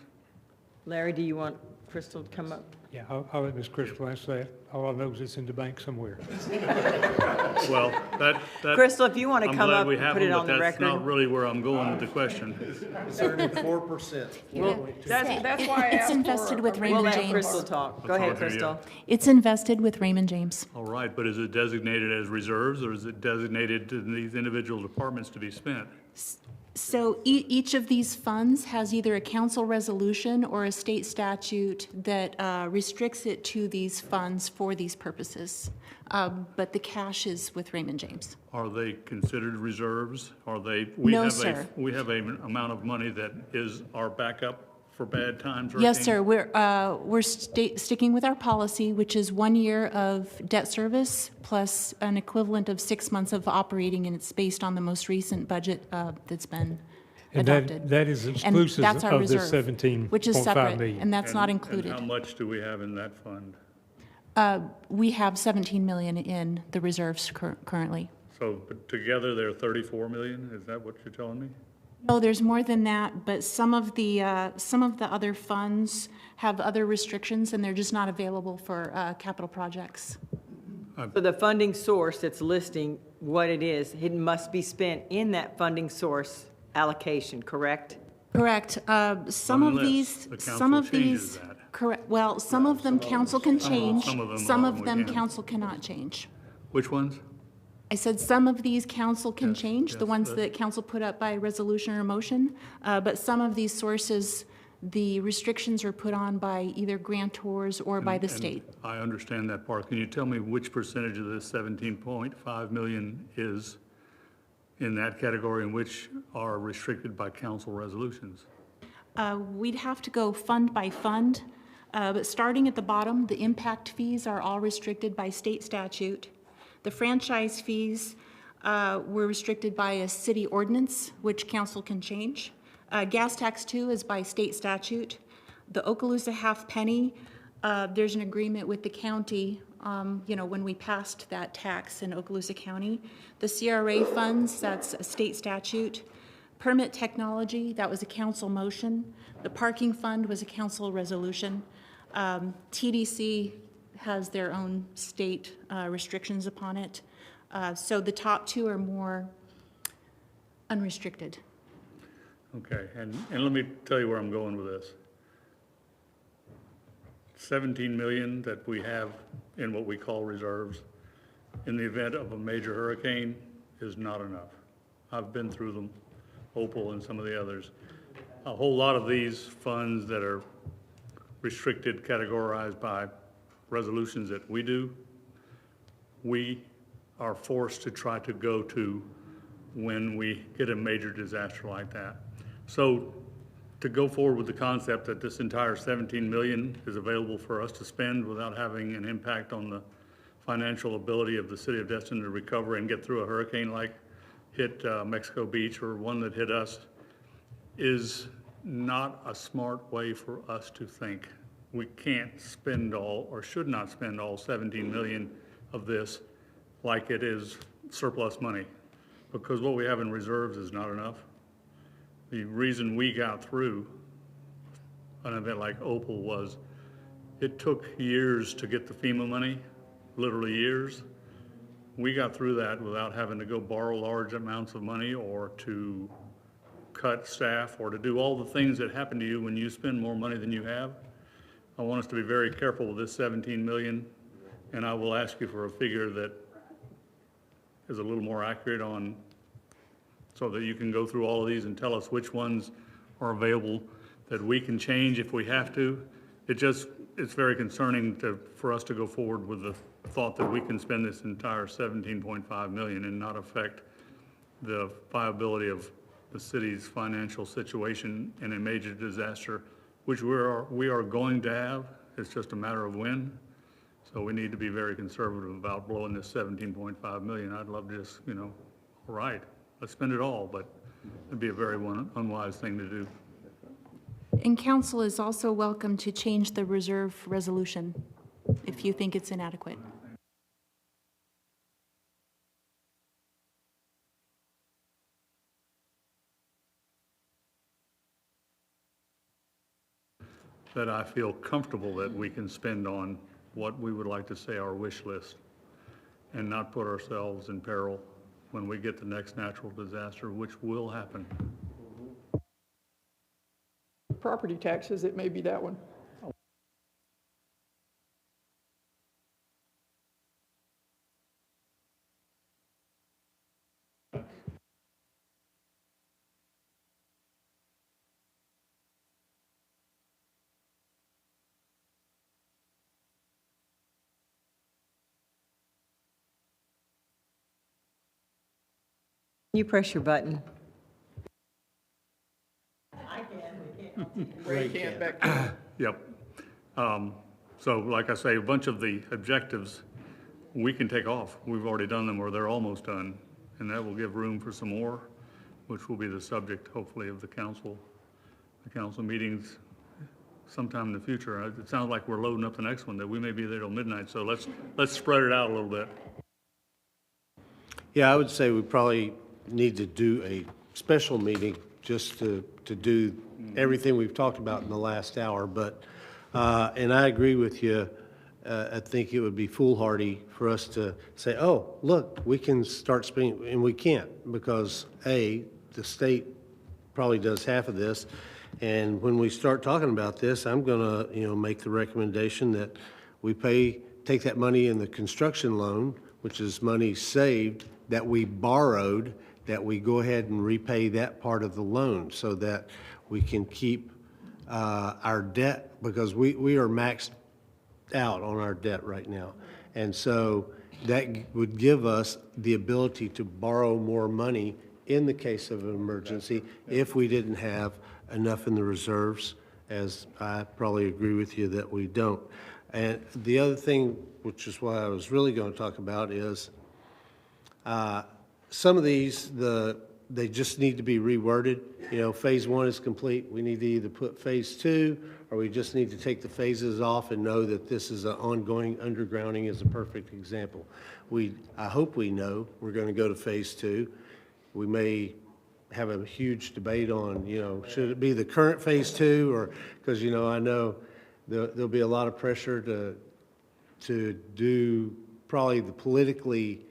[SPEAKER 1] Larry, do you want Crystal to come up?
[SPEAKER 2] Yeah, I'll let Ms. Crystal answer that. All I know is it's in the bank somewhere.
[SPEAKER 7] Well, that.
[SPEAKER 1] Crystal, if you want to
[SPEAKER 7] I'm
[SPEAKER 1] come
[SPEAKER 7] glad
[SPEAKER 1] up
[SPEAKER 7] we
[SPEAKER 1] and
[SPEAKER 7] have
[SPEAKER 1] put it
[SPEAKER 7] them,
[SPEAKER 1] on
[SPEAKER 7] but
[SPEAKER 1] the
[SPEAKER 7] that's not
[SPEAKER 1] record.
[SPEAKER 7] really where I'm going with the question.
[SPEAKER 9] It's earning 4%.
[SPEAKER 8] Well, that's why I asked
[SPEAKER 11] It's invested with
[SPEAKER 8] for a
[SPEAKER 11] Raymond
[SPEAKER 1] We'll let
[SPEAKER 11] James.
[SPEAKER 1] Crystal talk. Go ahead,
[SPEAKER 7] Okay, yeah.
[SPEAKER 1] Crystal.
[SPEAKER 11] It's invested with Raymond James.
[SPEAKER 7] All right, but is it designated as reserves or is it designated to these individual departments to be spent?
[SPEAKER 11] So each of these funds has either a council resolution or a state statute that restricts it to these funds for these purposes. But the cash is with Raymond James.
[SPEAKER 7] Are they considered reserves? Are they?
[SPEAKER 11] No, sir.
[SPEAKER 7] We have an amount of money that is our backup for bad times.
[SPEAKER 11] Yes,
[SPEAKER 7] hurricanes?
[SPEAKER 11] sir. We're sticking with our policy, which is 1 year of debt service plus an equivalent of 6 months of operating, and it's based on the most recent budget that's been
[SPEAKER 2] And
[SPEAKER 11] adopted.
[SPEAKER 2] that is
[SPEAKER 11] And
[SPEAKER 2] exclusive
[SPEAKER 11] that's our
[SPEAKER 2] of the
[SPEAKER 11] reserve, which is
[SPEAKER 2] 17.5
[SPEAKER 11] separate,
[SPEAKER 2] million.
[SPEAKER 11] and that's not
[SPEAKER 7] And
[SPEAKER 11] included.
[SPEAKER 7] how much do we have in that fund?
[SPEAKER 11] We have 17 million in the reserves currently.
[SPEAKER 7] So but together they're 34 million? Is that what you're telling me?
[SPEAKER 11] No, there's more than that, but some of the other funds have other restrictions, and they're just not available for capital projects.
[SPEAKER 1] So the funding source that's listing what it is, it must be spent in that funding source allocation, correct?
[SPEAKER 11] Correct. Some of
[SPEAKER 7] Unless
[SPEAKER 11] these,
[SPEAKER 7] the
[SPEAKER 11] some
[SPEAKER 7] council
[SPEAKER 11] of these,
[SPEAKER 7] changes that.
[SPEAKER 11] correct, well, some of them council can change,
[SPEAKER 7] some of them
[SPEAKER 11] some of
[SPEAKER 7] we
[SPEAKER 11] them
[SPEAKER 7] can.
[SPEAKER 11] council cannot change.
[SPEAKER 7] Which ones?
[SPEAKER 11] I said some of these council can
[SPEAKER 7] Yes,
[SPEAKER 11] change, the
[SPEAKER 7] yes,
[SPEAKER 11] ones
[SPEAKER 7] that-
[SPEAKER 11] that council put up by resolution or motion, but some of these sources, the restrictions are put on by either grantors or by the
[SPEAKER 7] And
[SPEAKER 11] state.
[SPEAKER 7] I understand that part. Can you tell me which percentage of this 17.5 million is in that category and which are restricted by council resolutions?
[SPEAKER 11] We'd have to go fund by fund. But starting at the bottom, the impact fees are all restricted by state statute. The franchise fees were restricted by a city ordinance, which council can change. Gas tax too is by state statute. The Okaloosa half penny, there's an agreement with the county, when we passed that tax in Okaloosa County. The CRA funds, that's a state statute. Permit technology, that was a council motion. The parking fund was a council resolution. TDC has their own state restrictions upon it. So the top two are more unrestricted.
[SPEAKER 7] Okay, and let me tell you where I'm going with this. 17 million that we have in what we call reserves in the event of a major hurricane is not enough. I've been through them, Opal and some of the others. A whole lot of these funds that are restricted, categorized by resolutions that we do, we are forced to try to go to when we get a major disaster like that. So to go forward with the concept that this entire 17 million is available for us to spend without having an impact on the financial ability of the city of Destin to recover and get through a hurricane like hit Mexico Beach or one that hit us is not a smart way for us to think. We can't spend all, or should not spend all 17 million of this like it is surplus money, because what we have in reserves is not enough. The reason we got through an event like Opal was it took years to get the FEMA money, literally years. We got through that without having to go borrow large amounts of money or to cut staff or to do all the things that happen to you when you spend more money than you have. I want us to be very careful with this 17 million, and I will ask you for a figure that is a little more accurate on, so that you can go through all of these and tell us which ones are available that we can change if we have to. It's very concerning for us to go forward with the thought that we can spend this entire 17.5 million and not affect the viability of the city's financial situation in a major disaster, which we are going to have. It's just a matter of when. So we need to be very conservative about blowing this 17.5 million. I'd love to just, all right, let's spend it all, but it'd be a very unwise thing to do.
[SPEAKER 11] And council is also welcome to change the reserve resolution if you think it's inadequate.
[SPEAKER 7] That I feel comfortable that we can spend on what we would like to say our wish list and not put ourselves in peril when we get the next natural disaster, which will happen.
[SPEAKER 8] Property taxes, it may be that one.
[SPEAKER 1] You press your button.
[SPEAKER 8] Ray can't back there.
[SPEAKER 7] Yep. So like I say, a bunch of the objectives we can take off. We've already done them or they're almost done. And that will give room for some more, which will be the subject, hopefully, of the council meetings sometime in the future. It sounds like we're loading up the next one, that we may be there till midnight. So let's spread it out a little bit.
[SPEAKER 9] Yeah, I would say we probably need to do a special meeting just to do everything we've talked about in the last hour. But, and I agree with you. I think it would be foolhardy for us to say, oh, look, we can start spending, and we can't, because A, the state probably does half of this. And when we start talking about this, I'm gonna, make the recommendation that we take that money in the construction loan, which is money saved that we borrowed, that we go ahead and repay that part of the loan so that we can keep our debt, because we are maxed out on our debt right now. And so that would give us the ability to borrow more money in the case of an emergency if we didn't have enough in the reserves as I probably agree with you that we don't. And the other thing, which is what I was really going to talk about, is some of these, they just need to be reworded. You know, phase 1 is complete. We need to either put phase 2, or we just need to take the phases off and know that this is an ongoing undergrounding is a perfect example. I hope we know we're going to go to phase 2. We may have a huge debate on, you know, should it be the current phase 2, or, because, you know, I know there'll be a lot of pressure to do probably the politically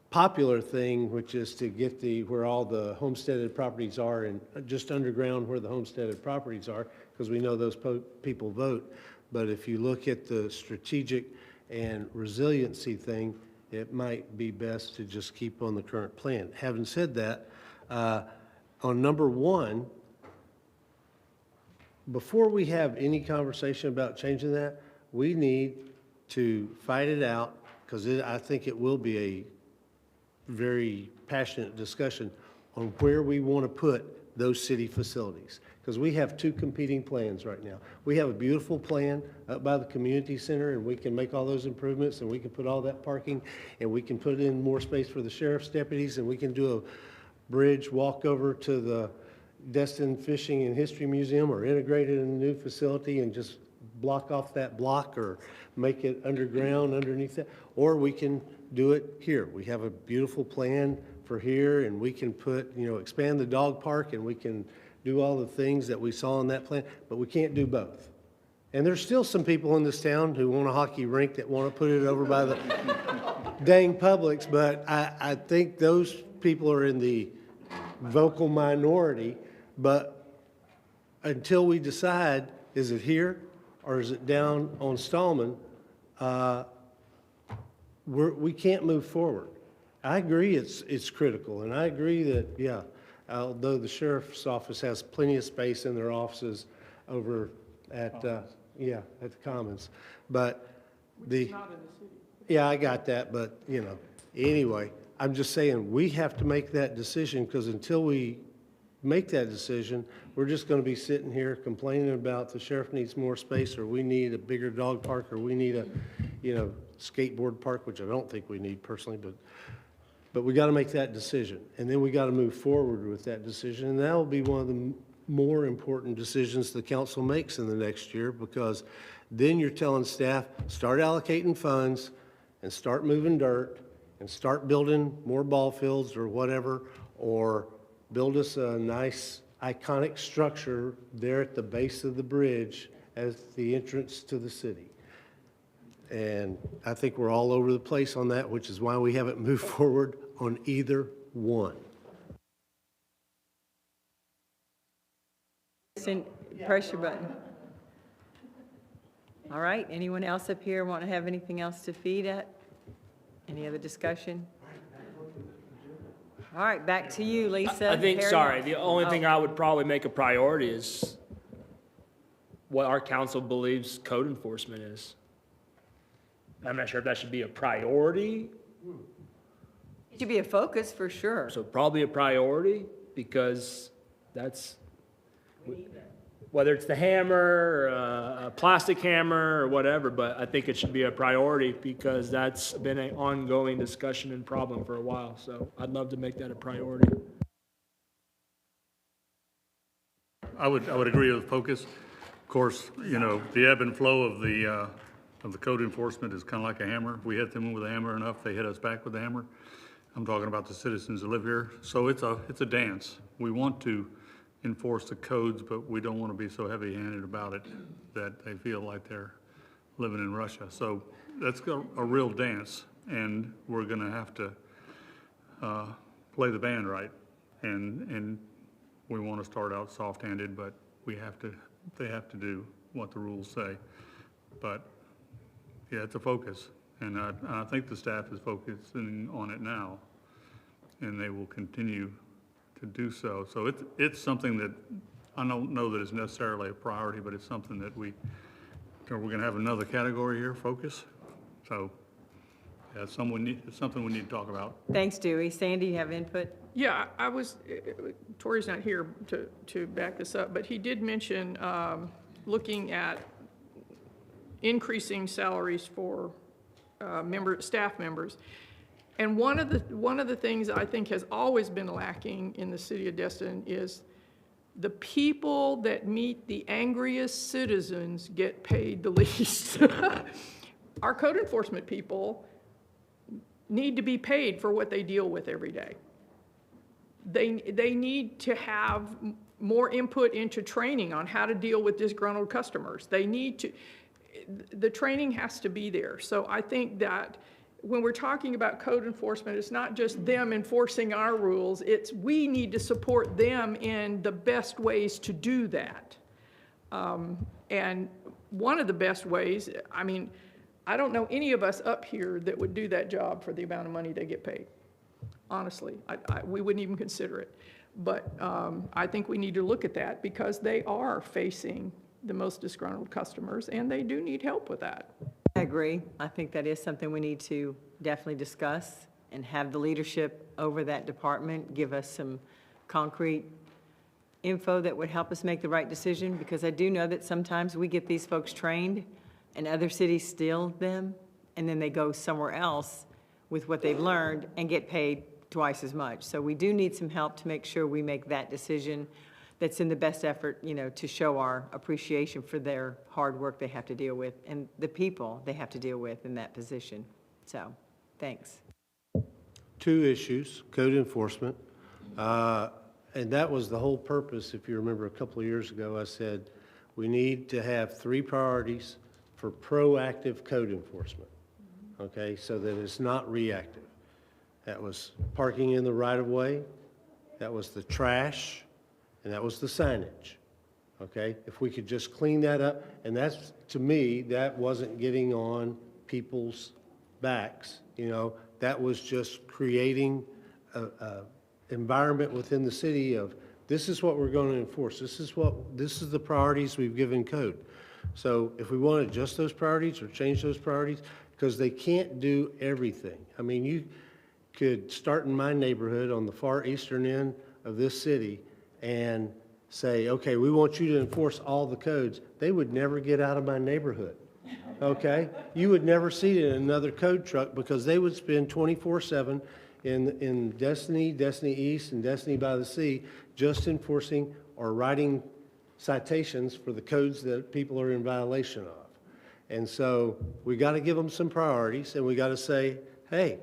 [SPEAKER 9] popular thing, which is to get where all the homesteaded properties are and just underground where the homesteaded properties are, because we know those people vote. But if you look at the strategic and resiliency thing, it might be best to just keep on the current plan. Having said that, on number 1, before we have any conversation about changing that, we need to fight it out, because I think it will be a very passionate discussion on where we want to put those city facilities. Because we have 2 competing plans right now. We have a beautiful plan up by the community center, and we can make all those improvements, and we can put all that parking, and we can put in more space for the sheriff's deputies, and we can do a bridge walk over to the Destin Fishing and History Museum, or integrate it in a new facility and just block off that block, or make it underground underneath that, or we can do it here. We have a beautiful plan for here, and we can put, you know, expand the dog park, and we can do all the things that we saw in that plan, but we can't do both. And there's still some people in this town who want a hockey rink that want to put it over by the dang Publix, but I think those people are in the vocal minority. But until we decide, is it here or is it down on Stallman, we can't move forward. I agree it's critical, and I agree that, yeah, although the sheriff's office has plenty of space in their offices over at, at the Commons, but yeah, I got that, but, you know, anyway, I'm just saying, we have to make that decision, because until we make that decision, we're just going to be sitting here complaining about the sheriff needs more space, or we need a bigger dog park, or we need a, you know, skateboard park, which I don't think we need personally, but we got to make that decision, and then we got to move forward with that decision, and that will be one of the more important decisions the council makes in the next year, because then you're telling staff, start allocating funds and start moving dirt and start building more ball fields or whatever, or build us a nice iconic structure there at the base of the bridge as the entrance to the city. And I think we're all over the place on that, which is why we haven't moved forward on either one.
[SPEAKER 1] Press your button. All right, anyone else up here want to have anything else to feed at? Any other discussion? All right, back to you, Lisa.
[SPEAKER 3] I think,
[SPEAKER 1] Carry
[SPEAKER 3] sorry,
[SPEAKER 1] on.
[SPEAKER 3] the only thing I would probably make a priority is what our council believes code enforcement is. I'm not sure if that should be a priority,
[SPEAKER 1] It should be a focus for sure.
[SPEAKER 3] so probably a priority, because that's, whether it's the hammer, or a plastic hammer, or whatever, but I think it should be a priority, because that's been an ongoing discussion and problem for a while, so I'd love to make that a priority.
[SPEAKER 7] I would agree with focus. Of course, you know, the ebb and flow of the code enforcement is kind of like a hammer. We hit them with a hammer enough, they hit us back with a hammer. I'm talking about the citizens that live here. So it's a dance. We want to enforce the codes, but we don't want to be so heavy-handed about it that they feel like they're living in Russia. So that's a real dance, and we're going to have to play the band right. And we want to start out soft-handed, but they have to do what the rules say. But yeah, it's a focus, and I think the staff is focusing on it now, and they will continue to do so. So it's something that I don't know that is necessarily a priority, but it's something that we're going to have another category here, focus. So yeah, it's something we need to talk about.
[SPEAKER 1] Thanks, Dewey. Sandy, you have input?
[SPEAKER 8] Yeah, I was, Tori's not here to back this up, but he did mention looking at increasing salaries for staff members. And one of the things I think has always been lacking in the city of Destin is the people that meet the angriest citizens get paid the least. Our code enforcement people need to be paid for what they deal with every day. They need to have more input into training on how to deal with disgruntled customers. The training has to be there. So I think that when we're talking about code enforcement, it's not just them enforcing our rules, it's we need to support them in the best ways to do that. And one of the best ways, I mean, I don't know any of us up here that would do that job for the amount of money they get paid. Honestly, we wouldn't even consider it. But I think we need to look at that because they are facing the most disgruntled customers and they do need help with that.
[SPEAKER 1] I agree. I think that is something we need to definitely discuss and have the leadership over that department give us some concrete info that would help us make the right decision, because I do know that sometimes we get these folks trained and other cities steal them, and then they go somewhere else with what they've learned and get paid twice as much. So we do need some help to make sure we make that decision that's in the best effort, to show our appreciation for their hard work they have to deal with and the people they have to deal with in that position. So, thanks.
[SPEAKER 9] 2 issues, code enforcement. And that was the whole purpose. If you remember a couple of years ago, I said, we need to have 3 priorities for proactive code enforcement, okay, so that it's not reactive. That was parking in the right-of-way, that was the trash, and that was the signage, okay? If we could just clean that up, and that's, to me, that wasn't getting on people's backs, that was just creating a environment within the city of, this is what we're going to enforce, this is the priorities we've given code. So if we want to adjust those priorities or change those priorities, because they can't do everything. I mean, you could start in my neighborhood on the far eastern end of this city and say, okay, we want you to enforce all the codes. They would never get out of my neighborhood, okay? You would never see it in another code truck because they would spend 24/7 in Destiny, Destiny East, and Destiny by the Sea just enforcing or writing citations for the codes that people are in violation of. And so we got to give them some priorities, and we got to say, hey,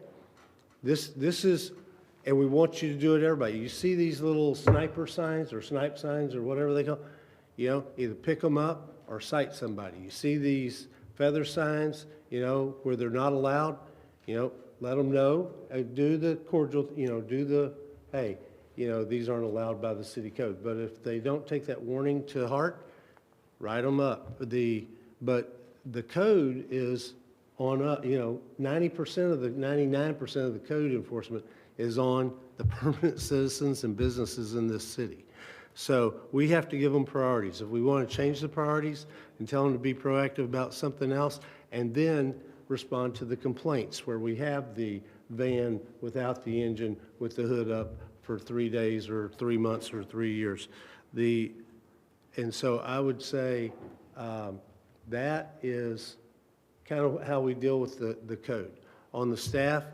[SPEAKER 9] this is, and we want you to do it, everybody. You see these little sniper signs or snipe signs or whatever they call, either pick them up or cite somebody. You see these feather signs, where they're not allowed, let them know, do the cordial, do the, hey, these aren't allowed by the city code. But if they don't take that warning to heart, write them up. But the code is on, 90% of the, 99% of the code enforcement is on the permanent citizens and businesses in this city. So we have to give them priorities. If we want to change the priorities and tell them to be proactive about something else, and then respond to the complaints where we have the van without the engine with the hood up for 3 days or 3 months or 3 years. And so I would say that is kind of how we deal with the code. On the staff,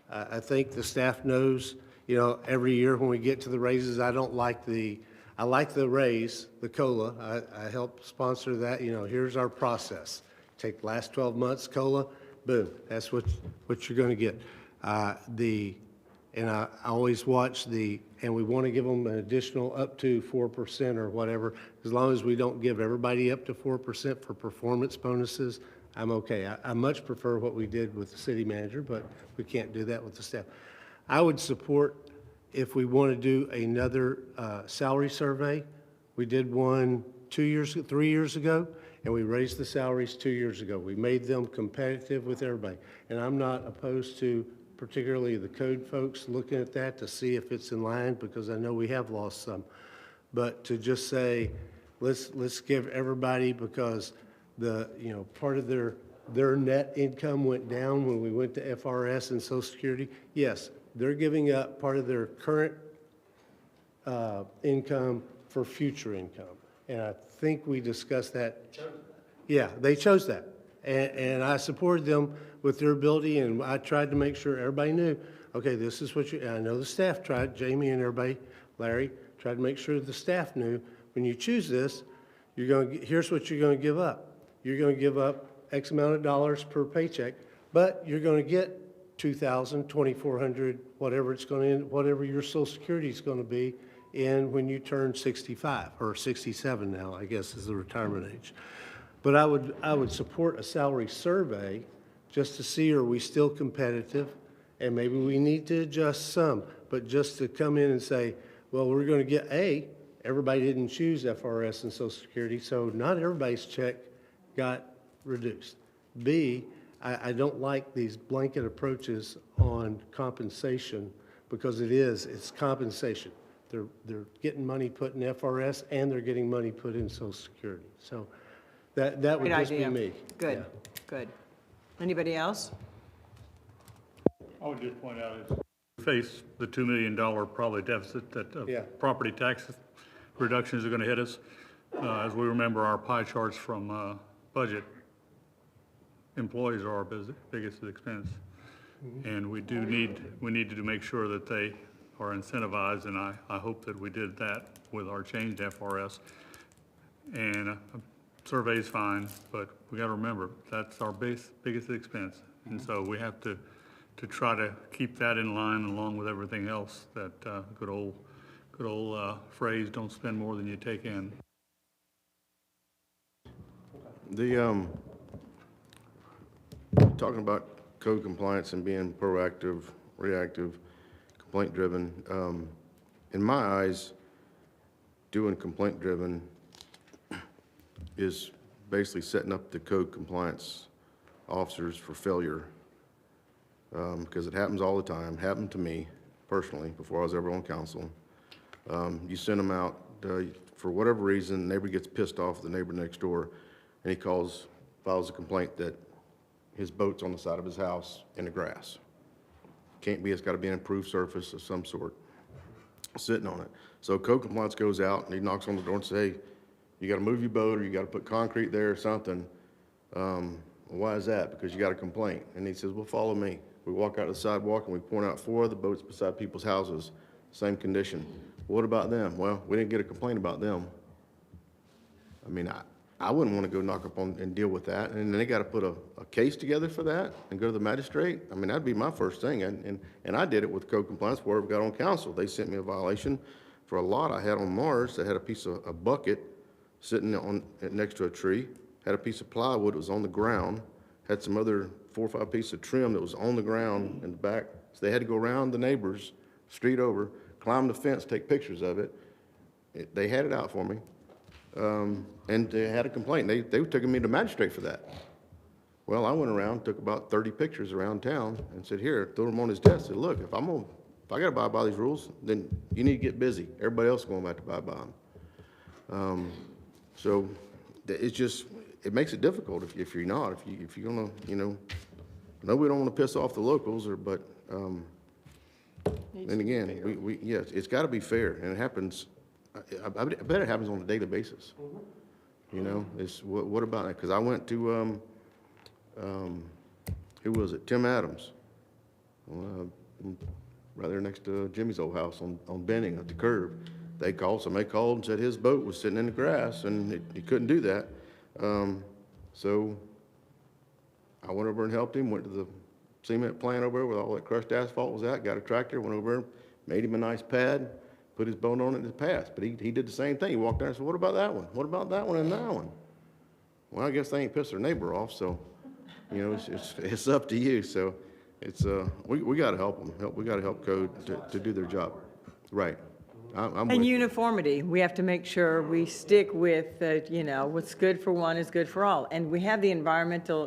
[SPEAKER 9] I think the staff knows, every year when we get to the raises, I like the raise, the COLA. I help sponsor that. Here's our process. Take last 12 months COLA, boom, that's what you're going to get. And I always watch and we want to give them an additional up to 4% or whatever. As long as we don't give everybody up to 4% for performance bonuses, I'm okay. I much prefer what we did with the city manager, but we can't do that with the staff. I would support if we want to do another salary survey. We did one 3 years ago, and we raised the salaries 2 years ago. We made them competitive with everybody. And I'm not opposed to particularly the code folks looking at that to see if it's in line, because I know we have lost some. But to just say, let's give everybody, because part of their net income went down when we went to FRS and Social Security. Yes, they're giving up part of their current income for future income. And I think we discussed that. Yeah, they chose that. And I supported them with their ability, and I tried to make sure everybody knew, okay, this is what you, and I know the staff tried, Jamie and everybody, Larry, tried to make sure the staff knew, when you choose this, you're going to, here's what you're going to give up. You're going to give up X amount of dollars per paycheck, but you're going to get $2,000, $2,400, whatever it's going to, whatever your Social Security is going to be in when you turn 65, or 67 now, I guess is the retirement age. But I would support a salary survey just to see, are we still competitive? And maybe we need to adjust some, but just to come in and say, well, we're going to get everybody didn't choose FRS and Social Security, so not everybody's check got reduced. B, I don't like these blanket approaches on compensation, because it's compensation. They're getting money put in FRS and they're getting money put in Social Security. So that would
[SPEAKER 1] Great
[SPEAKER 9] just be
[SPEAKER 1] idea.
[SPEAKER 9] me.
[SPEAKER 1] Good,
[SPEAKER 9] Yeah.
[SPEAKER 1] good. Anybody else?
[SPEAKER 7] I would just point out, is we face the $2 million probably deficit that
[SPEAKER 9] Yeah.
[SPEAKER 7] property tax reductions are going to hit us. As we remember our pie charts from budget, employees are our biggest expense. And we need to make sure that they are incentivized, and I hope that we did that with our changed FRS. And a survey's fine, but we got to remember, that's our biggest expense. And so we have to try to keep that in line along with everything else, that good old phrase, don't spend more than you take in.
[SPEAKER 6] Talking about code compliance and being proactive, reactive, complaint-driven, in my eyes, doing complaint-driven is basically setting up the code compliance officers for failure, because it happens all the time. Happened to me personally before I was ever on council. You send them out, for whatever reason, the neighbor gets pissed off at the neighbor next door, and he files a complaint that his boat's on the side of his house in the grass. Can't be, it's gotta be an improved surface of some sort, sitting on it. So code compliance goes out and he knocks on the door and says, hey, you gotta move your boat, or you gotta put concrete there or something. Why is that? Because you got a complaint. And he says, well, follow me. We walk out to the sidewalk and we point out 4 other boats beside people's houses, same condition. What about them? Well, we didn't get a complaint about them. I mean, I wouldn't want to go knock up on and deal with that. And then they got to put a case together for that and go to the magistrate. I mean, that'd be my first thing. And I did it with code compliance before I got on council. They sent me a violation for a lot I had on Mars that had a bucket sitting on next to a tree, had a piece of plywood that was on the ground, had some other 4 or 5 pieces of trim that was on the ground in the back. So they had to go around the neighbors, street over, climb the fence, take pictures of it. They had it out for me. And they had a complaint. They took me to magistrate for that. Well, I went around, took about 30 pictures around town and said, here, threw them on his desk. Said, look, if I got to abide by these rules, then you need to get busy. Everybody else is going to have to abide by them. So it's just, it makes it difficult if you're not, if you're going to, no, we don't want to piss off the locals, but then again, yes, it's got to be fair, and it happens. I bet it happens on a daily basis. It's what about it? Because I went to who was it? Tim Adams, right there next to Jimmy's old house on Benning at the curb. Somebody called and said his boat was sitting in the grass and he couldn't do that. So I went over and helped him. Went to the cement plant over there where all that crushed asphalt was at. Got a tractor. Went over, made him a nice pad. Put his boat on it in the past, but he did the same thing. He walked down and said, what about that one? What about that one and that one? Well, I guess they ain't pissed their neighbor off, so, it's up to you. So it's, we got to help them. We got to help code to do their job. Right. I'm
[SPEAKER 1] And
[SPEAKER 6] with you.
[SPEAKER 1] uniformity, we have to make sure we stick with, what's good for one is good for all. And we have the environmental,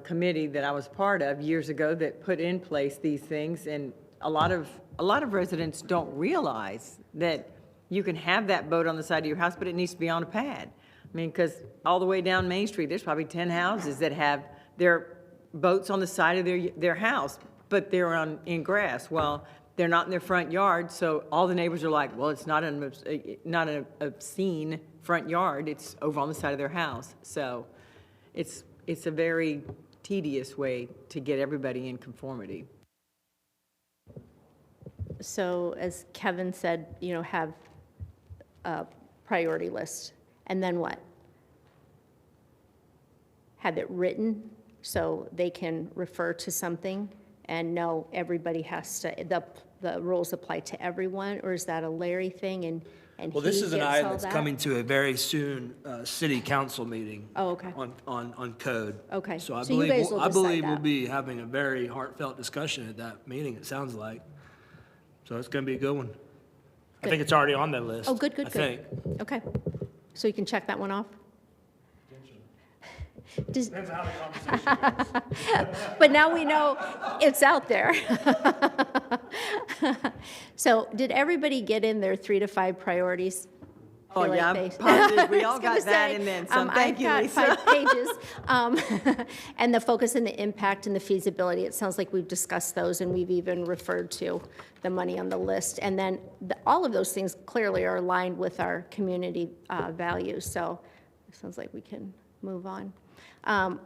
[SPEAKER 1] committee that I was part of years ago that put in place these things, and a lot of residents don't realize that you can have that boat on the side of your house, but it needs to be on a pad. I mean, because all the way down Main Street, there's probably 10 houses that have their boats on the side of their house, but they're in grass. Well, they're not in their front yard, so all the neighbors are like, well, it's not an obscene front yard, it's over on the side of their house. So it's a very tedious way to get everybody in conformity.
[SPEAKER 4] So as Kevin said, have a priority list. And then what? Have it written so they can refer to something and know everybody has to, the rules apply to everyone? Or is that a Larry thing and
[SPEAKER 3] Well, this
[SPEAKER 4] he
[SPEAKER 3] is an
[SPEAKER 4] gets
[SPEAKER 3] item
[SPEAKER 4] all
[SPEAKER 3] that's
[SPEAKER 4] that?
[SPEAKER 3] coming to a very soon city council meeting.
[SPEAKER 4] Oh, okay.
[SPEAKER 3] On code.
[SPEAKER 4] Okay.
[SPEAKER 3] So I
[SPEAKER 4] So you
[SPEAKER 3] believe,
[SPEAKER 4] guys will
[SPEAKER 3] I
[SPEAKER 4] decide
[SPEAKER 3] believe we'll
[SPEAKER 4] that.
[SPEAKER 3] be having a very heartfelt discussion at that meeting, it sounds like. So it's going to be a good one. I think it's already on that list.
[SPEAKER 4] Oh, good, good,
[SPEAKER 3] I
[SPEAKER 4] good.
[SPEAKER 3] think.
[SPEAKER 4] Okay. So you can check that one off? Does- But now we know it's out there. So did everybody get in their 3 to 5 priorities?
[SPEAKER 1] Oh,
[SPEAKER 4] Feel like
[SPEAKER 1] yeah, I'm
[SPEAKER 4] they-
[SPEAKER 1] positive we all
[SPEAKER 4] I was gonna
[SPEAKER 1] got that
[SPEAKER 4] say,
[SPEAKER 1] and then some. Thank you,
[SPEAKER 4] I've
[SPEAKER 1] Lisa.
[SPEAKER 4] got 5 pages. And the focus and the impact and the feasibility, it sounds like we've discussed those, and we've even referred to the money on the list. And then all of those things clearly are aligned with our community values, so it sounds like we can move on.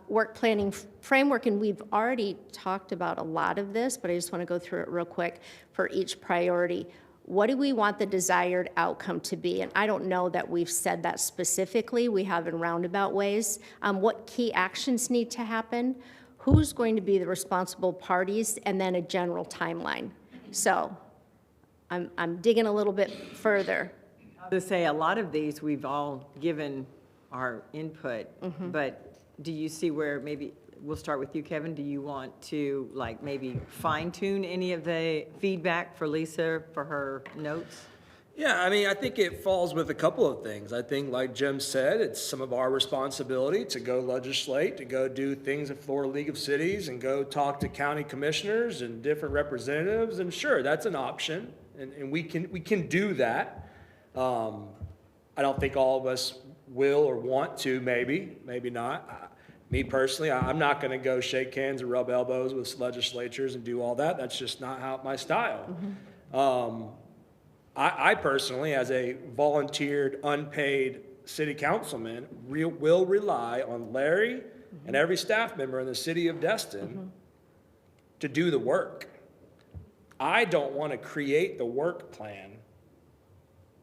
[SPEAKER 4] Work planning framework, and we've already talked about a lot of this, but I just want to go through it real quick for each priority. What do we want the desired outcome to be? And I don't know that we've said that specifically. We have in roundabout ways. What key actions need to happen? Who's going to be the responsible parties? And then a general timeline. So I'm digging a little bit further.
[SPEAKER 1] To say, a lot of these, we've all given our input, but do you see where maybe, we'll start with you, Kevin, do you want to like maybe fine tune any of the feedback for Lisa for her notes?
[SPEAKER 3] Yeah, I mean, I think it falls with a couple of things. I think, like Jim said, it's some of our responsibility to go legislate, to go do things at Florida League of Cities and go talk to county commissioners and different representatives. And sure, that's an option, and we can do that. I don't think all of us will or want to, maybe not. Me personally, I'm not going to go shake hands or rub elbows with legislatures and do all that. That's just not my style. I personally, as a volunteered, unpaid city councilman, will rely on Larry and every staff member in the city of Destin to do the work. I don't want to create the work plan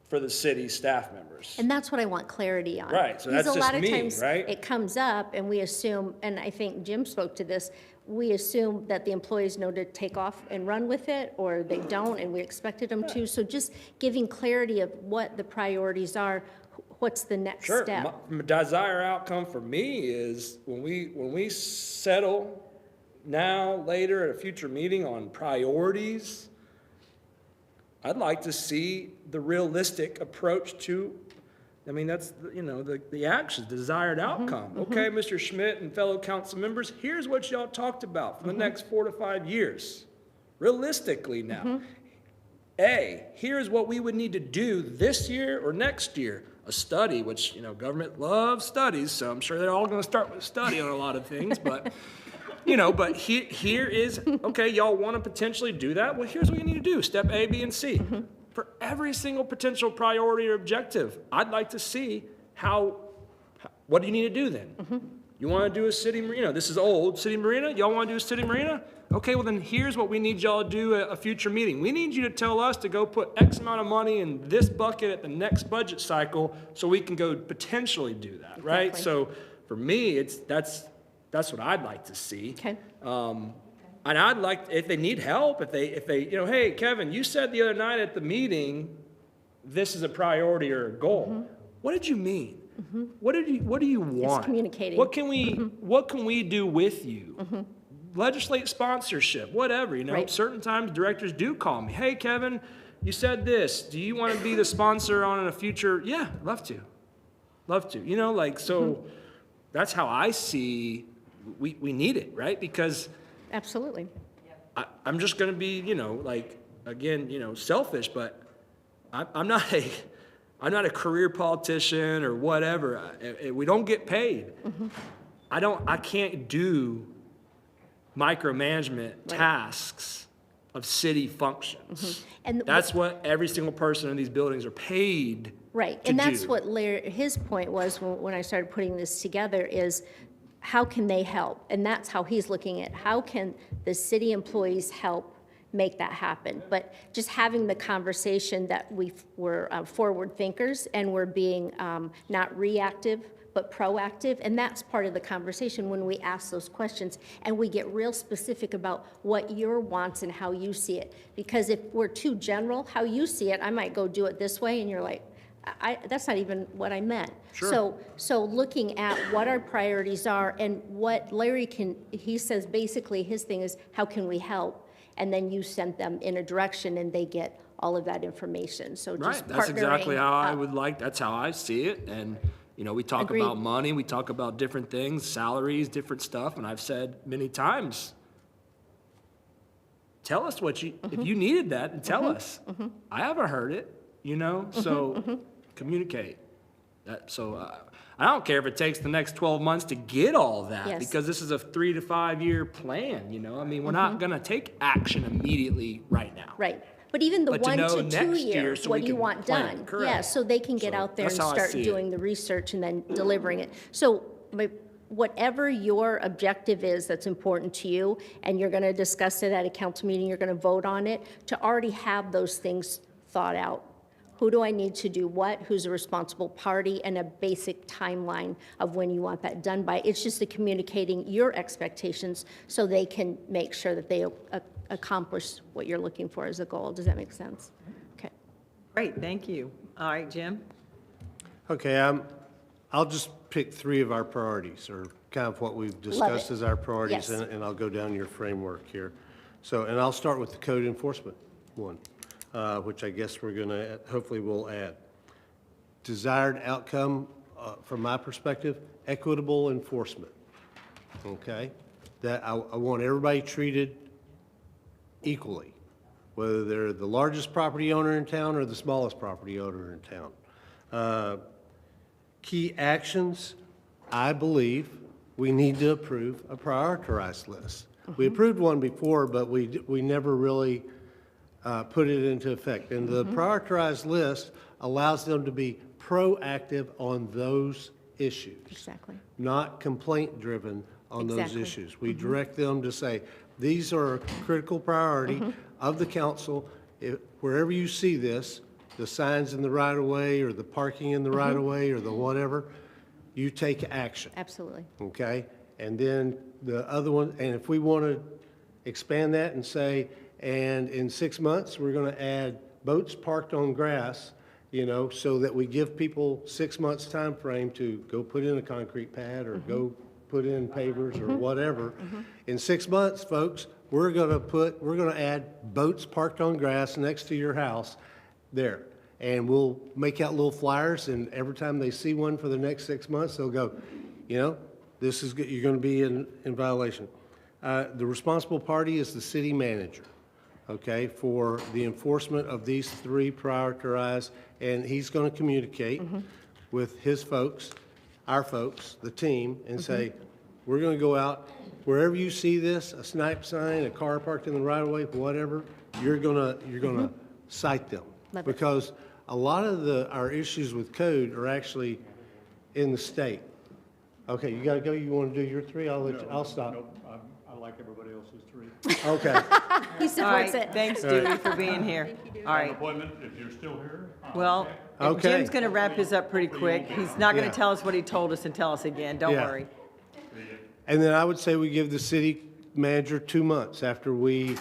[SPEAKER 3] for the city staff members.
[SPEAKER 4] And that's what I want clarity on.
[SPEAKER 3] Right, so
[SPEAKER 4] Because
[SPEAKER 3] that's
[SPEAKER 4] a
[SPEAKER 3] just
[SPEAKER 4] lot of
[SPEAKER 3] me,
[SPEAKER 4] times
[SPEAKER 3] right?
[SPEAKER 4] it comes up and we assume, and I think Jim spoke to this, we assume that the employees know to take off and run with it, or they don't, and we expected them to. So just giving clarity of what the priorities are, what's the next
[SPEAKER 3] Sure,
[SPEAKER 4] step?
[SPEAKER 3] my desired outcome for me is when we settle now, later, at a future meeting on priorities, I'd like to see the realistic approach to, I mean, that's, the actions, the desired outcome. Okay, Mr. Schmidt and fellow council members, here's what y'all talked about for the next 4 to 5 years. Realistically now. A, here's what we would need to do this year or next year. A study, which, government loves studies, so I'm sure they're all gonna start with a study on a lot of things, but, but here is, okay, y'all wanna potentially do that? Well, here's what you need to do, step A, B, and C. For every single potential priority or objective, I'd like to see what do you need to do then? You want to do a city marina? This is old, city marina? Y'all want to do a city marina? Okay, well then here's what we need y'all to do at a future meeting. We need you to tell us to go put X amount of money in this bucket at the next budget cycle so we can go potentially do that, right?
[SPEAKER 4] Exactly.
[SPEAKER 3] So for me, that's what I'd like to see.
[SPEAKER 4] Okay.
[SPEAKER 3] And I'd like, if they need help, if they, hey, Kevin, you said the other night at the meeting, this is a priority or a goal. What did you mean? What do you want?
[SPEAKER 4] communicating.
[SPEAKER 3] What can we do with you? Legislate sponsorship, whatever,
[SPEAKER 4] Right.
[SPEAKER 3] Certain times directors do call me. Hey, Kevin, you said this. Do you want to be the sponsor on a future? Yeah, love to. So that's how I see we need it, right? Because
[SPEAKER 4] Absolutely.
[SPEAKER 3] I'm just going to be, selfish, but I'm not a career politician or whatever. We don't get paid. I can't do micromanagement tasks of city functions.
[SPEAKER 4] And
[SPEAKER 3] That's what every single person in these buildings are paid
[SPEAKER 4] Right,
[SPEAKER 3] to
[SPEAKER 4] and that's
[SPEAKER 3] do.
[SPEAKER 4] what Larry, his point was when I started putting this together is, how can they help? And that's how he's looking at, how can the city employees help make that happen? But just having the conversation that we're forward thinkers and we're being not reactive, but proactive, and that's part of the conversation when we ask those questions, and we get real specific about what your wants and how you see it. Because if we're too general, how you see it, I might go do it this way, and you're like, that's not even what I meant.
[SPEAKER 3] Sure.
[SPEAKER 4] So looking at what our priorities are and what Larry he says basically his thing is, how can we help? And then you send them in a direction and they get all of that information, so just
[SPEAKER 3] Right, that's exactly
[SPEAKER 4] partnering
[SPEAKER 3] how I
[SPEAKER 4] up.
[SPEAKER 3] would like, that's how I see it, and, you know, we talk
[SPEAKER 4] Agreed.
[SPEAKER 3] about money, we talk about different things, salaries, different stuff, and I've said many times, tell us what you, if you needed that, then tell us. I haven't heard it, you know, so communicate. I don't care if it takes the next 12 months to get all that,
[SPEAKER 4] Yes.
[SPEAKER 3] because this is a 3 to 5 year plan, you know? I mean, we're not gonna take action immediately right now.
[SPEAKER 4] Right, but even the
[SPEAKER 3] But to
[SPEAKER 4] 1
[SPEAKER 3] know
[SPEAKER 4] to 2
[SPEAKER 3] next year
[SPEAKER 4] years,
[SPEAKER 3] so
[SPEAKER 4] what
[SPEAKER 3] we
[SPEAKER 4] do you
[SPEAKER 3] can
[SPEAKER 4] want
[SPEAKER 3] plan.
[SPEAKER 4] done? Yeah,
[SPEAKER 3] Correct.
[SPEAKER 4] so they can get
[SPEAKER 3] So
[SPEAKER 4] out there and
[SPEAKER 3] that's how I
[SPEAKER 4] start
[SPEAKER 3] see it.
[SPEAKER 4] doing the research and then delivering it. So whatever your objective is that's important to you, and you're gonna discuss it at a council meeting, you're gonna vote on it, to already have those things thought out. Who do I need to do what, who's a responsible party, and a basic timeline of when you want that done by. It's just the communicating your expectations so they can make sure that they accomplish what you're looking for as a goal. Does that make sense? Okay.
[SPEAKER 1] Great, thank you. All right, Jim?
[SPEAKER 9] Okay, I'll just pick 3 of our priorities, or kind of what we've discussed
[SPEAKER 4] it.
[SPEAKER 9] as our priorities,
[SPEAKER 4] Yes.
[SPEAKER 9] and I'll go down your framework here. So, and I'll start with the code enforcement one, which I guess we're gonna, hopefully we'll add. Desired outcome, from my perspective, equitable enforcement, okay? That I want everybody treated equally, whether they're the largest property owner in town or the smallest property owner in town. Key actions, I believe we need to approve a prioritized list. We approved one before, but we never really put it into effect. And the prioritized list allows them to be proactive on those issues.
[SPEAKER 4] Exactly.
[SPEAKER 9] Not complaint-driven on those
[SPEAKER 4] Exactly.
[SPEAKER 9] issues. We direct them to say, these are a critical priority of the council. Wherever you see this, the signs in the right-of-way, or the parking in the right-of-way, or the whatever, you take action,
[SPEAKER 4] Absolutely.
[SPEAKER 9] okay? And then the other one, and if we want to expand that and say, and in 6 months, we're going to add boats parked on grass, you know, so that we give people 6 months' time frame to go put in a concrete pad or go put in pavers or whatever. In 6 months, folks, we're going to add boats parked on grass next to your house there. And we'll make out little flyers, and every time they see one for the next 6 months, they'll go, you know, this is, you're going to be in violation. The responsible party is the city manager, okay, for the enforcement of these 3 prioritized, and he's going to communicate with his folks, our folks, the team, and say, we're going to go out, wherever you see this, a snipe sign, a car parked in the right-of-way, whatever, you're going to cite them.
[SPEAKER 4] Love it.
[SPEAKER 9] Because a lot of our issues with code are actually in the state. Okay, you gotta go, you wanna do your 3? I'll stop.
[SPEAKER 7] Nope, I like everybody else's 3.
[SPEAKER 9] Okay,
[SPEAKER 4] He
[SPEAKER 1] All
[SPEAKER 4] supports
[SPEAKER 1] right,
[SPEAKER 4] it.
[SPEAKER 1] thanks, Dewey, for being here. All right,
[SPEAKER 7] Appointment, if you're still here.
[SPEAKER 1] well, if
[SPEAKER 9] Okay.
[SPEAKER 1] Jim's going to wrap this up pretty quick. He's not going
[SPEAKER 9] Yeah.
[SPEAKER 1] to tell us what he told us and tell us again, don't
[SPEAKER 9] Yeah.
[SPEAKER 1] worry.
[SPEAKER 9] and then I would say we give the city manager 2 months after we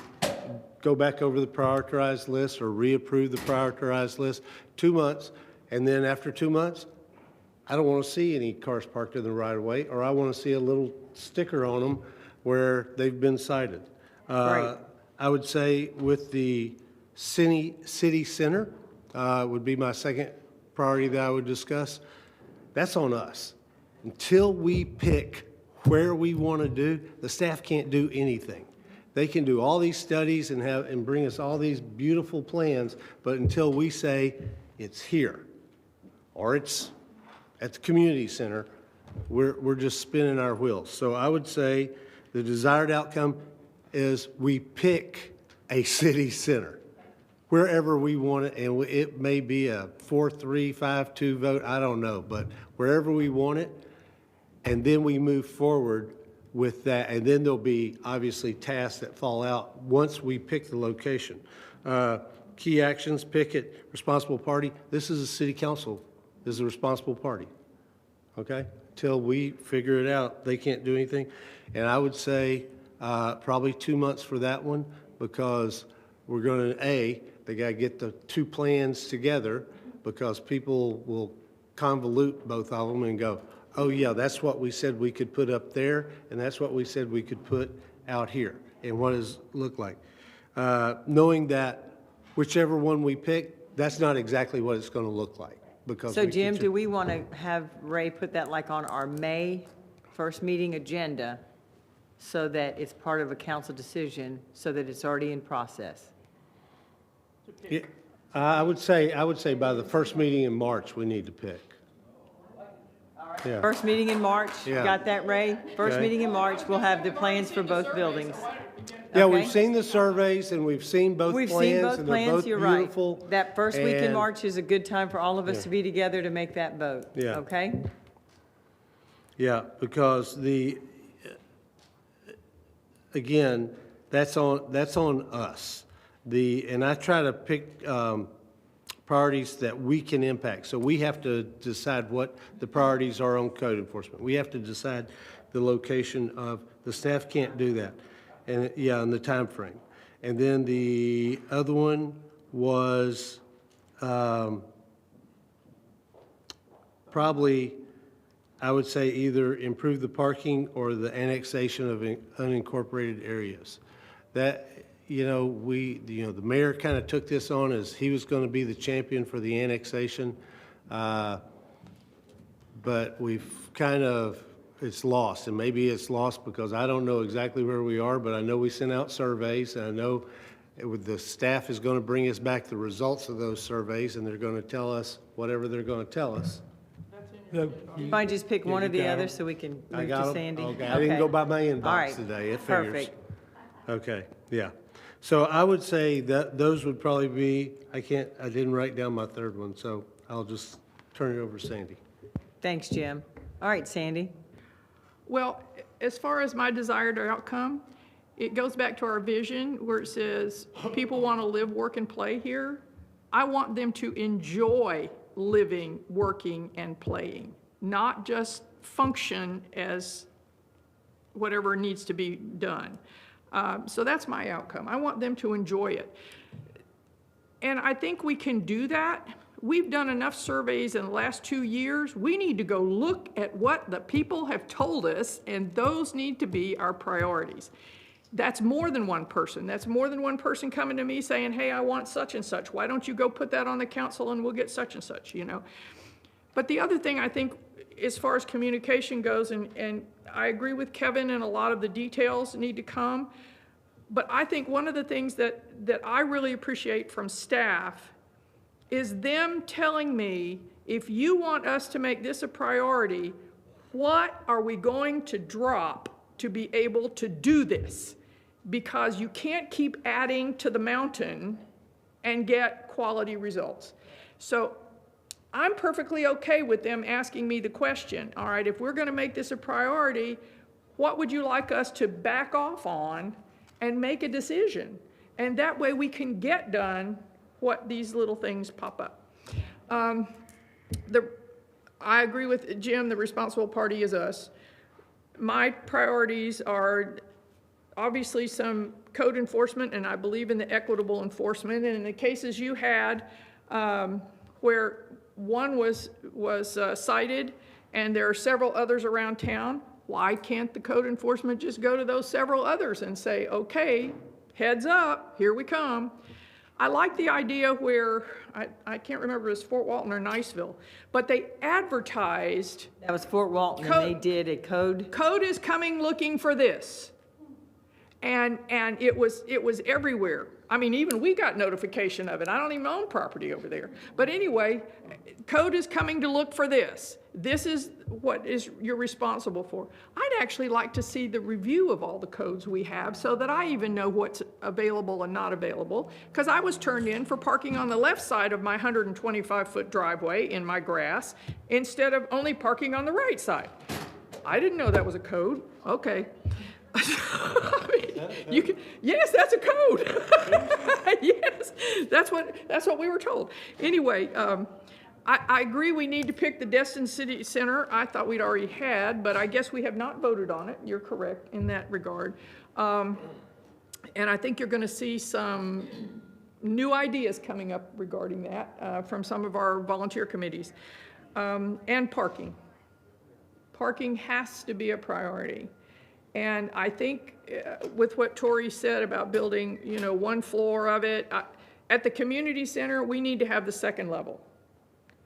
[SPEAKER 9] go back over the prioritized list or reapprove the prioritized list, 2 months, and then after 2 months, I don't want to see any cars parked in the right-of-way, or I want to see a little sticker on them where they've been cited.
[SPEAKER 1] Right.
[SPEAKER 9] I would say with the city center would be my second priority that I would discuss. That's on us. Until we pick where we want to do, the staff can't do anything. They can do all these studies and bring us all these beautiful plans, but until we say it's here, or it's at the community center, we're just spinning our wheels. So I would say the desired outcome is we pick a city center, wherever we want it, and it may be a 4-3, 5-2 vote, I don't know, but wherever we want it, and then we move forward with that, and then there'll be obviously tasks that fall out once we pick the location. Key actions, pick it, responsible party. This is a city council. This is a responsible party, okay? Till we figure it out, they can't do anything. And I would say probably 2 months for that one, because we're going to, they got to get the two plans together, because people will convolute both of them and go, oh yeah, that's what we said we could put up there, and that's what we said we could put out here, and what does it look like? Knowing that whichever one we pick, that's not exactly what it's going to look like, because.
[SPEAKER 1] So Jim, do we want to have Ray put that like on our May first meeting agenda so that it's part of a council decision, so that it's already in process?
[SPEAKER 9] Yeah, I would say by the first meeting in March, we need to pick. Yeah.
[SPEAKER 1] First meeting in March, you
[SPEAKER 9] Yeah.
[SPEAKER 1] got that, Ray? First
[SPEAKER 9] Okay.
[SPEAKER 1] meeting in March, we'll have the plans for both buildings.
[SPEAKER 9] Yeah,
[SPEAKER 1] Okay?
[SPEAKER 9] we've seen the surveys and we've seen both
[SPEAKER 1] We've
[SPEAKER 9] plans.
[SPEAKER 1] seen both
[SPEAKER 9] and they're
[SPEAKER 1] plans,
[SPEAKER 9] both
[SPEAKER 1] you're right.
[SPEAKER 9] beautiful,
[SPEAKER 1] That first week in
[SPEAKER 9] and-
[SPEAKER 1] March is a good time for all of us to be together to make that vote.
[SPEAKER 9] Yeah.
[SPEAKER 1] Okay?
[SPEAKER 9] Yeah, because again, that's on us. And I try to pick priorities that we can impact. So we have to decide what the priorities are on code enforcement. We have to decide the location of, the staff can't do that. And, yeah, and the time frame. And then the other one was probably, I would say, either improve the parking or the annexation of unincorporated areas. That, the mayor kind of took this on as he was going to be the champion for the annexation. But we've kind of, it's lost, and maybe it's lost because I don't know exactly where we are, but I know we sent out surveys, and I know the staff is going to bring us back the results of those surveys, and they're going to tell us whatever they're going to tell us.
[SPEAKER 1] Might just pick one or the
[SPEAKER 9] got
[SPEAKER 1] other
[SPEAKER 9] 'em.
[SPEAKER 1] so we can
[SPEAKER 9] I
[SPEAKER 1] move
[SPEAKER 9] got
[SPEAKER 1] to
[SPEAKER 9] 'em?
[SPEAKER 1] Sandy.
[SPEAKER 9] Okay, I didn't go by my
[SPEAKER 1] All right.
[SPEAKER 9] inbox today, it figures.
[SPEAKER 1] Perfect.
[SPEAKER 9] Okay, yeah. So I would say that those would probably be, I didn't write down my third one, so I'll just turn it over to Sandy.
[SPEAKER 1] Thanks, Jim. All right, Sandy.
[SPEAKER 8] Well, as far as my desired outcome, it goes back to our vision where it says people want to live, work, and play here. I want them to enjoy living, working, and playing, not just function as whatever needs to be done. So that's my outcome. I want them to enjoy it. And I think we can do that. We've done enough surveys in the last 2 years. We need to go look at what the people have told us, and those need to be our priorities. That's more than one person. That's more than one person coming to me saying, hey, I want such and such. Why don't you go put that on the council and we'll get such and such, But the other thing I think, as far as communication goes, and I agree with Kevin, and a lot of the details need to come, but I think one of the things that I really appreciate from staff is them telling me, if you want us to make this a priority, what are we going to drop to be able to do this? Because you can't keep adding to the mountain and get quality results. So I'm perfectly okay with them asking me the question, all right, if we're going to make this a priority, what would you like us to back off on and make a decision? And that way we can get done what these little things pop up. I agree with Jim, the responsible party is us. My priorities are obviously some code enforcement, and I believe in the equitable enforcement. And in the cases you had where one was cited and there are several others around town, why can't the code enforcement just go to those several others and say, okay, heads up, here we come. I like the idea where, I can't remember if it was Fort Walton or Niceville, but they advertised.
[SPEAKER 1] That was Fort Walton, and they did a code.
[SPEAKER 8] Code is coming looking for this. And it was everywhere. I mean, even we got notification of it. I don't even own property over there. But anyway, code is coming to look for this. This is what you're responsible for. I'd actually like to see the review of all the codes we have so that I even know what's available and not available. Because I was turned in for parking on the left side of my 125-foot driveway in my grass instead of only parking on the right side. I didn't know that was a code. Okay. Yes, that's a code. Yes, that's what we were told. Anyway, I agree we need to pick the Destin City Center. I thought we'd already had, but I guess we have not voted on it. You're correct in that regard. And I think you're going to see some new ideas coming up regarding that from some of our volunteer committees. And parking. Parking has to be a priority. And I think with what Tori said about building, one floor of it, at the community center, we need to have the second level.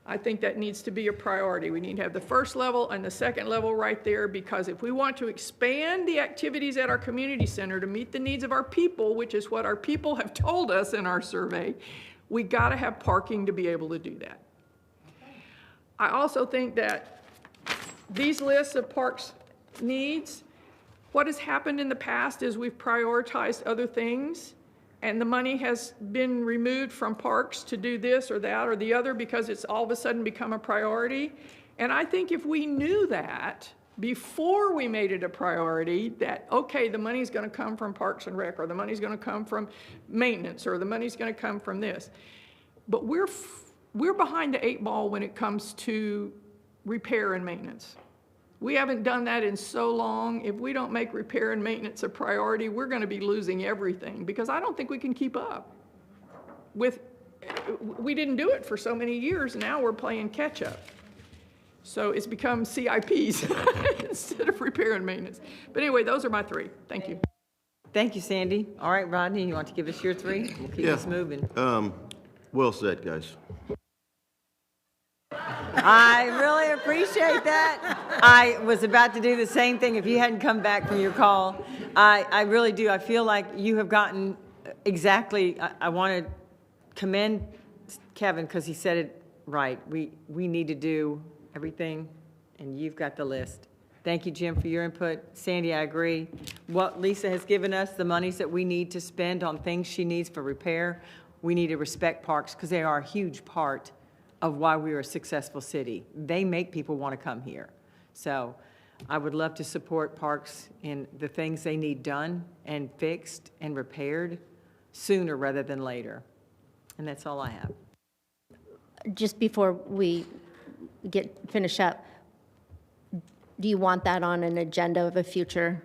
[SPEAKER 8] I think that needs to be a priority. We need to have the first level and the second level right there, because if we want to expand the activities at our community center to meet the needs of our people, which is what our people have told us in our survey, we got to have parking to be able to do that. I also think that these lists of parks needs, what has happened in the past is we've prioritized other things, and the money has been removed from parks to do this or that or the other because it's all of a sudden become a priority. And I think if we knew that before we made it a priority, that, okay, the money's going to come from Parks and Rec, or the money's going to come from maintenance, or the money's going to come from this. But we're behind the 8 ball when it comes to repair and maintenance. We haven't done that in so long. If we don't make repair and maintenance a priority, we're going to be losing everything, because I don't think we can keep up with, we didn't do it for so many years, now we're playing catch up. So it's become CIPs instead of repair and maintenance. But anyway, those are my 3. Thank you.
[SPEAKER 1] Thank you, Sandy. All right, Rodney, you want to give us your 3? We'll keep this moving.
[SPEAKER 6] Well said, guys.
[SPEAKER 1] I really appreciate that. I was about to do the same thing if you hadn't come back from your call. I really do. I feel like you have gotten exactly, I want to commend Kevin because he said it right. We need to do everything, and you've got the list. Thank you, Jim, for your input. Sandy, I agree. What Lisa has given us, the monies that we need to spend on things she needs for repair, we need to respect parks because they are a huge part of why we are a successful city. They make people want to come here. So I would love to support parks in the things they need done and fixed and repaired sooner rather than later. And that's all I have.
[SPEAKER 4] Just before we finish up, do you want that on an agenda of a future?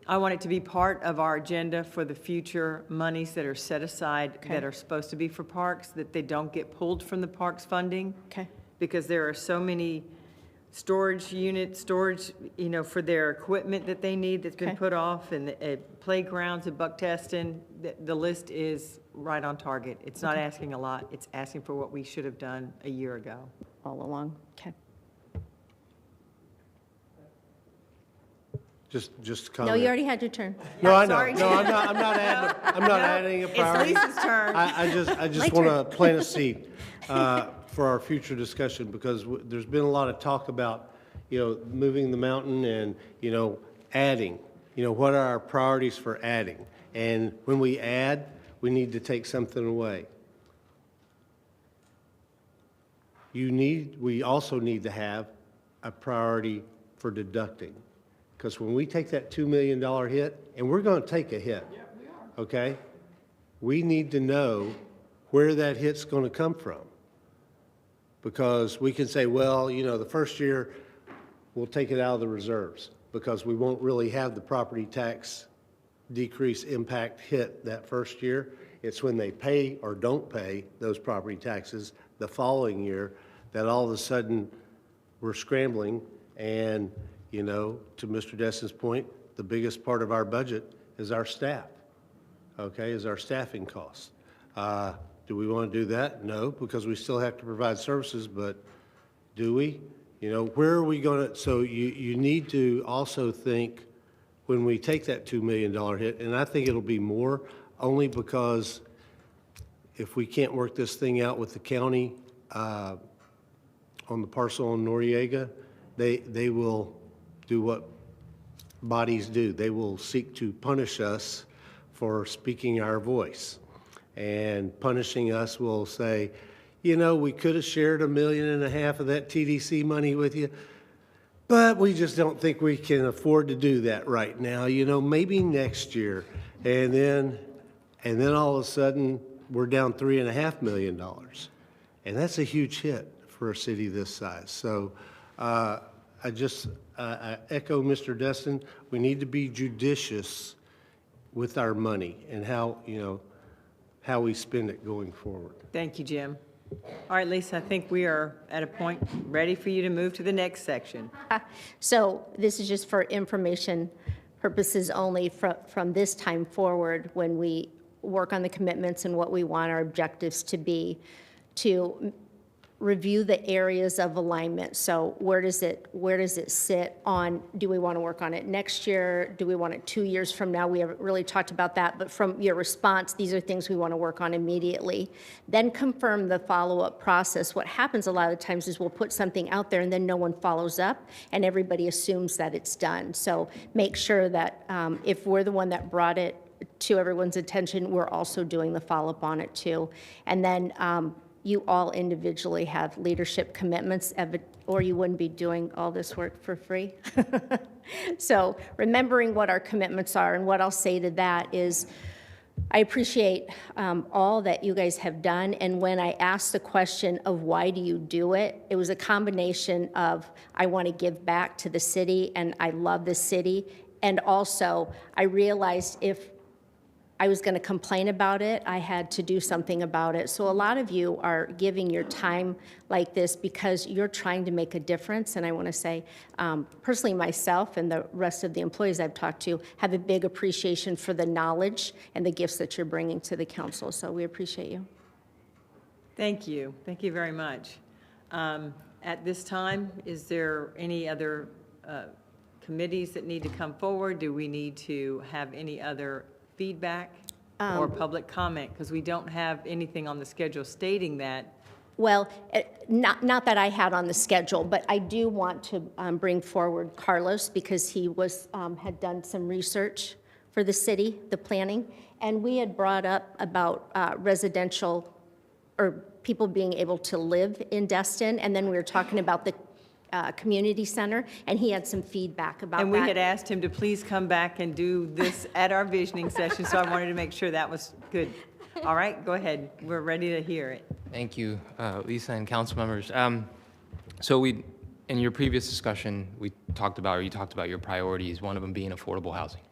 [SPEAKER 1] I want it to be part of our agenda for the future monies that are set aside that are supposed to be for parks, that they don't get pulled from the parks funding.
[SPEAKER 4] Okay.
[SPEAKER 1] Because there are so many storage units, for their equipment that they need that's been put off, and playgrounds at Bucktaston. The list is right on target. It's not asking a lot. It's asking for what we should have done a year ago.
[SPEAKER 4] All along, okay.
[SPEAKER 9] Just
[SPEAKER 4] No,
[SPEAKER 9] comment.
[SPEAKER 4] you already had your turn.
[SPEAKER 9] No, I know.
[SPEAKER 1] Sorry.
[SPEAKER 9] No, I'm not adding a priority.
[SPEAKER 1] It's Lisa's turn.
[SPEAKER 9] I just want to plant a seed for our future discussion, because there's been a lot of talk about, moving the mountain and, adding. What are our priorities for adding? And when we add, we need to take something away. We also need to have a priority for deducting. Because when we take that $2 million hit, and we're going to take a hit, okay? We need to know where that hit's going to come from. Because we can say, well, the first year, we'll take it out of the reserves, because we won't really have the property tax decrease impact hit that first year. It's when they pay or don't pay those property taxes the following year that all of a sudden we're scrambling. And to Mr. Destin's point, the biggest part of our budget is our staff, is our staffing costs. Do we want to do that? No, because we still have to provide services, but do we? Where are we going to, so you need to also think when we take that $2 million hit, and I think it'll be more, only because if we can't work this thing out with the county on the parcel in Noriega, they will do what bodies do. They will seek to punish us for speaking our voice. And punishing us will say, you know, we could have shared $1.5 million of that TDC money with you, but we just don't think we can afford to do that right now. You know, maybe next year. And then all of a sudden, we're down $3.5 million. And that's a huge hit for a city this size. So I echo Mr. Destin. We need to be judicious with our money and how we spend it going forward.
[SPEAKER 1] Thank you, Jim. All right, Lisa, I think we are at a point ready for you to move to the next section.
[SPEAKER 4] So this is just for information purposes only from this time forward, when we work on the commitments and what we want our objectives to be, to review the areas of alignment. So where does it sit on, do we want to work on it next year? Do we want it 2 years from now? We haven't really talked about that, but from your response, these are things we want to work on immediately. Then confirm the follow-up process. What happens a lot of times is we'll put something out there and then no one follows up and everybody assumes that it's done. So make sure that if we're the one that brought it to everyone's attention, we're also doing the follow-up on it too. And then you all individually have leadership commitments, or you wouldn't be doing all this work for free. So remembering what our commitments are, and what I'll say to that is, I appreciate all that you guys have done, and when I asked the question of why do you do it, it was a combination of I want to give back to the city, and I love the city, and also I realized if I was going to complain about it, I had to do something about it. So a lot of you are giving your time like this because you're trying to make a difference. And I want to say, personally, myself and the rest of the employees I've talked to have a big appreciation for the knowledge and the gifts that you're bringing to the council. So we appreciate you.
[SPEAKER 1] Thank you. Thank you very much. At this time, is there any other committees that need to come forward? Do we need to have any other feedback or public comment? Because we don't have anything on the schedule stating that.
[SPEAKER 4] Well, not that I had on the schedule, but I do want to bring forward Carlos, because he was had done some research for the city, the planning, and we had brought up about residential or people being able to live in Destin, and then we were talking about the community center, and he had some feedback about that.
[SPEAKER 1] And we had asked him to please come back and do this at our visioning session, so I wanted to make sure that was good. All right, go ahead. We're ready to hear it.
[SPEAKER 12] Thank you, Lisa and council members. So in your previous discussion, you talked about your priorities, one of them being affordable housing.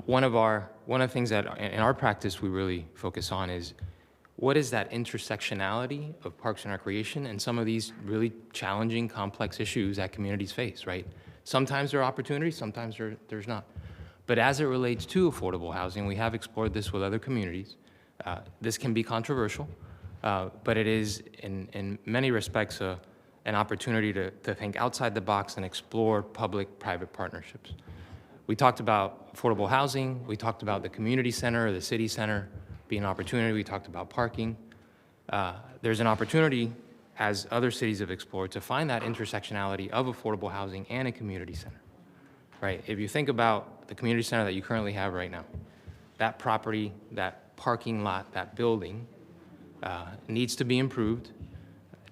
[SPEAKER 12] One of the things that in our practice we really focus on is what is that intersectionality of parks and recreation and some of these really challenging, complex issues that communities face, right? Sometimes there are opportunities, sometimes there's not. But as it relates to affordable housing, we have explored this with other communities. This can be controversial, but it is in many respects an opportunity to think outside the box and explore public-private partnerships. We talked about affordable housing, we talked about the community center or the city center being an opportunity. We talked about parking. There's an opportunity, as other cities have explored, to find that intersectionality of affordable housing and a community center, right? If you think about the community center that you currently have right now, that property, that parking lot, that building needs to be improved.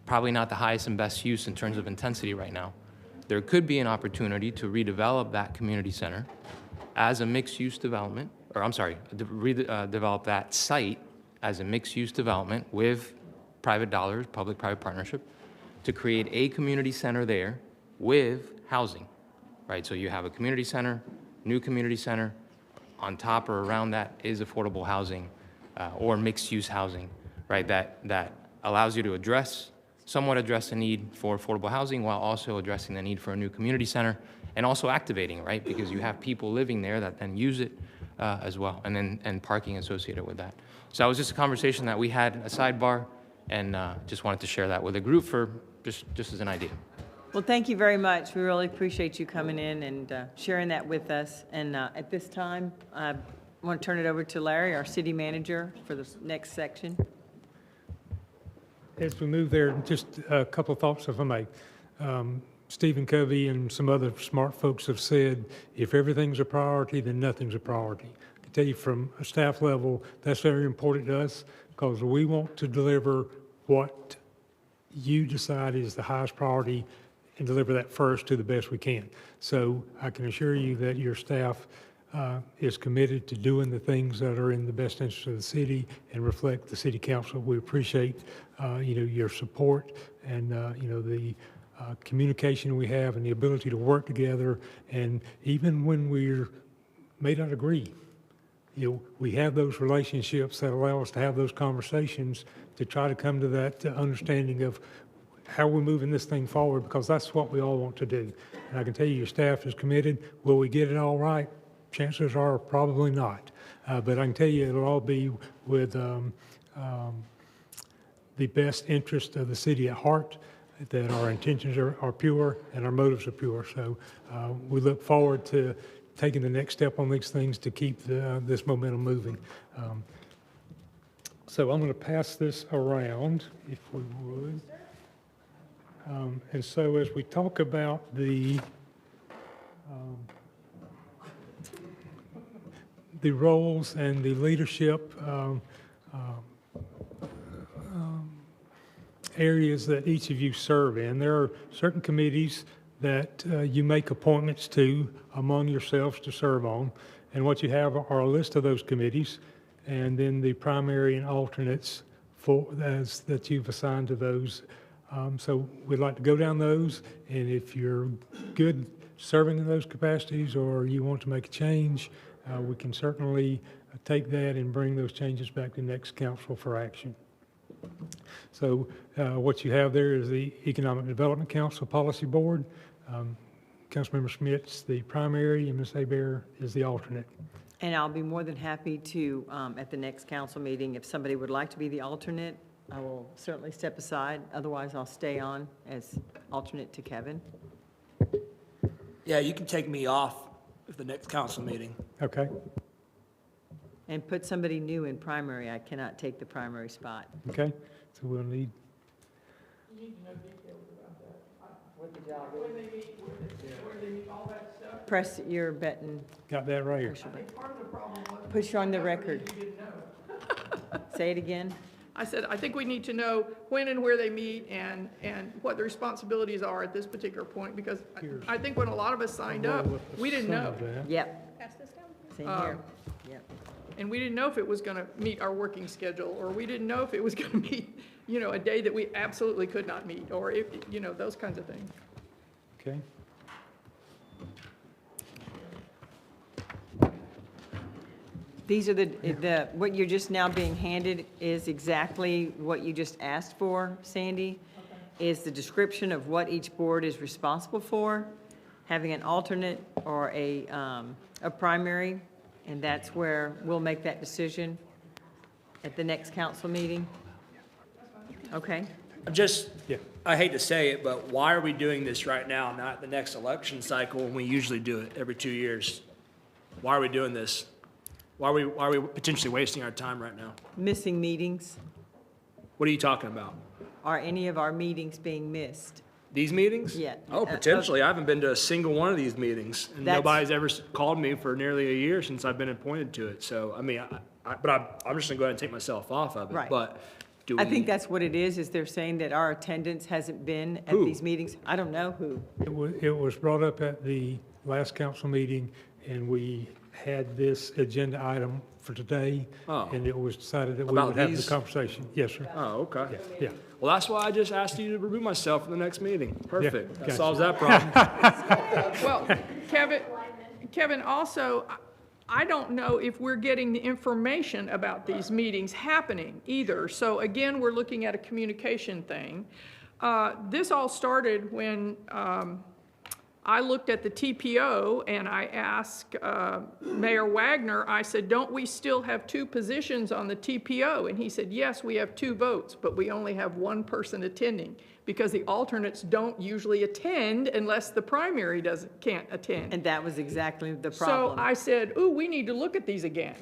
[SPEAKER 12] Probably not the highest and best use in terms of intensity right now. There could be an opportunity to redevelop that community center as a mixed-use development, develop that site as a mixed-use development with private dollars, public-private partnership, to create a community center there with housing, right? So you have a community center, new community center, on top or around that is affordable housing or mixed-use housing, right? That allows you to somewhat address the need for affordable housing while also addressing the need for a new community center and also activating, right? Because you have people living there that then use it as well, and parking associated with that. So that was just a conversation that we had, a sidebar, and just wanted to share that with the group for just as an idea.
[SPEAKER 1] Well, thank you very much. We really appreciate you coming in and sharing that with us. And at this time, I want to turn it over to Larry, our city manager, for the next section.
[SPEAKER 2] As we move there, just a couple of thoughts, if I may. Stephen Covey and some other smart folks have said, if everything's a priority, then nothing's a priority. I can tell you from a staff level, that's very important to us because we want to deliver what you decide is the highest priority and deliver that first to the best we can. So I can assure you that your staff is committed to doing the things that are in the best interest of the city and reflect the city council. We appreciate, your support and, the communication we have and the ability to work together. And even when we may not agree, we have those relationships that allow us to have those conversations to try to come to that understanding of how we're moving this thing forward, because that's what we all want to do. And I can tell you, your staff is committed. Will we get it all right? Chances are probably not. But I can tell you it'll all be with the best interest of the city at heart, that our intentions are pure and our motives are pure. So we look forward to taking the next step on these things to keep this momentum moving. So I'm going to pass this around, if we would. And so as we talk about the roles and the leadership areas that each of you serve in, there are certain committees that you make appointments to among yourselves to serve on. And what you have are a list of those committees and then the primary and alternates that you've assigned to those. So we'd like to go down those, and if you're good serving in those capacities or you want to make a change, we can certainly take that and bring those changes back to the next council for action. So what you have there is the Economic Development Council Policy Board. Councilmember Schmidt's the primary and Ms. Hebert is the alternate.
[SPEAKER 1] And I'll be more than happy to, at the next council meeting, if somebody would like to be the alternate, I will certainly step aside. Otherwise, I'll stay on as alternate to Kevin.
[SPEAKER 3] Yeah, you can take me off at the next council meeting.
[SPEAKER 2] Okay,
[SPEAKER 1] And put somebody new in primary. I cannot take the primary spot.
[SPEAKER 2] okay. So we'll need,
[SPEAKER 1] Press your button.
[SPEAKER 2] got that right here.
[SPEAKER 1] Push on the record. Say it again.
[SPEAKER 8] I said, I think we need to know when and where they meet and what the responsibilities are at this particular point, because I think when a lot of us signed up, we didn't know.
[SPEAKER 1] Yep. Same here. Yep.
[SPEAKER 8] And we didn't know if it was gonna meet our working schedule, or we didn't know if it was gonna meet, a day that we absolutely could not meet, or if, those kinds of things.
[SPEAKER 2] Okay.
[SPEAKER 1] These are what you're just now being handed is exactly what you just asked for, Sandy, is the description of what each board is responsible for, having an alternate or a primary, and that's where we'll make that decision at the next council meeting. Okay?
[SPEAKER 3] I hate to say it, but why are we doing this right now, not the next election cycle when we usually do it every 2 years? Why are we doing this? Why are we potentially wasting our time right now?
[SPEAKER 1] Missing meetings.
[SPEAKER 3] What are you talking about?
[SPEAKER 1] Are any of our meetings being missed?
[SPEAKER 3] These meetings?
[SPEAKER 1] Yeah.
[SPEAKER 3] Oh, potentially. I haven't been to a single one of these meetings, and
[SPEAKER 1] That's-
[SPEAKER 3] nobody's ever called me for nearly a year since I've been appointed to it. So, I mean, I'm just gonna go ahead and take myself off of it.
[SPEAKER 1] Right.
[SPEAKER 3] But do we?
[SPEAKER 1] I think that's what it is they're saying that our attendance hasn't been at
[SPEAKER 3] Who?
[SPEAKER 1] these meetings. I don't know who.
[SPEAKER 2] It was brought up at the last council meeting, and we had this agenda item for today,
[SPEAKER 3] Oh.
[SPEAKER 2] and it was decided that we
[SPEAKER 3] About
[SPEAKER 2] would have the
[SPEAKER 3] these?
[SPEAKER 2] conversation. Yes, sir.
[SPEAKER 3] Oh, okay.
[SPEAKER 2] Yeah.
[SPEAKER 3] Well, that's why I just asked you to remove myself from the next meeting. Perfect. That
[SPEAKER 2] gotcha.
[SPEAKER 3] solves that problem.
[SPEAKER 8] Well, Kevin, also, I don't know if we're getting the information about these meetings happening either. So again, we're looking at a communication thing. This all started when I looked at the TPO and I asked Mayor Wagner, I said, don't we still have 2 positions on the TPO? And he said, yes, we have 2 votes, but we only have 1 person attending because the alternates don't usually attend unless the primary can't attend.
[SPEAKER 1] And that was exactly the
[SPEAKER 8] So
[SPEAKER 1] problem.
[SPEAKER 8] I said, ooh, we need to look at these again.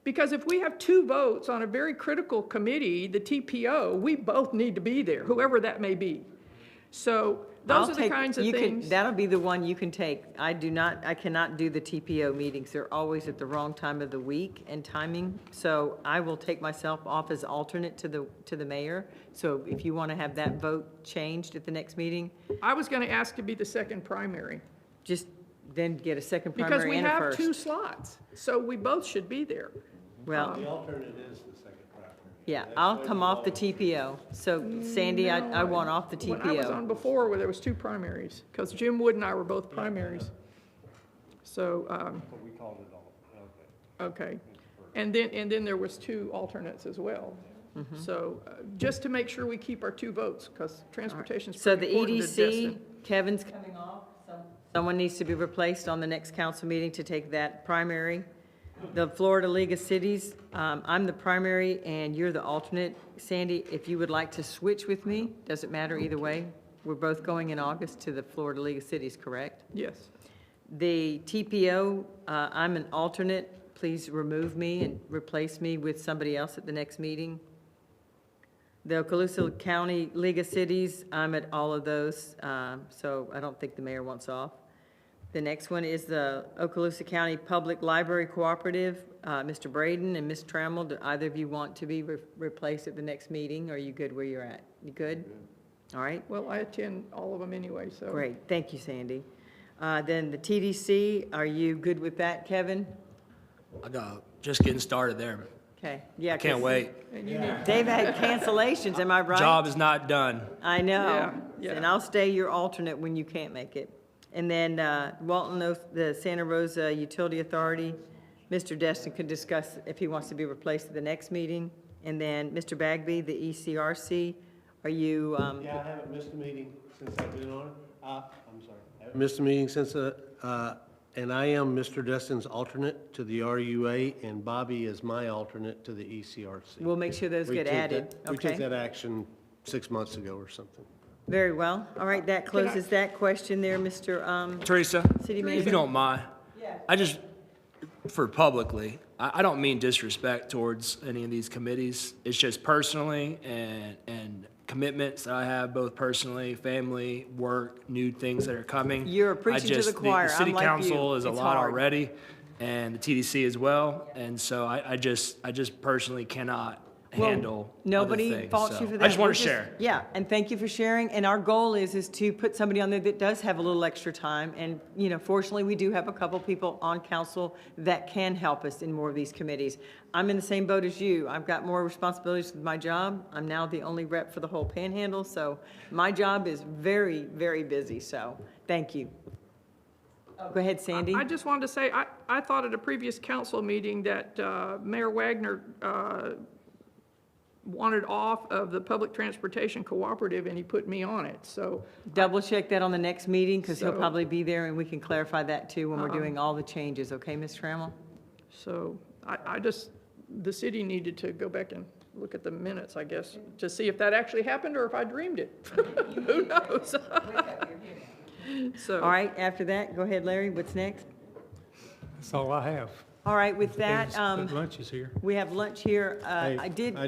[SPEAKER 8] Because if we have 2 votes on a very critical committee, the TPO, we both need to be there, whoever that may be. So those
[SPEAKER 1] I'll
[SPEAKER 8] are the
[SPEAKER 1] take-
[SPEAKER 8] kinds of
[SPEAKER 1] you can-
[SPEAKER 8] things.
[SPEAKER 1] That'll be the one you can take. I cannot do the TPO meetings. They're always at the wrong time of the week and timing. So I will take myself off as alternate to the mayor. So if you want to have that vote changed at the next meeting,
[SPEAKER 8] I was going to ask to be the second primary,
[SPEAKER 1] just then get a second
[SPEAKER 8] because
[SPEAKER 1] primary
[SPEAKER 8] we
[SPEAKER 1] and a
[SPEAKER 8] have
[SPEAKER 1] first.
[SPEAKER 8] 2 slots, so we both should be there.
[SPEAKER 1] Well,
[SPEAKER 9] alternate is the second primary.
[SPEAKER 1] yeah, I'll come off the TPO. So Sandy, I want off the
[SPEAKER 8] When I was
[SPEAKER 1] TPO.
[SPEAKER 8] on before, where there was 2 primaries, because Jim Wood and I were both primaries. So,
[SPEAKER 9] We called it all, okay.
[SPEAKER 8] okay. And then there was 2 alternates as well.
[SPEAKER 1] Mm-hmm.
[SPEAKER 8] So, just to make sure we keep our 2 votes, because transportation's
[SPEAKER 1] So
[SPEAKER 8] pretty
[SPEAKER 1] the
[SPEAKER 8] important to
[SPEAKER 1] EDC,
[SPEAKER 8] Destin.
[SPEAKER 1] Kevin's coming off. Someone needs to be replaced on the next council meeting to take that primary. The Florida League of Cities, I'm the primary and you're the alternate. Sandy, if you would like to switch with me, doesn't matter either way. We're both going in August to the Florida League of Cities, correct?
[SPEAKER 8] Yes.
[SPEAKER 1] The TPO, I'm an alternate. Please remove me and replace me with somebody else at the next meeting. The Okaloosa County League of Cities, I'm at all of those, so I don't think the mayor wants off. The next one is the Okaloosa County Public Library Cooperative. Mr. Braden and Ms. Trammell, do either of you want to be replaced at the next meeting? Or are you good where you're at? You good? All right.
[SPEAKER 8] Well, I attend all of them anyway, so.
[SPEAKER 1] Great, thank you, Sandy. Then the TDC, are you good with that, Kevin?
[SPEAKER 3] I got, just getting started there.
[SPEAKER 1] Okay, yeah.
[SPEAKER 3] I can't
[SPEAKER 1] 'cause
[SPEAKER 3] wait.
[SPEAKER 8] And you need,
[SPEAKER 1] They've had cancellations, am I right?
[SPEAKER 3] Job is not done.
[SPEAKER 1] I know.
[SPEAKER 8] Yeah, yeah.
[SPEAKER 1] And I'll stay your alternate when you can't make it. And then Walton, the Santa Rosa Utility Authority, Mr. Destin could discuss if he wants to be replaced at the next meeting. And then Mr. Bagby, the ECRC, are you,
[SPEAKER 9] Yeah, I haven't missed a meeting since I've been on it. I'm sorry. I haven't missed a meeting since, and I am Mr. Destin's alternate to the RUA, and Bobby is my alternate to the ECRC.
[SPEAKER 1] we'll make sure those
[SPEAKER 9] We
[SPEAKER 1] get
[SPEAKER 9] took
[SPEAKER 1] added,
[SPEAKER 9] that- We took
[SPEAKER 1] okay?
[SPEAKER 9] that action 6 months ago or something.
[SPEAKER 1] Very well. All right, that closes that question there, Mr.
[SPEAKER 3] Teresa,
[SPEAKER 1] City
[SPEAKER 3] if
[SPEAKER 1] Manager.
[SPEAKER 3] you don't mind, I just, for publicly, I don't mean disrespect towards any of these committees. It's just personally and commitments that I have, both personally, family, work, new things that are coming.
[SPEAKER 1] You're preaching to the choir.
[SPEAKER 3] The city
[SPEAKER 1] I'm like you.
[SPEAKER 3] council is a
[SPEAKER 1] It's
[SPEAKER 3] lot
[SPEAKER 1] hard.
[SPEAKER 3] already, and the TDC as well. And so I just personally cannot
[SPEAKER 1] Well,
[SPEAKER 3] handle other
[SPEAKER 1] nobody
[SPEAKER 3] things.
[SPEAKER 1] faults
[SPEAKER 3] So
[SPEAKER 1] you for that.
[SPEAKER 3] I just want
[SPEAKER 1] We're
[SPEAKER 3] to share.
[SPEAKER 1] Yeah, and thank you for sharing. And our goal is to put somebody on there that does have a little extra time. And, you know, fortunately, we do have a couple people on council that can help us in more of these committees. I'm in the same boat as you. I've got more responsibilities with my job. I'm now the only rep for the whole Panhandle, so my job is very, very busy, so thank you. Go ahead, Sandy.
[SPEAKER 8] I just wanted to say, I thought at a previous council meeting that Mayor Wagner wanted off of the Public Transportation Cooperative, and he put me on it, so.
[SPEAKER 1] Double check that on the next meeting, because he'll
[SPEAKER 8] So-
[SPEAKER 1] probably be there, and we can clarify that too when we're doing all the changes, okay, Ms. Trammell?
[SPEAKER 8] So I just, the city needed to go back and look at the minutes, I guess, to see if that actually happened or if I dreamed it. Who knows? So.
[SPEAKER 1] All right, after that, go ahead, Larry, what's next?
[SPEAKER 2] That's all I have.
[SPEAKER 1] All right, with that,
[SPEAKER 2] There's lunch is here.
[SPEAKER 1] we have lunch here.
[SPEAKER 9] Hey,
[SPEAKER 1] I did,
[SPEAKER 9] Go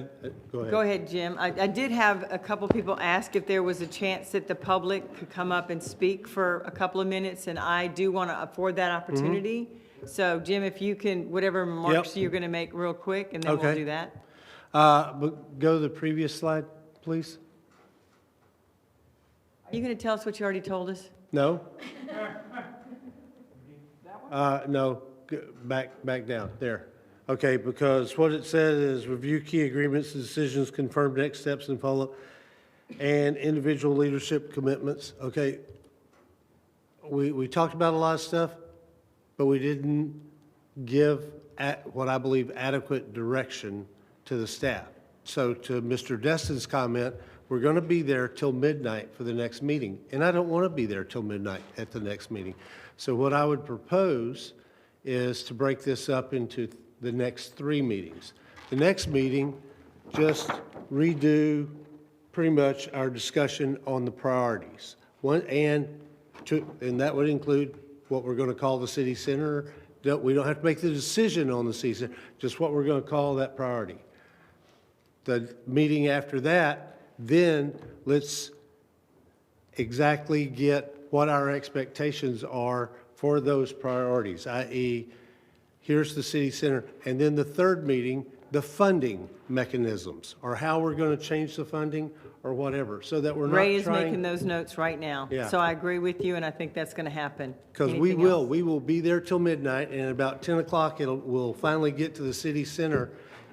[SPEAKER 9] ahead.
[SPEAKER 1] go ahead, Jim. I did have a couple people ask if there was a chance that the public could come up and speak for a couple of minutes, and I do want to afford that opportunity. So, Jim, if you can, whatever remarks you're going to make real quick, and then we'll
[SPEAKER 9] Okay.
[SPEAKER 1] do that.
[SPEAKER 9] But go to the previous slide, please.
[SPEAKER 1] Are you going to tell us what you already told us?
[SPEAKER 9] No? No, back down, there. Okay, because what it says is review key agreements and decisions, confirm next steps and follow-up, and individual leadership commitments. Okay, we talked about a lot of stuff, but we didn't give what I believe adequate direction to the staff. So to Mr. Destin's comment, we're going to be there till midnight for the next meeting, and I don't want to be there till midnight at the next meeting. So what I would propose is to break this up into the next 3 meetings. The next meeting, just redo pretty much our discussion on the priorities. And that would include what we're going to call the city center. We don't have to make the decision on the city center, just what we're going to call that priority. The meeting after that, then let's exactly get what our expectations are for those priorities, i.e., here's the city center. And then the third meeting, the funding mechanisms, or how we're going to change the funding or whatever, so that we're not trying.
[SPEAKER 1] Ray is making those notes right now.
[SPEAKER 9] Yeah.
[SPEAKER 1] So I agree with you, and I think that's going to happen.
[SPEAKER 9] Because
[SPEAKER 1] Anything else?
[SPEAKER 9] we will be there till midnight, and about 10 o'clock, we'll finally get to the city center,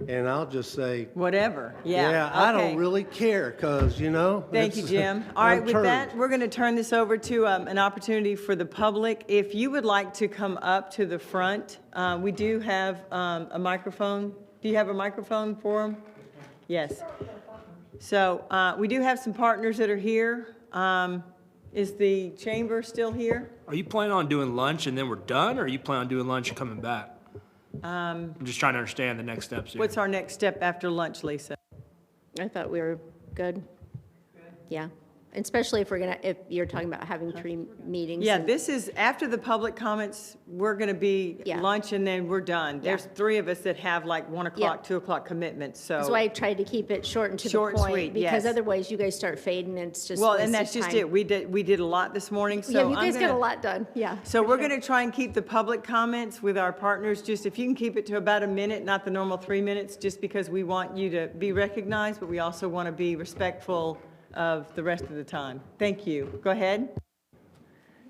[SPEAKER 9] and I'll just say,
[SPEAKER 1] Whatever, yeah.
[SPEAKER 9] I
[SPEAKER 1] okay.
[SPEAKER 9] don't really care, because, you know.
[SPEAKER 1] Thank you,
[SPEAKER 9] it's-
[SPEAKER 1] Jim. All right,
[SPEAKER 9] I'm
[SPEAKER 1] with
[SPEAKER 9] turned.
[SPEAKER 1] that, we're going to turn this over to an opportunity for the public. If you would like to come up to the front, we do have a microphone. Do you have a microphone for them? Yes. So we do have some partners that are here. Is the chamber still here?
[SPEAKER 3] Are you planning on doing lunch and then we're done, or are you planning on doing lunch and coming back? I'm just trying to understand the next steps here.
[SPEAKER 1] What's our next step after lunch, Lisa?
[SPEAKER 4] I thought we were good. Yeah, especially if you're talking about having 3 meetings.
[SPEAKER 1] Yeah,
[SPEAKER 4] and-
[SPEAKER 1] this is, after the public comments, we're going to be
[SPEAKER 4] Yeah.
[SPEAKER 1] lunch and then we're done.
[SPEAKER 4] Yeah.
[SPEAKER 1] There's 3 of us that have like 1 o'clock,
[SPEAKER 4] Yeah.
[SPEAKER 1] 2 o'clock commitments, so.
[SPEAKER 4] That's why I tried to keep it short and to the
[SPEAKER 1] Short and
[SPEAKER 4] point.
[SPEAKER 1] sweet,
[SPEAKER 4] Because
[SPEAKER 1] yes.
[SPEAKER 4] otherwise you guys start fading and it's just
[SPEAKER 1] Well,
[SPEAKER 4] wasted
[SPEAKER 1] and that's just
[SPEAKER 4] time.
[SPEAKER 1] it. We did a lot this morning, so.
[SPEAKER 4] Yeah, you
[SPEAKER 1] I'm
[SPEAKER 4] guys got a
[SPEAKER 1] gonna-
[SPEAKER 4] lot done, yeah.
[SPEAKER 1] So
[SPEAKER 4] for
[SPEAKER 1] we're
[SPEAKER 4] sure.
[SPEAKER 1] going to try and keep the public comments with our partners, just if you can keep it to about a minute, not the normal 3 minutes, just because we want you to be recognized, but we also want to be respectful of the rest of the time. Thank you. Go ahead.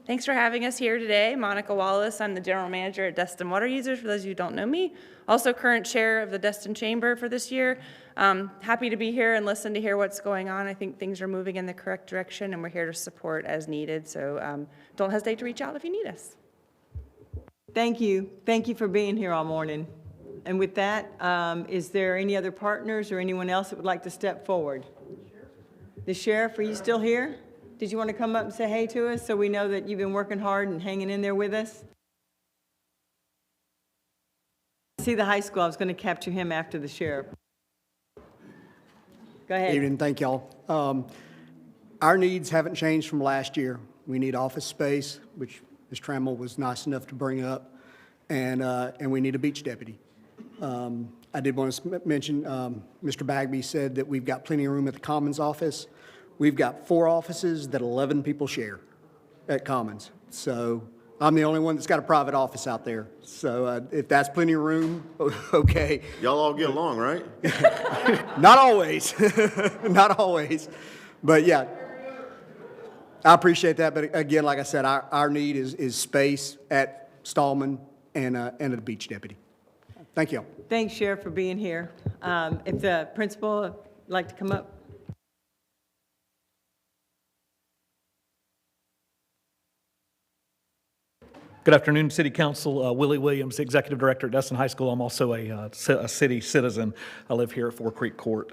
[SPEAKER 13] Thanks for having us here today. Monica Wallace, I'm the General Manager at Destin Water Users, for those of you who don't know me. Also current Chair of the Destin Chamber for this year. Happy to be here and listen to hear what's going on. I think things are moving in the correct direction, and we're here to support as needed. So don't hesitate to reach out if you need us.
[SPEAKER 1] Thank you. Thank you for being here all morning. And with that, is there any other partners or anyone else that would like to step forward? The sheriff, are you still here? Did you want to come up and say hey to us so we know that you've been working hard and hanging in there with us? See the high school, I was going to capture him after the sheriff. Go ahead.
[SPEAKER 14] Evening, thank y'all. Our needs haven't changed from last year. We need office space, which Ms. Trammell was nice enough to bring up, and we need a beach deputy. I did want to mention, Mr. Bagby said that we've got plenty of room at the Commons office. We've got 4 offices that 11 people share at Commons. So I'm the only one that's got a private office out there. So if that's plenty of room, okay.
[SPEAKER 6] Y'all all get along, right?
[SPEAKER 14] Not always, not always. But yeah, I appreciate that. But again, like I said, our need is space at Stallman and a beach deputy. Thank you.
[SPEAKER 1] Thanks, Sheriff, for being here. If the principal would like to come up.
[SPEAKER 15] Good afternoon, City Council. Willie Williams, Executive Director at Destin High School. I'm also a city citizen. I live here at Fore Creek Court.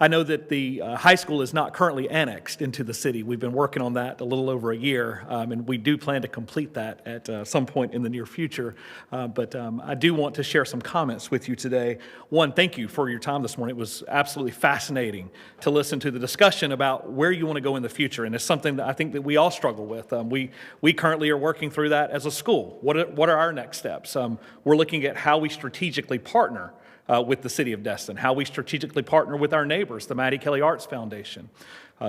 [SPEAKER 15] I know that the high school is not currently annexed into the city. We've been working on that a little over a year, and we do plan to complete that at some point in the near future. But I do want to share some comments with you today. One, thank you for your time this morning. It was absolutely fascinating to listen to the discussion about where you want to go in the future, and it's something that I think that we all struggle with. We currently are working through that as a school. What are our next steps? We're looking at how we strategically partner with the city of Destin, how we strategically partner with our neighbors, the Maddie Kelly Arts Foundation,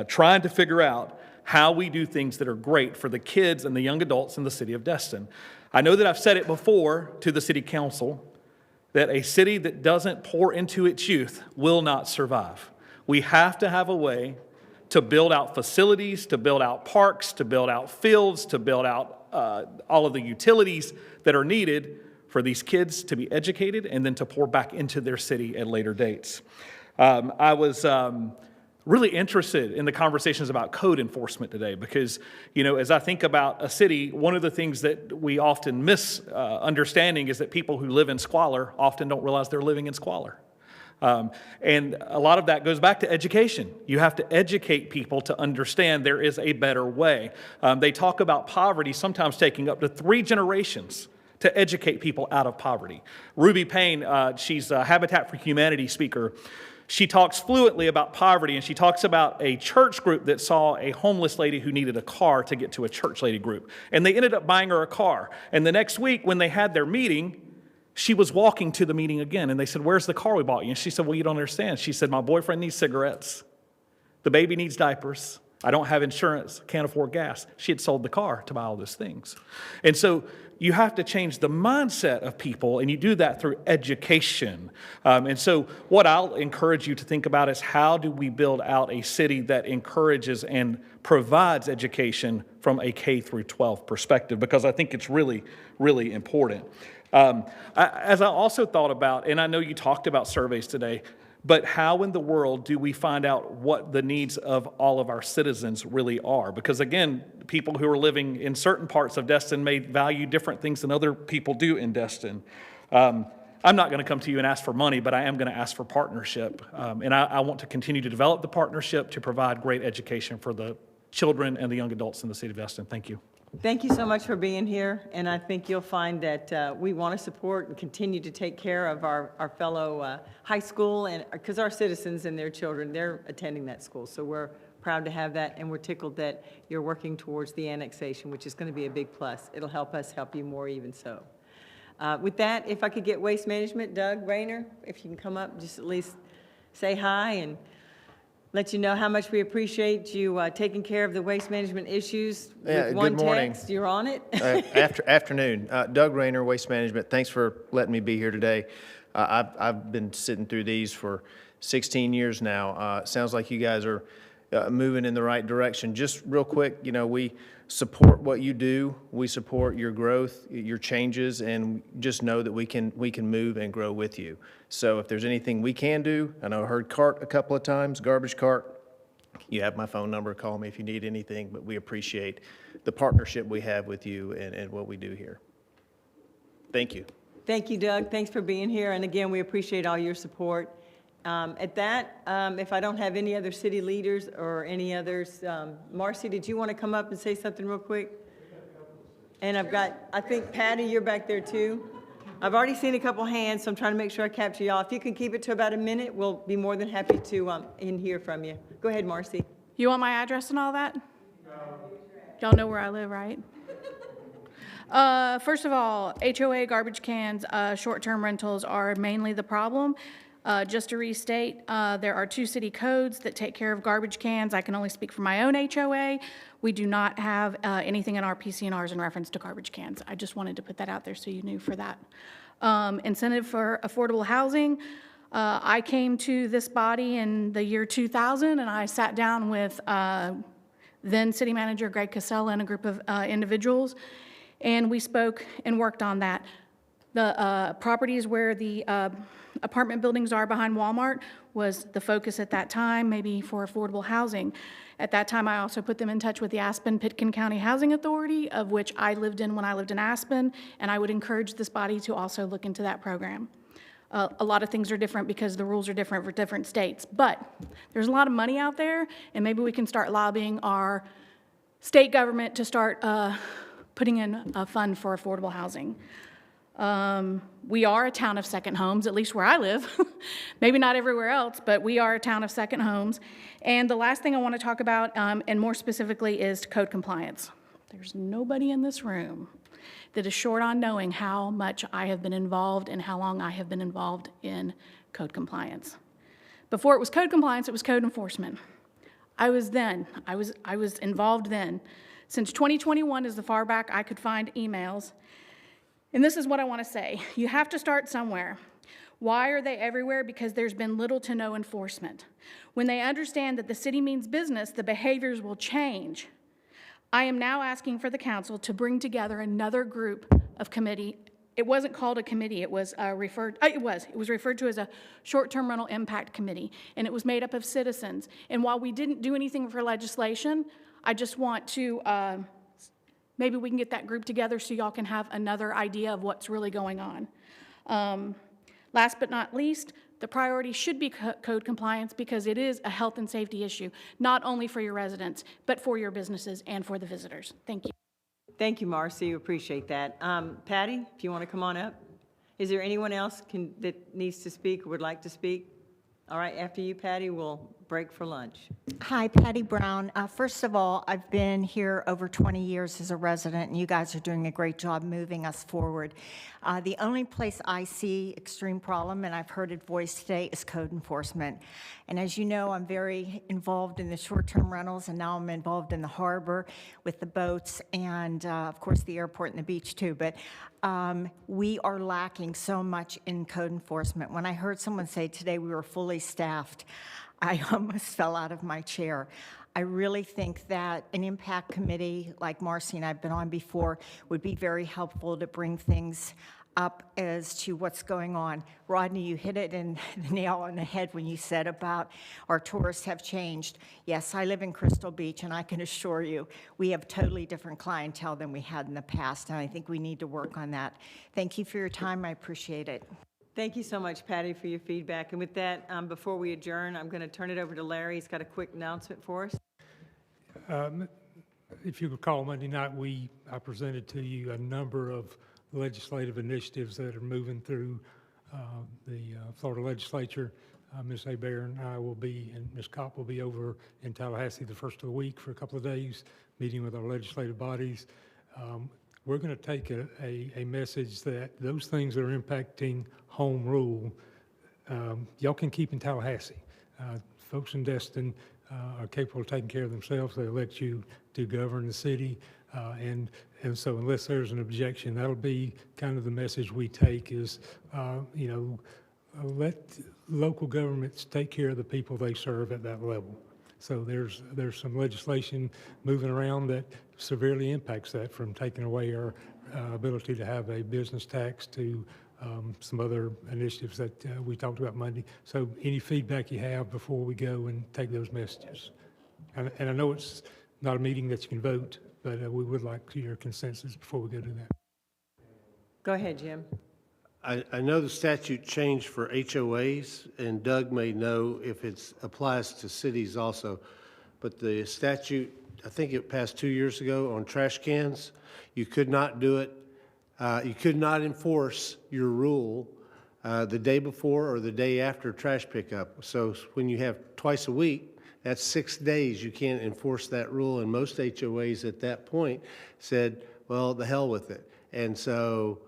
[SPEAKER 15] trying to figure out how we do things that are great for the kids and the young adults in the city of Destin. I know that I've said it before to the city council that a city that doesn't pour into its youth will not survive. We have to have a way to build out facilities, to build out parks, to build out fields, to build out all of the utilities that are needed for these kids to be educated and then to pour back into their city at later dates. I was really interested in the conversations about code enforcement today because, you know, as I think about a city, one of the things that we often miss understanding is that people who live in squalor often don't realize they're living in squalor. And a lot of that goes back to education. You have to educate people to understand there is a better way. They talk about poverty sometimes taking up to 3 generations to educate people out of poverty. Ruby Payne, she's a Habitat for Humanity speaker. She talks fluently about poverty, and she talks about a church group that saw a homeless lady who needed a car to get to a church lady group. And they ended up buying her a car. And the next week when they had their meeting, she was walking to the meeting again. And they said, "Where's the car we bought you?" And she said, "Well, you don't understand." She said, "My boyfriend needs cigarettes. The baby needs diapers. I don't have insurance, can't afford gas. She had sold the car to buy all those things. And so you have to change the mindset of people, and you do that through education. And so what I'll encourage you to think about is, how do we build out a city that encourages and provides education from a K through 12 perspective? Because I think it's really, really important. As I also thought about, and I know you talked about surveys today, but how in the world do we find out what the needs of all of our citizens really are? Because again, people who are living in certain parts of Destin may value different things than other people do in Destin. I'm not going to come to you and ask for money, but I am going to ask for partnership. And I want to continue to develop the partnership to provide great education for the children and the young adults in the city of Destin. Thank you.
[SPEAKER 1] Thank you so much for being here, and I think you'll find that we want to support and continue to take care of our fellow high school, and because our citizens and their children, they're attending that school. So we're proud to have that, and we're tickled that you're working towards the annexation, which is going to be a big plus. It'll help us help you more even so. With that, if I could get Waste Management, Doug Rayner, if you can come up, just at least say hi and let you know how much we appreciate you taking care of the waste management issues with one
[SPEAKER 16] good morning.
[SPEAKER 1] text. You're on it.
[SPEAKER 16] Afternoon. Doug Rayner, Waste Management. Thanks for letting me be here today. I've been sitting through these for 16 years now. Sounds like you guys are moving in the right direction. Just real quick, you know, we support what you do. We support your growth, your changes, and just know that we can move and grow with you. So if there's anything we can do, I know I heard cart a couple of times, garbage cart. You have my phone number. Call me if you need anything, but we appreciate the partnership we have with you and what we do here. Thank you.
[SPEAKER 1] Thank you, Doug. Thanks for being here. And again, we appreciate all your support. At that, if I don't have any other city leaders or any others, Marcy, did you want to come up and say something real quick? And I've got, I think, Patty, you're back there too. I've already seen a couple hands, so I'm trying to make sure I capture y'all. If you can keep it to about a minute, we'll be more than happy to hear from you. Go ahead, Marcy.
[SPEAKER 17] You want my address and all that? No. Y'all know where I live, right? First of all, HOA garbage cans, short-term rentals are mainly the problem. Just to restate, there are 2 city codes that take care of garbage cans. I can only speak for my own HOA. We do not have anything in our PCNRs in reference to garbage cans. I just wanted to put that out there so you knew for that. Incentive for affordable housing. I came to this body in the year 2000, and I sat down with then City Manager Greg Casella and a group of individuals, and we spoke and worked on that. The properties where the apartment buildings are behind Walmart was the focus at that time, maybe for affordable housing. At that time, I also put them in touch with the Aspen-Pitkin County Housing Authority, of which I lived in when I lived in Aspen, and I would encourage this body to also look into that program. A lot of things are different because the rules are different for different states, but there's a lot of money out there, and maybe we can start lobbying our state government to start putting in a fund for affordable housing. We are a town of second homes, at least where I live. Maybe not everywhere else, but we are a town of second homes. And the last thing I want to talk about, and more specifically, is code compliance. There's nobody in this room that is short on knowing how much I have been involved and how long I have been involved in code compliance. Before it was code compliance, it was code enforcement. I was involved then. Since 2021 is the far back I could find emails. And this is what I want to say. You have to start somewhere. Why are they everywhere? Because there's been little to no enforcement. When they understand that the city means business, the behaviors will change. I am now asking for the council to bring together another group of committee. It wasn't called a committee. It was referred to as a short-term rental impact committee, and it was made up of citizens. And while we didn't do anything for legislation, I just want to maybe we can get that group together so y'all can have another idea of what's really going on. Last but not least, the priority should be code compliance because it is a health and safety issue, not only for your residents, but for your businesses and for the visitors. Thank you.
[SPEAKER 1] Thank you, Marcy. We appreciate that. Patty, if you want to come on up. Is there anyone else that needs to speak or would like to speak? All right, after you, Patty, we'll break for lunch.
[SPEAKER 18] Hi, Patty Brown. First of all, I've been here over 20 years as a resident, and you guys are doing a great job moving us forward. The only place I see extreme problem, and I've heard it voiced today, is code enforcement. And as you know, I'm very involved in the short-term rentals, and now I'm involved in the harbor with the boats and, of course, the airport and the beach, too. But we are lacking so much in code enforcement. When I heard someone say today we were fully staffed, I almost fell out of my chair. I really think that an impact committee like Marcy and I've been on before would be very helpful to bring things up as to what's going on. Rodney, you hit it in the nail on the head when you said about our tourists have changed. Yes, I live in Crystal Beach, and I can assure you we have totally different clientele than we had in the past, and I think we need to work on that. Thank you for your time. I appreciate it.
[SPEAKER 1] Thank you so much, Patty, for your feedback. And with that, before we adjourn, I'm going to turn it over to Larry. He's got a quick announcement for us.
[SPEAKER 2] If you recall, Monday night, I presented to you a number of legislative initiatives that are moving through the Florida legislature. Ms. Hebert and I will be, and Ms. Kopp will be over in Tallahassee the first of the week for a couple of days, meeting with our legislative bodies. We're going to take a message that those things that are impacting home rule, y'all can keep in Tallahassee. Folks in Destin are capable of taking care of themselves. They elect you to govern the city. And so unless there's an objection, that'll be kind of the message we take is, let local governments take care of the people they serve at that level. So there's some legislation moving around that severely impacts that, from taking away our ability to have a business tax to some other initiatives that we talked about Monday. So any feedback you have before we go and take those messages. And I know it's not a meeting that you can vote, but we would like your consensus before we go do that.
[SPEAKER 1] Go ahead, Jim.
[SPEAKER 9] I know the statute changed for HOAs, and Doug may know if it applies to cities also, but the statute, I think it passed 2 years ago on trash cans. You could not do it. You could not enforce your rule the day before or the day after trash pickup. So when you have twice a week, that's 6 days. You can't enforce that rule, and most HOAs at that point said, well, the hell with it. And so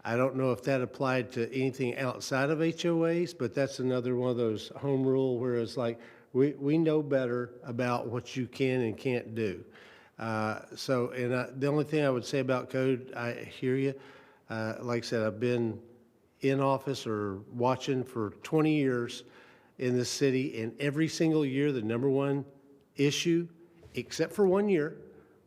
[SPEAKER 9] I don't know if that applied to anything outside of HOAs, but that's another one of those home rule where it's like, we know better about what you can and can't do. The only thing I would say about code, I hear you. Like I said, I've been in office or watching for 20 years in this city, and every single year, the number one issue, except for 1 year,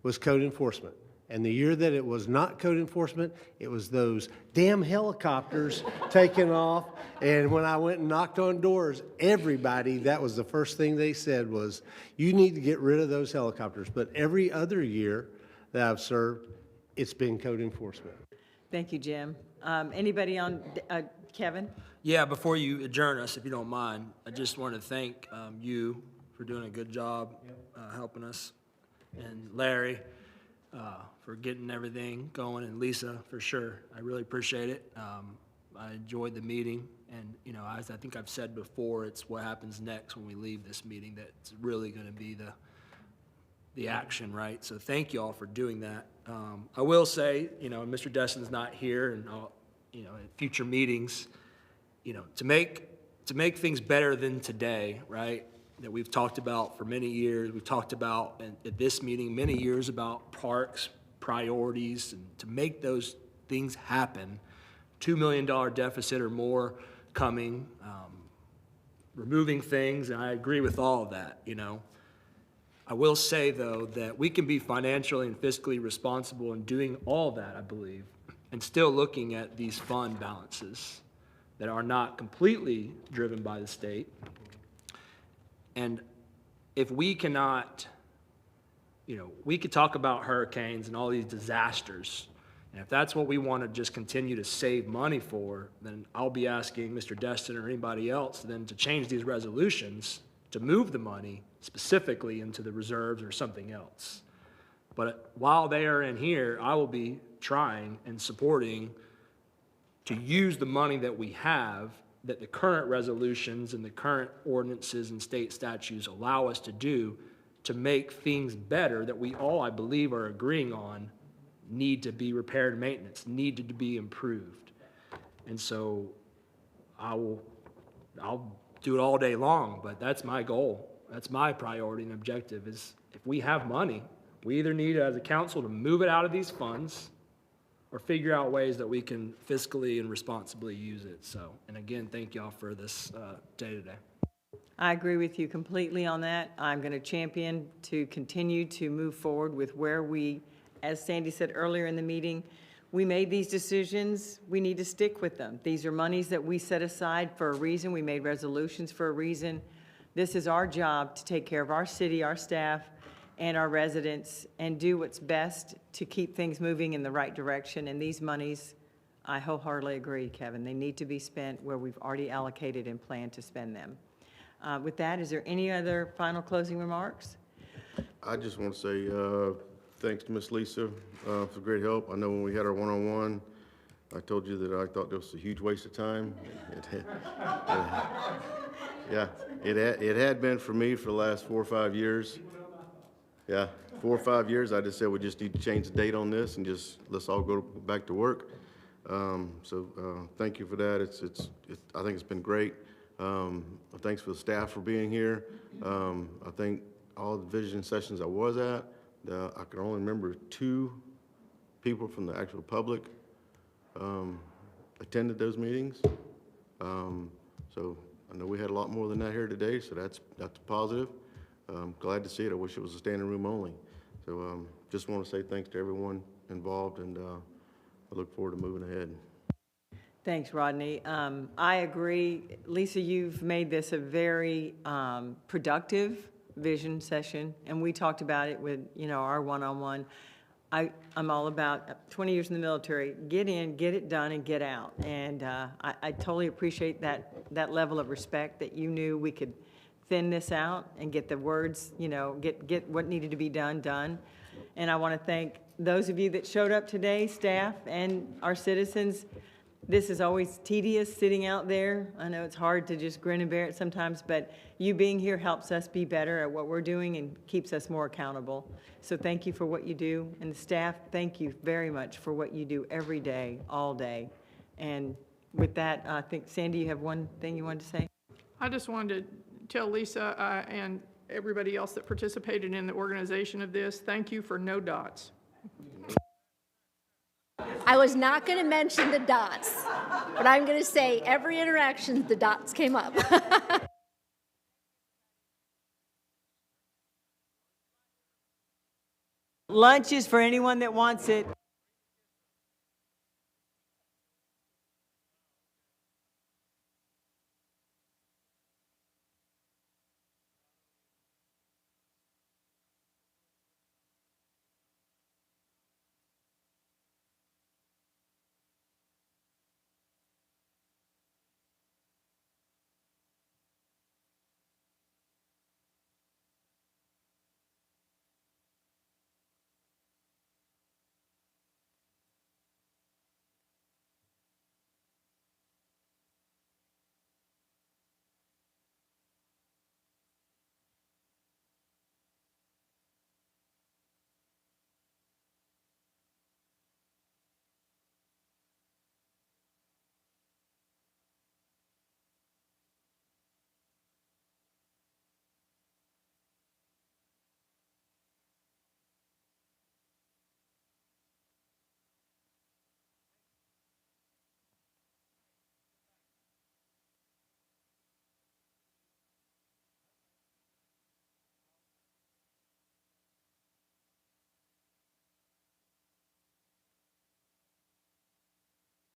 [SPEAKER 9] was code enforcement. And the year that it was not code enforcement, it was those damn helicopters taking off. And when I went and knocked on doors, everybody, that was the first thing they said was, you need to get rid of those helicopters. But every other year that I've served, it's been code enforcement.
[SPEAKER 1] Thank you, Jim. Anybody on, Kevin?
[SPEAKER 3] Yeah, before you adjourn us, if you don't mind, I just want to thank you for doing a good job helping us, and Larry for getting everything going, and Lisa, for sure. I really appreciate it. I enjoyed the meeting, and, as I think I've said before, it's what happens next when we leave this meeting that's really going to be the action, right? So thank you all for doing that. I will say, Mr. Destin's not here, and at future meetings, to make things better than today, right? That we've talked about for many years. We've talked about at this meeting many years about parks, priorities, and to make those things happen, $2 million deficit or more coming, removing things, and I agree with all of that, I will say, though, that we can be financially and fiscally responsible in doing all that, I believe, and still looking at these fund balances that are not completely driven by the state. And if we cannot, we could talk about hurricanes and all these disasters, and if that's what we want to just continue to save money for, then I'll be asking Mr. Destin or anybody else then to change these resolutions to move the money specifically into the reserves or something else. But while they are in here, I will be trying and supporting to use the money that we have that the current resolutions and the current ordinances and state statutes allow us to do to make things better that we all, I believe, are agreeing on need to be repaired and maintenance, need to be improved. And so I'll do it all day long, but that's my goal. That's my priority and objective is if we have money, we either need as a council to move it out of these funds or figure out ways that we can fiscally and responsibly use it. So, and again, thank y'all for this day today.
[SPEAKER 1] I agree with you completely on that. I'm going to champion to continue to move forward with where we, as Sandy said earlier in the meeting, we made these decisions, we need to stick with them. These are monies that we set aside for a reason. We made resolutions for a reason. This is our job to take care of our city, our staff, and our residents, and do what's best to keep things moving in the right direction. And these monies, I wholeheartedly agree, Kevin, they need to be spent where we've already allocated and planned to spend them. With that, is there any other final closing remarks?
[SPEAKER 6] I just want to say thanks to Miss Lisa for great help. I know when we had our one-on-one, I told you that I thought this was a huge waste of time. Yeah, it had been for me for the last 4 or 5 years. Yeah, 4 or 5 years. I just said we just need to change the date on this and just let's all go back to work. Thank you for that. I think it's been great. Thanks for the staff for being here. I think all the vision sessions I was at, I can only remember 2 people from the actual public attended those meetings. So I know we had a lot more than that here today, so that's positive. Glad to see it. I wish it was a standing room only. So just want to say thanks to everyone involved, and I look forward to moving ahead.
[SPEAKER 1] Thanks, Rodney. I agree. Lisa, you've made this a very productive vision session, and we talked about it with, our one-on-one. I'm all about 20 years in the military, get in, get it done, and get out. And I totally appreciate that level of respect that you knew we could thin this out and get the words, get what needed to be done. And I want to thank those of you that showed up today, staff and our citizens. This is always tedious sitting out there. I know it's hard to just grin and bear it sometimes, but you being here helps us be better at what we're doing and keeps us more accountable. So thank you for what you do. And the staff, thank you very much for what you do every day, all day. And with that, I think, Sandy, you have one thing you wanted to say?
[SPEAKER 8] I just wanted to tell Lisa and everybody else that participated in the organization of this, thank you for no dots.
[SPEAKER 4] I was not going to mention the dots, but I'm going to say every interaction, the dots came up.
[SPEAKER 1] Lunch is for anyone that wants it.